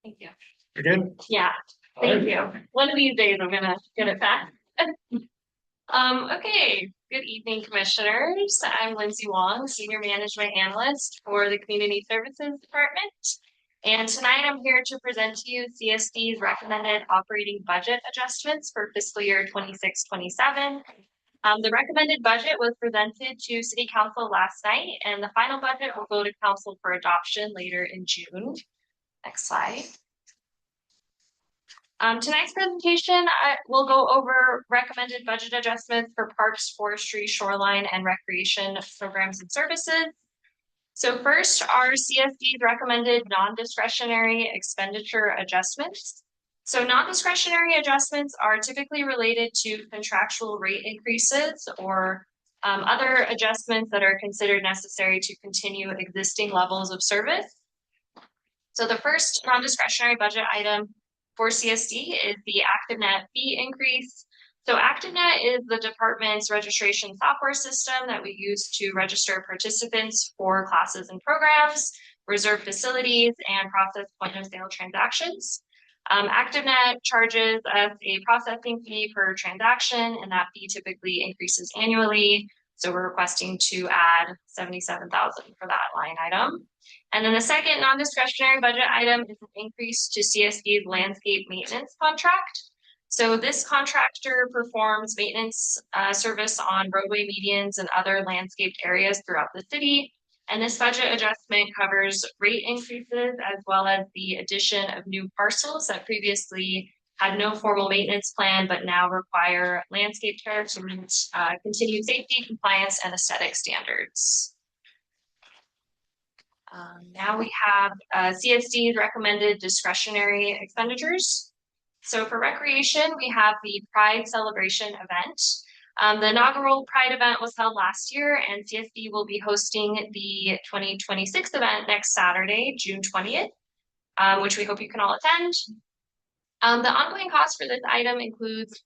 Thank you. You're good? Yeah, thank you. One of these days I'm gonna get it back. Okay, good evening, commissioners. I'm Lindsay Wong, Senior Management Analyst for the Community Services Department. And tonight I'm here to present to you CSD's recommended operating budget adjustments for fiscal year 26-27. The recommended budget was presented to City Council last night, and the final budget will go to Council for adoption later in June. Next slide. Tonight's presentation, I will go over recommended budget adjustments for parks, forestry, shoreline, and recreation programs and services. So first, our CSD's recommended non-discretionary expenditure adjustments. So non-discretionary adjustments are typically related to contractual rate increases or other adjustments that are considered necessary to continue existing levels of service. So the first non-discretionary budget item for CSD is the ActiveNet fee increase. So ActiveNet is the department's registration software system that we use to register participants for classes and programs, reserve facilities, and process point-of-sale transactions. ActiveNet charges us a processing fee per transaction, and that fee typically increases annually. So we're requesting to add $77,000 for that line item. And then the second non-discretionary budget item is an increase to CSD's landscape maintenance contract. So this contractor performs maintenance service on roadway medians and other landscaped areas throughout the city. And this budget adjustment covers rate increases as well as the addition of new parcels that previously had no formal maintenance plan, but now require landscape care to meet continued safety, compliance, and aesthetic standards. Now we have CSD's recommended discretionary expenditures. So for recreation, we have the Pride Celebration event. The inaugural Pride event was held last year, and CSD will be hosting the 2026 event next Saturday, June 20th, which we hope you can all attend. The ongoing cost for this item includes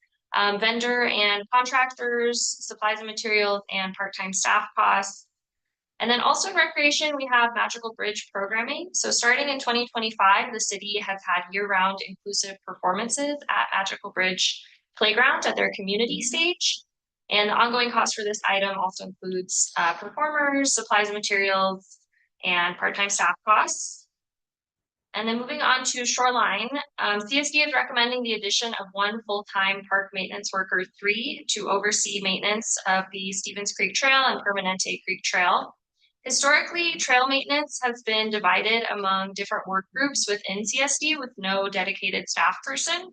vendor and contractors, supplies and materials, and part-time staff costs. And then also in recreation, we have Magical Bridge programming. So starting in 2025, the city has had year-round inclusive performances at Magical Bridge Playground at their community stage. And the ongoing cost for this item also includes performers, supplies and materials, and part-time staff costs. And then moving on to shoreline, CSD is recommending the addition of 1 full-time park maintenance worker 3 to oversee maintenance of the Stevens Creek Trail and Permanente Creek Trail. Historically, trail maintenance has been divided among different work groups within CSD with no dedicated staff person.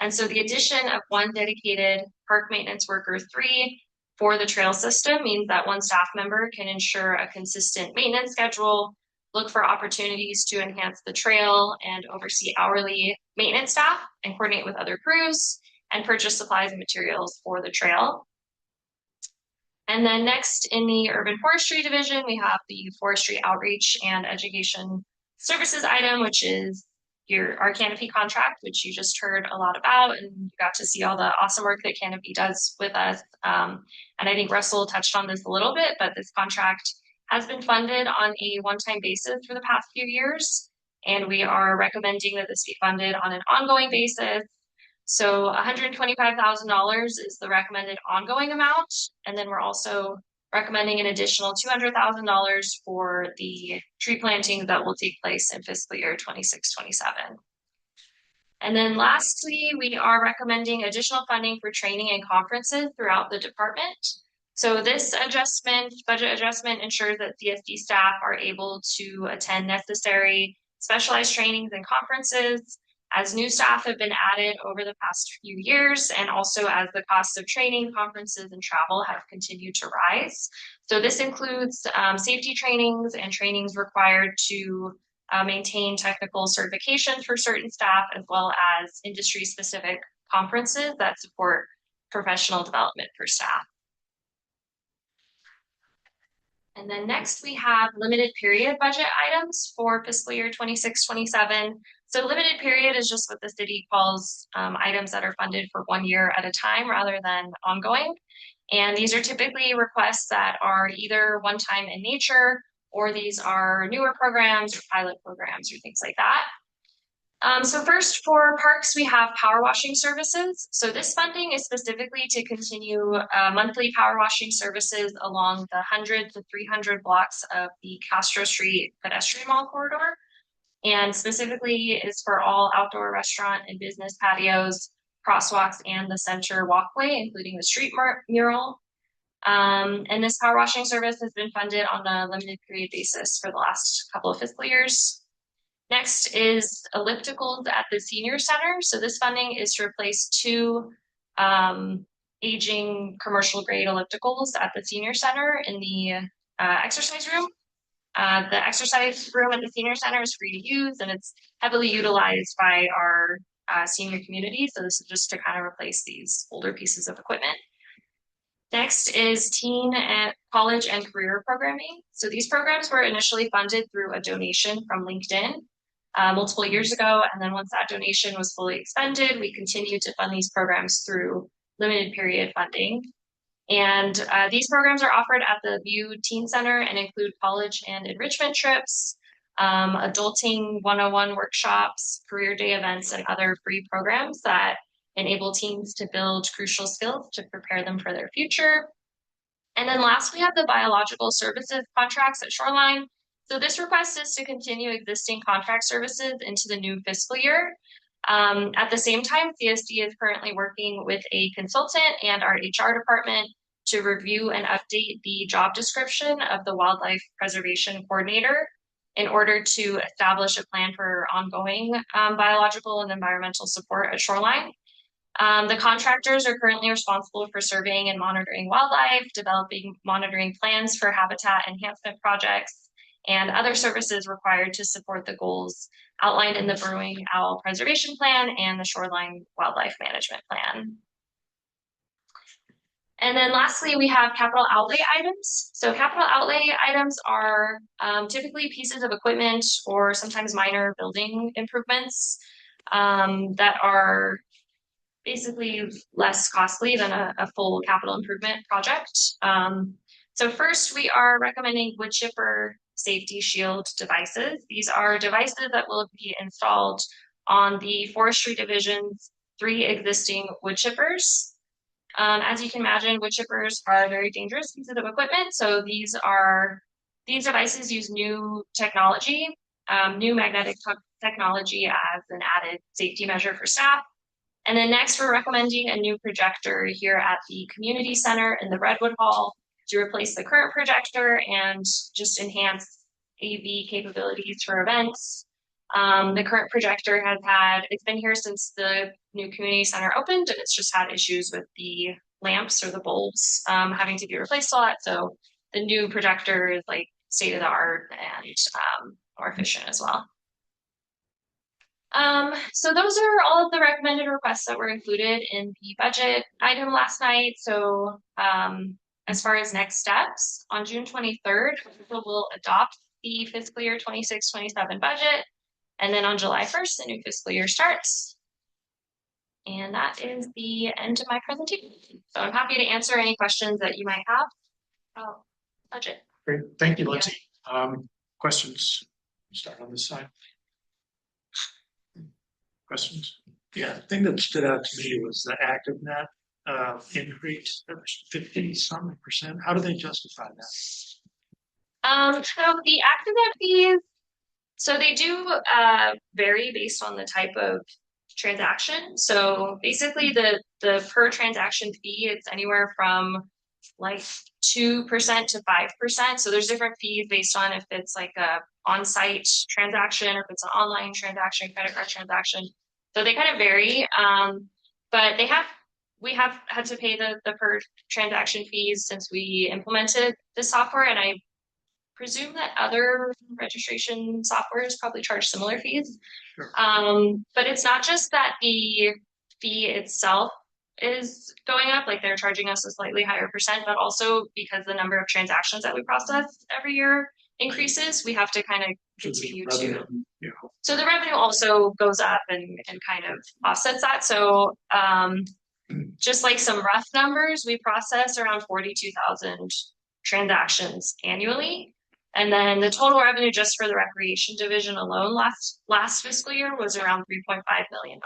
And so the addition of one dedicated park maintenance worker 3 for the trail system means that one staff member can ensure a consistent maintenance schedule, look for opportunities to enhance the trail and oversee hourly maintenance staff and coordinate with other crews and purchase supplies and materials for the trail. And then next in the urban forestry division, we have the forestry outreach and education services item, which is our Canopy contract, which you just heard a lot about, and you got to see all the awesome work that Canopy does with us. And I think Russell touched on this a little bit, but this contract has been funded on a one-time basis for the past few years, and we are recommending that this be funded on an ongoing basis. So $125,000 is the recommended ongoing amount, and then we're also recommending an additional $200,000 for the tree planting that will take place in fiscal year 26-27. And then lastly, we are recommending additional funding for training and conferences throughout the department. So this budget adjustment ensures that CSD staff are able to attend necessary specialized trainings and conferences as new staff have been added over the past few years, and also as the cost of training, conferences, and travel have continued to rise. So this includes safety trainings and trainings required to maintain technical certifications for certain staff, as well as industry-specific conferences that support professional development for staff. And then next we have limited period budget items for fiscal year 26-27. So limited period is just what the city calls items that are funded for 1 year at a time rather than ongoing. And these are typically requests that are either one-time in nature, or these are newer programs or pilot programs or things like that. So first, for parks, we have power washing services. So this funding is specifically to continue monthly power washing services along the 100 to 300 blocks of the Castro Street pedestrian mall corridor, and specifically is for all outdoor restaurant and business patios, crosswalks, and the center walkway, including the street mural. And this power washing service has been funded on a limited period basis for the last couple of fiscal years. Next is ellipticals at the senior center. So this funding is to replace 2 aging commercial grade ellipticals at the senior center in the exercise room. The exercise room at the senior center is free to use, and it's heavily utilized by our senior community. So this is just to kind of replace these older pieces of equipment. Next is teen and college and career programming. So these programs were initially funded through a donation from LinkedIn multiple years ago. And then once that donation was fully expended, we continued to fund these programs through limited period funding. And these programs are offered at the View Teen Center and include college and enrichment trips, adulting 101 workshops, career day events, and other free programs that enable teens to build crucial skills to prepare them for their future. And then last, we have the biological services contracts at Shoreline. So this request is to continue existing contract services into the new fiscal year. At the same time, CSD is currently working with a consultant and our HR department to review and update the job description of the wildlife preservation coordinator in order to establish a plan for ongoing biological and environmental support at Shoreline. The contractors are currently responsible for surveying and monitoring wildlife, developing monitoring plans for habitat enhancement projects, and other services required to support the goals outlined in the Burrowing Owl Preservation Plan and the Shoreline Wildlife Management Plan. And then lastly, we have capital outlay items. So capital outlay items are typically pieces of equipment or sometimes minor building improvements that are basically less costly than a full capital improvement project. So first, we are recommending wood chipper safety shield devices. These are devices that will be installed on the forestry division's 3 existing wood chippers. As you can imagine, wood chippers are very dangerous pieces of equipment. So these devices use new technology, new magnetic technology as an added safety measure for staff. And then next, we're recommending a new projector here at the community center in the Redwood Hall. to replace the current projector and just enhance AV capabilities for events. The current projector it's been here since the new community center opened, and it's just had issues with the lamps or the bulbs having to be replaced a lot. So the new projector is like state of the art and more efficient as well. So those are all of the recommended requests that were included in the budget item last night. So as far as next steps, on June 23rd, we'll adopt the fiscal year 26-27 budget. And then on July 1st, the new fiscal year starts. And that is the end of my presentation. So I'm happy to answer any questions that you might have about budget. Great, thank you, Lindsay. Questions? Start on this side. Questions? Yeah, the thing that stood out to me was the ActiveNet increase, 50-some%. How do they justify that? So the ActiveNet fees, so they do vary based on the type of transaction. So basically the per transaction fee, it's anywhere from like 2% to 5%. So there's different fees based on if it's like a on-site transaction or if it's an online transaction, credit card transaction. So they kind of vary. But we have had to pay the per transaction fees since we implemented the software, and I presume that other registration softwares probably charge similar fees. Sure. But it's not just that the fee itself is going up, like they're charging us a slightly higher percent, but also because the number of transactions that we process every year increases, we have to kind of continue to. Yeah. So the revenue also goes up and kind of offsets that. So just like some rough numbers, we process around 42,000 transactions annually. And then the total revenue just for the recreation division alone last fiscal year was around $3.5 million.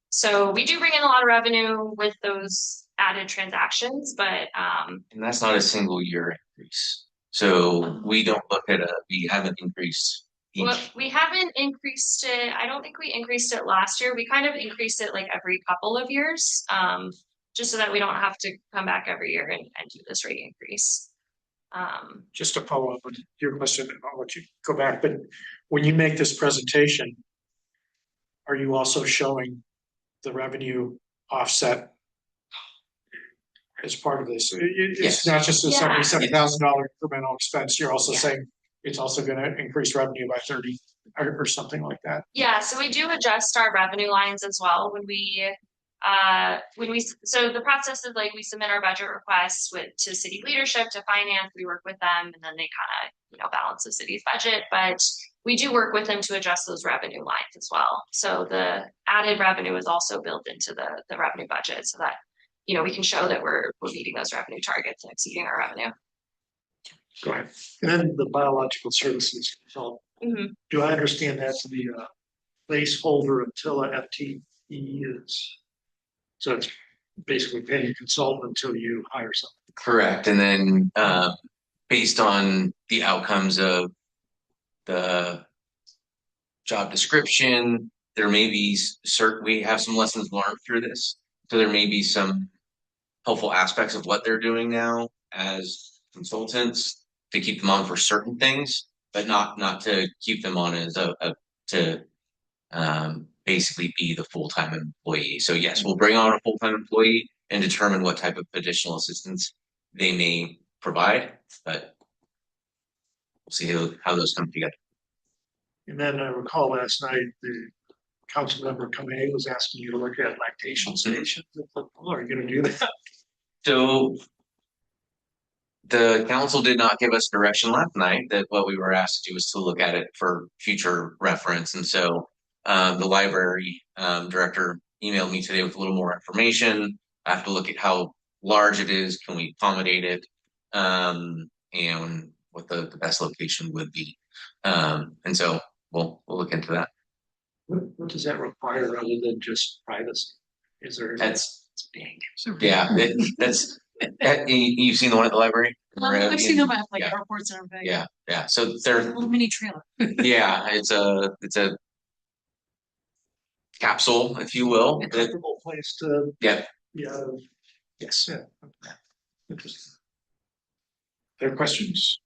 So we do bring in a lot of revenue with those added transactions, but and that's not a single year increase. So we don't look at we haven't increased each. Well, we haven't increased it. I don't think we increased it last year. We kind of increased it like every couple of years, just so that we don't have to come back every year and do this rate increase. Just to follow up on your question, I'll let you go back, but when you make this presentation, are you also showing the revenue offset as part of this? It's Yes. not just a Yeah. $77,000 incremental expense, you're also Yeah. saying it's also gonna increase revenue by 30 or something like that. Yeah, so we do adjust our revenue lines as well so the process is like we submit our budget requests to city leadership, to finance, we work with them, and then they kind of, balance the city's budget, but we do work with them to adjust those revenue lines as well. So the added revenue is also built into the revenue budget so that, we can show that we're meeting those revenue targets and exceeding our revenue. Go ahead. And then the biological services consultant. Mm-hmm. Do I understand that to be a placeholder until a FTE is? So it's basically paying a consultant until you hire someone. Correct. And then based on the outcomes of the job description, there may be we have some lessons learned through this. So there may be some helpful aspects of what they're doing now as consultants to keep them on for certain things, but not to keep them on as to basically be the full-time employee. So yes, we'll bring on a full-time employee and determine what type of additional assistance they may provide, but we'll see how those come together. And then I recall last night the council member Kamei was asking you to look at lactation stations. Are you going to do that? So the council did not give us direction last night that what we were asked to do was to look at it for future reference. And so the library director emailed me today with a little more information. I have to look at how large it is, can we accommodate it, and what the best location would be. And so we'll look into that. What does that require other than just privacy? Is there? That's you've seen the one at the library? I've seen them at like airports and everything. Yeah. So they're a little mini trailer. Yeah, it's a capsule, if you will. A comfortable place to. Yeah. Yeah. Yes. Yeah. Interesting. Other questions?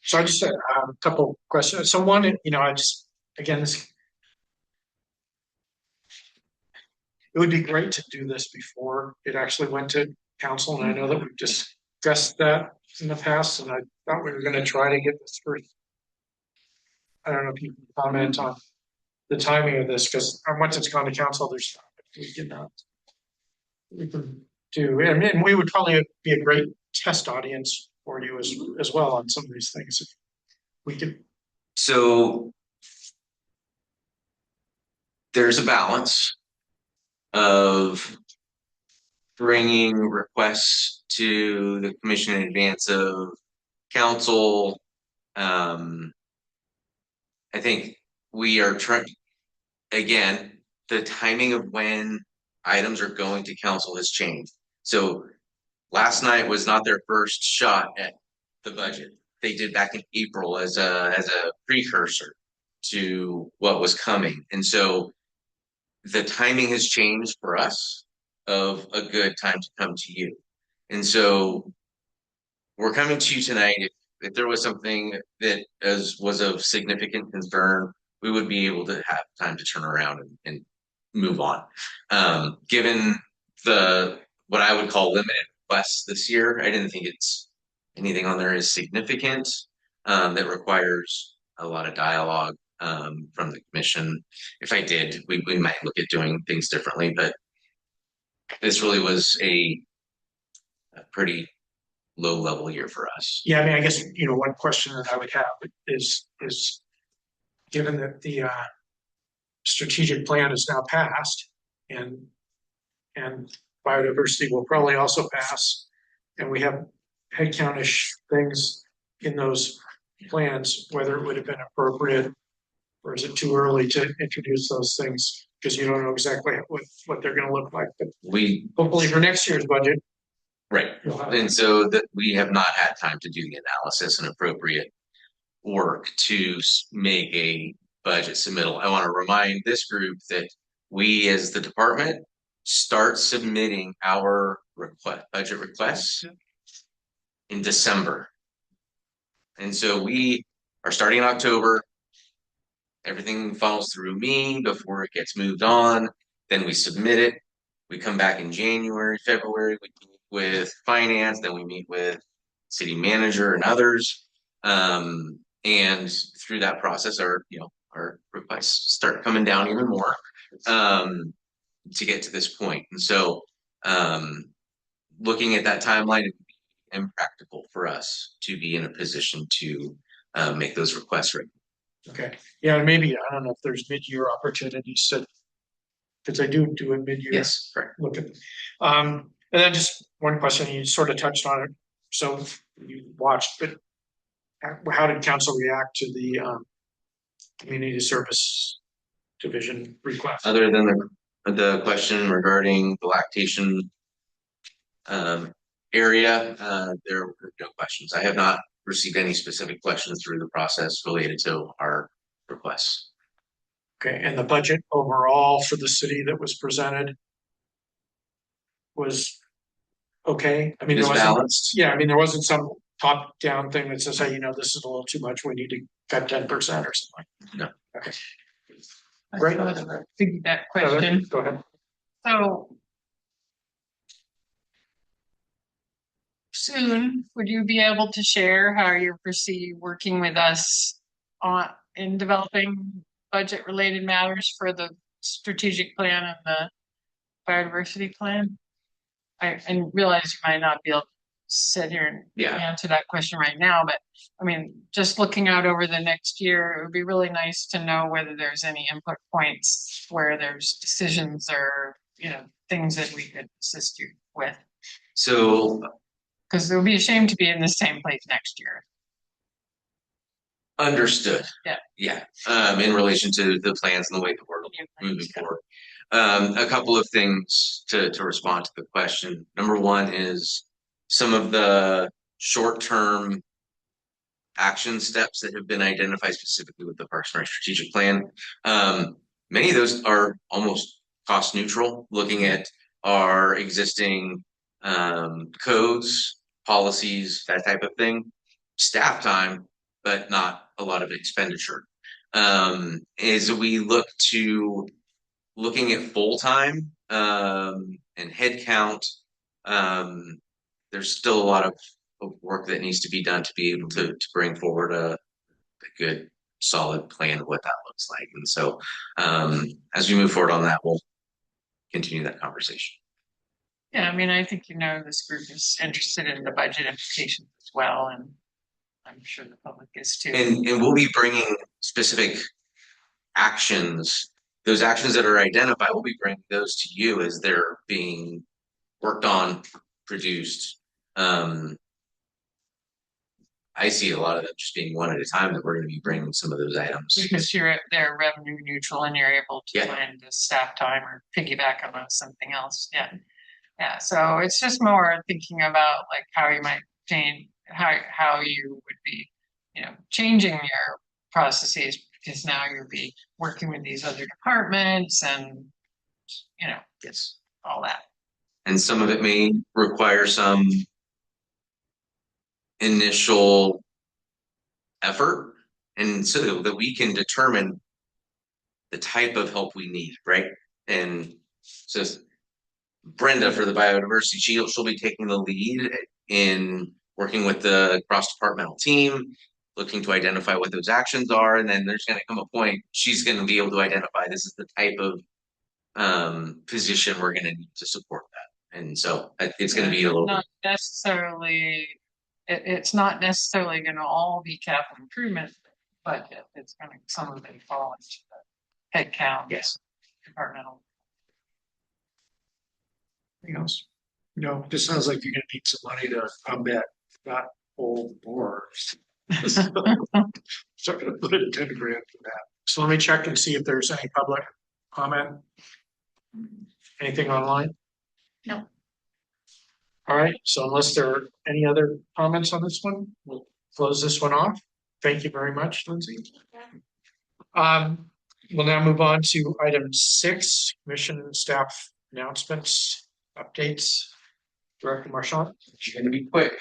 So I just had a couple questions. So one, I just, again, it would be great to do this before it actually went to council. And I know that we've discussed that in the past, and I thought we were going to try to get this first. I don't know if you can comment on the timing of this, because once it's gone to council, there's we can do, and we would probably be a great test audience for you as well on some of these things. If we could. So there's a balance of bringing requests to the commission in advance of council. I think we are trying, again, the timing of when items are going to council has changed. So last night was not their first shot at the budget. They did back in April as a precursor to what was coming. And so the timing has changed for us of a good time to come to you. And so we're coming to you tonight. If there was something that was of significant concern, we would be able to have time to turn around and move on. Given what I would call limited requests this year, I didn't think it's anything on there is significant that requires a lot of dialogue from the commission. If I did, we might look at doing things differently, but this really was a pretty low level year for us. Yeah, I mean, I guess, one question that I would have is given that the strategic plan is now passed and biodiversity will probably also pass, and we have headcount-ish things in those plans, whether it would have been appropriate or is it too early to introduce those things because you don't know exactly what they're going to look like. But hopefully for next year's budget. Right. And so that we have not had time to do the analysis and appropriate work to make a budget submittal. I want to remind this group that we as the department start submitting our budget requests in December. And so we are starting in October. Everything funnels through me before it gets moved on. Then we submit it. We come back in January, February, we meet with finance, then we meet with city manager and others. And through that process, our requests start coming down even more to get to this point. And so looking at that timeline, it would be impractical for us to be in a position to make those requests right. Okay. Yeah, and maybe, I don't know if there's mid-year opportunities to, because I do a mid-year. Yes, correct. Look at, and then just one question, you sort of touched on it. So you watched, but how did council react to the community service division request? Other than the question regarding the lactation area, there were no questions. I have not received any specific questions through the process related to our requests. Okay, and the budget overall for the city that was presented was okay? I mean, It was balanced. Yeah, I mean, there wasn't some top-down thing that says, hey, this is a little too much, we need to cut 10% or something. No. Okay. Great. That question. Go ahead. So soon, would you be able to share how you proceed working with us in developing budget related matters for the strategic plan and the biodiversity plan? I realize you might not be able to sit here and answer that question right now, but I mean, just looking out over the next year, it would be really nice to know whether there's any input points where there's decisions or, things that we could assist you with. So, because it would be a shame to be in the same place next year. Understood. Yeah. In relation to the plans and the way that we're moving forward. A couple of things to respond to the question. Number one is some of the short-term action steps that have been identified specifically with the Parks and Rec strategic plan. Many of those are almost cost neutral, looking at our existing codes policies, that type of thing. Staff time, but not a lot of expenditure. As we look to looking at full-time and headcount, there's still a lot of work that needs to be done to be able to bring forward a good solid plan of what that looks like. And so as we move forward on that, we'll continue that conversation. Yeah, I mean, I think, this group is interested in the budget implications as well, and I'm sure the public is too. And we'll be bringing specific actions, those actions that are identified, we'll be bringing those to you as they're being worked on, produced. I see a lot of them just being one at a time, that we're going to be bringing some of those items. Because they're revenue neutral and you're able to plan the staff time or piggyback on something else. Yeah. Yeah. So it's just more thinking about like how you might change, how you would be, changing your processes, because now you'll be working with these other departments and, yes, all that. And some of it may require some initial effort, and so that we can determine the type of help we need, right? And so Brenda for the biodiversity, she'll be taking the lead in working with the cross-departmental team, looking to identify what those actions are, and then there's going to come a point she's going to be able to identify this is the type of position we're going to need to support that. And so it's going to be a little not necessarily, it's not necessarily going to all be capital improvement budget. It's going to, some of it fall into the head count. Yes. Departmental. Anything else? No, this sounds like you're gonna need some money to combat that old boars. So I'm gonna put in 10 grand for that. So let me check and see if there's any public comment. Anything online? No. All right, so unless there are any other comments on this one, we'll close this one off. Thank you very much, Lindsay. We'll now move on to item 6, commission and staff announcements, updates. Director Marchand. It's going to be quick.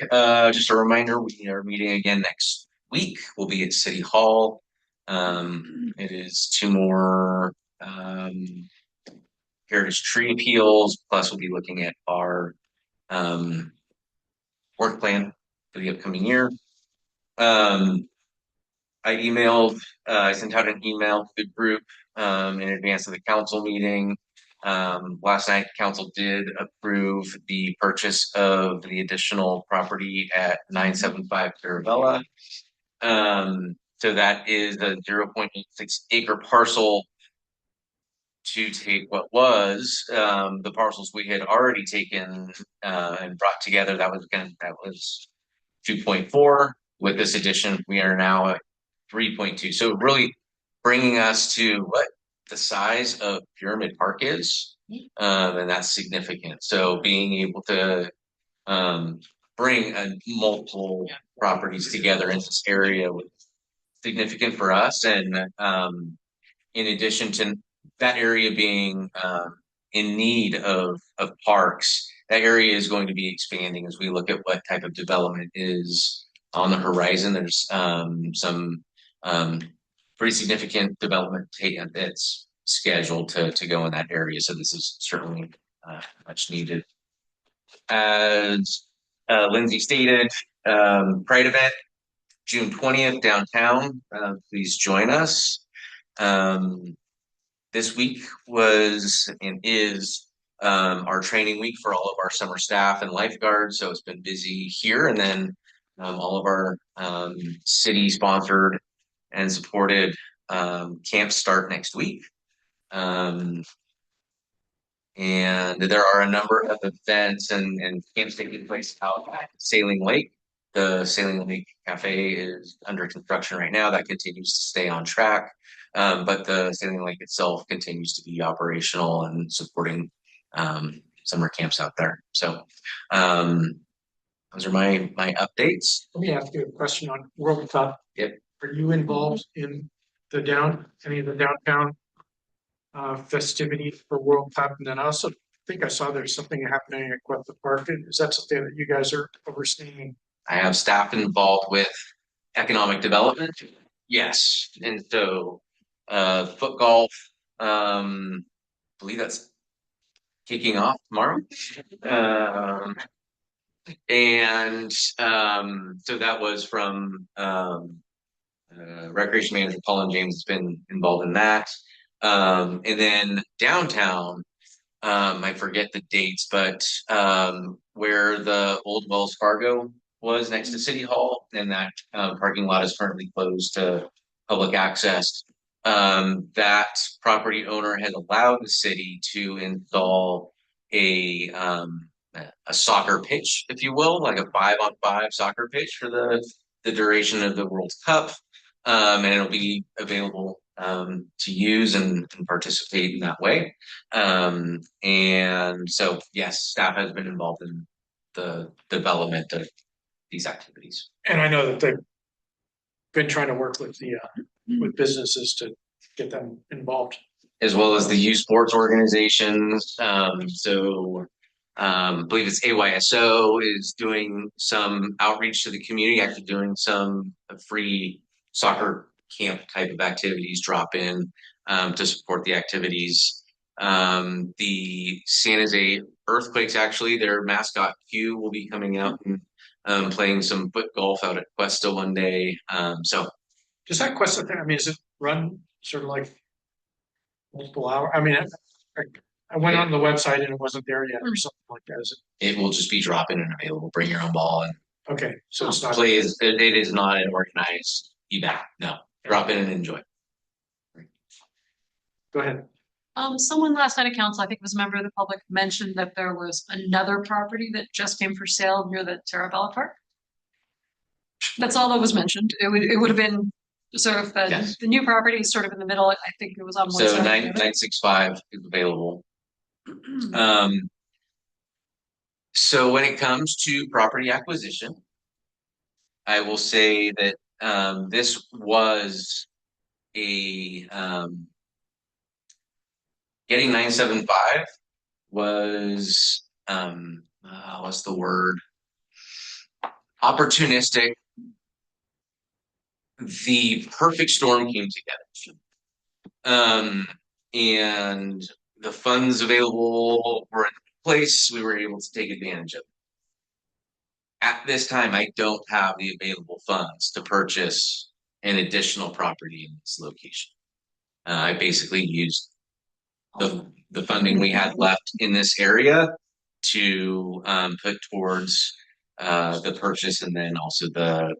Just a reminder, we are meeting again next week. We'll be at City Hall. It is 2 more heritage tree appeals, plus we'll be looking at our work plan for the upcoming year. I sent out an email to the group in advance of the council meeting. Last night, council did approve the purchase of the additional property at 975 Caravella. So that is a 0.86 acre parcel to take what was the parcels we had already taken and brought together. That was 2.4. With this addition, we are now at 3.2. So really bringing us to what the size of Pyramid Park is, and that's significant. So being able to bring multiple properties together in this area was significant for us. And in addition to that area being in need of parks, that area is going to be expanding as we look at what type of development is on the horizon. There's some pretty significant development that's scheduled to go in that area. So this is certainly much needed. As Lindsay stated, Pride event, June 20th, downtown. Please join us. This week was and is our training week for all of our summer staff and lifeguards. So it's been busy here. And then all of our city sponsored and supported camps start next week. And there are a number of events and camps taking place out at Sailing Lake. The Sailing Lake Cafe is under construction right now. That continues to stay on track. But the Sailing Lake itself continues to be operational and supporting summer camps out there. So those are my updates. Let me ask you a question on World Cup. Yep. Are you involved in any of the downtown festivities for World Cup? And then also think I saw there's something happening at Quetta Park. Is that something that you guys are overseeing? I have staff involved with economic development. Yes, and so foot golf. I believe that's kicking off tomorrow. And so that was from recreation manager Colin James has been involved in that. And then downtown, I forget the dates, but where the old Wells Fargo was next to City Hall, and that parking lot is currently closed to public access. That property owner has allowed the city to install a soccer pitch, if you will, like a 5-on-5 soccer pitch for the duration of the World Cup. And it'll be available to use and participate in that way. And so, yes, staff has been involved in the development of these activities. And I know that they've been trying to work with the with businesses to get them involved. As well as the youth sports organizations. I believe it's AYSO is doing some outreach to the community, actually doing some free soccer camp type of activities, drop in to support the activities. The San Jose Earthquakes, actually, their mascot Q will be coming out and playing some foot golf out at Cuesta one day. So does that Cuesta thing, I mean, is it run sort of like multiple hours? I mean, I went on the website and it wasn't there yet or something like that. Is it will just be drop in and available. Bring your own ball and okay. So it's not it is not an organized event. No, drop in and enjoy. Go ahead. Someone last night at council, I think it was a member of the public, mentioned that there was another property that just came for sale near the Terabella Park. That's all that was mentioned. It would have been sort of the new property is sort of in the middle. I think it was on one So side. 965 is available. So when it comes to property acquisition, I will say that this was a getting 975 was what's the word? Opportunistic. The perfect storm came together. And the funds available were in place. We were able to take advantage of it. At this time, I don't have the available funds to purchase an additional property in this location. I basically used the funding we had left in this area to put towards the purchase, and then also the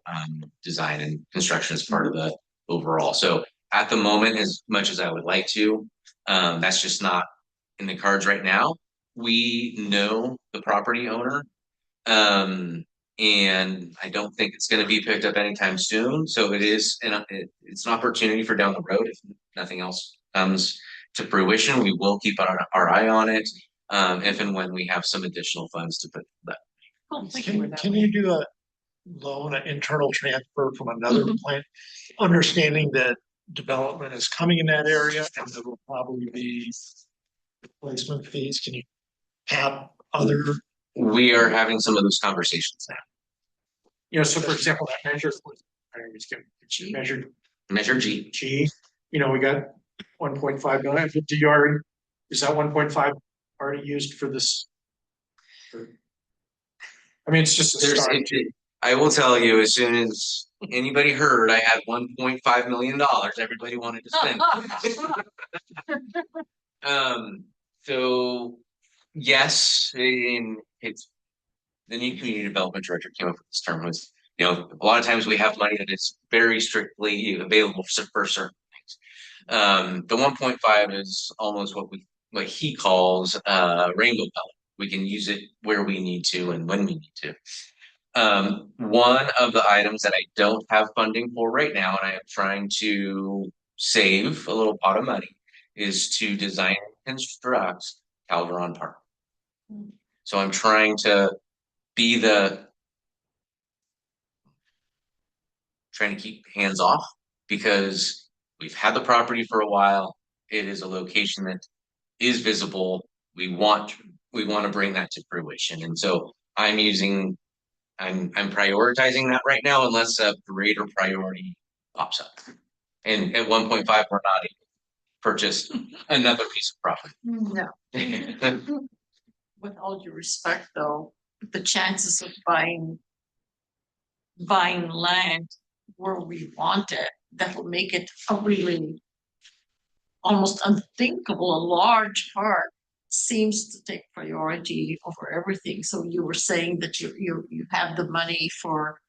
design and construction as part of the overall. So at the moment, as much as I would like to, that's just not in the cards right now. We know the property owner, and I don't think it's going to be picked up anytime soon. So it's an opportunity for down the road if nothing else comes to fruition. We will keep our eye on it if and when we have some additional funds to put that. Can you do a loan, an internal transfer from another plant, understanding that development is coming in that area and there will probably be replacement fees? Can you have other? We are having some of those conversations now. You know, so for example, that measure G. You know, we got 1.5 million. Do you already, is that 1.5 already used for this? I mean, it's just a start. I will tell you, as soon as anybody heard I had $1.5 million, everybody wanted to spend it. So yes, it's the new community development director came up with this term was, you know, a lot of times we have money that is very strictly available for certain things. The 1.5 is almost what he calls rainbow pellet. We can use it where we need to and when we need to. One of the items that I don't have funding for right now, and I am trying to save a little pot of money, is to design and construct Calderon Park. So I'm trying to trying to keep hands off because we've had the property for a while. It is a location that is visible. We want we want to bring that to fruition. And so I'm prioritizing that right now unless a greater priority pops up. And at 1.5, we're not able to purchase another piece of property. No. With all due respect, though, the chances of buying land where we want it, that will make it a really almost unthinkable, a large part seems to take priority over everything. So you were saying that you have the money for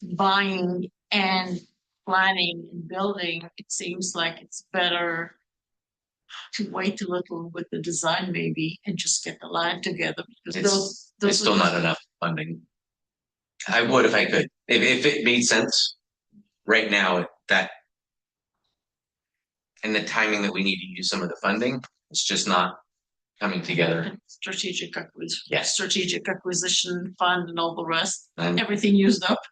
buying and planning and building. It seems like it's better to wait a little with the design maybe and just get the land together, because those It's still not enough funding. I would if I could, if it made sense right now, that and the timing that we need to use some of the funding, it's just not coming together. strategic acquisition, Yes. strategic acquisition fund and all the rest, And everything used up.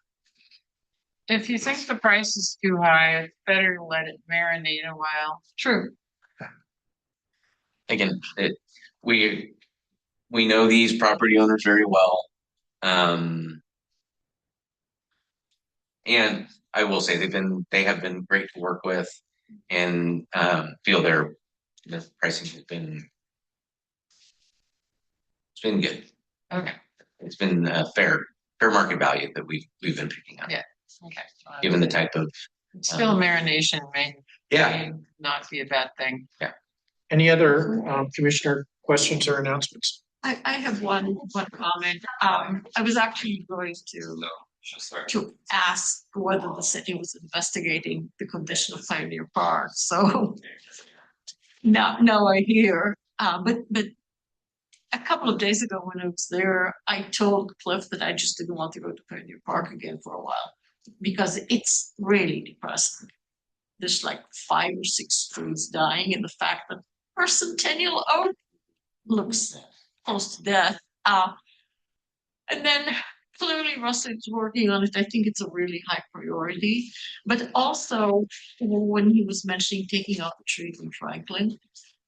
If you think the price is too high, it's better to let it marinate a while. True. again, we know these property owners very well. And I will say they have been great to work with, and feel the pricing has been good. Okay. It's been fair market value that we've been picking up. Yeah. Okay. Given the type of Still marination may not be a bad thing. Yeah. Any other commissioner questions or announcements? I have one comment. I was actually going to ask whether the city was investigating the condition of Pioneer Park. So now I hear. But a couple of days ago when I was there, I told Cliff that I just didn't want to go to Pioneer Park again for a while because it's really depressing. There's like 5 or 6 trees dying, and the fact that our centennial oak looks close to death. And then clearly Russell is working on it. I think it's a really high priority. But also, when he was mentioning taking out the tree from Franklin,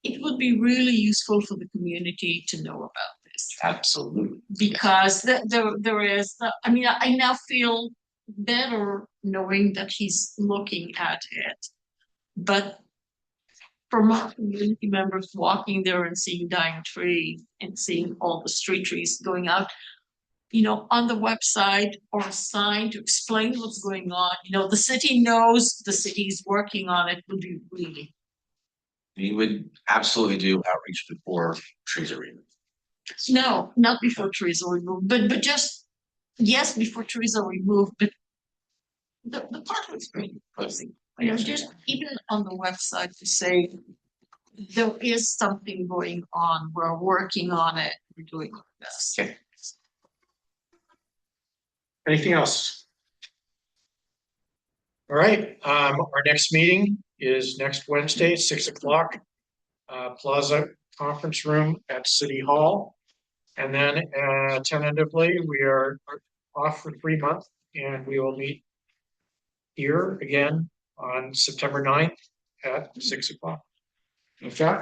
it would be really useful for the community to know about this. Absolutely. Because there is, I mean, I now feel better knowing that he's looking at it. But for my community members walking there and seeing dying trees and seeing all the street trees going out, on the website or a sign to explain what's going on, the city knows, the city is working on it, would be really. We would absolutely do outreach before trees are removed. No, not before trees are removed, but just, yes, before trees are removed, but the park looks pretty closing. Just even on the website to say there is something going on, we're working on it, we're doing our best. Okay. Anything else? All right, our next meeting is next Wednesday, 6 o'clock, Plaza Conference Room at City Hall. And then tentatively, we are off for 3 months, and we will meet here again on September 9th at 6 o'clock. Okay.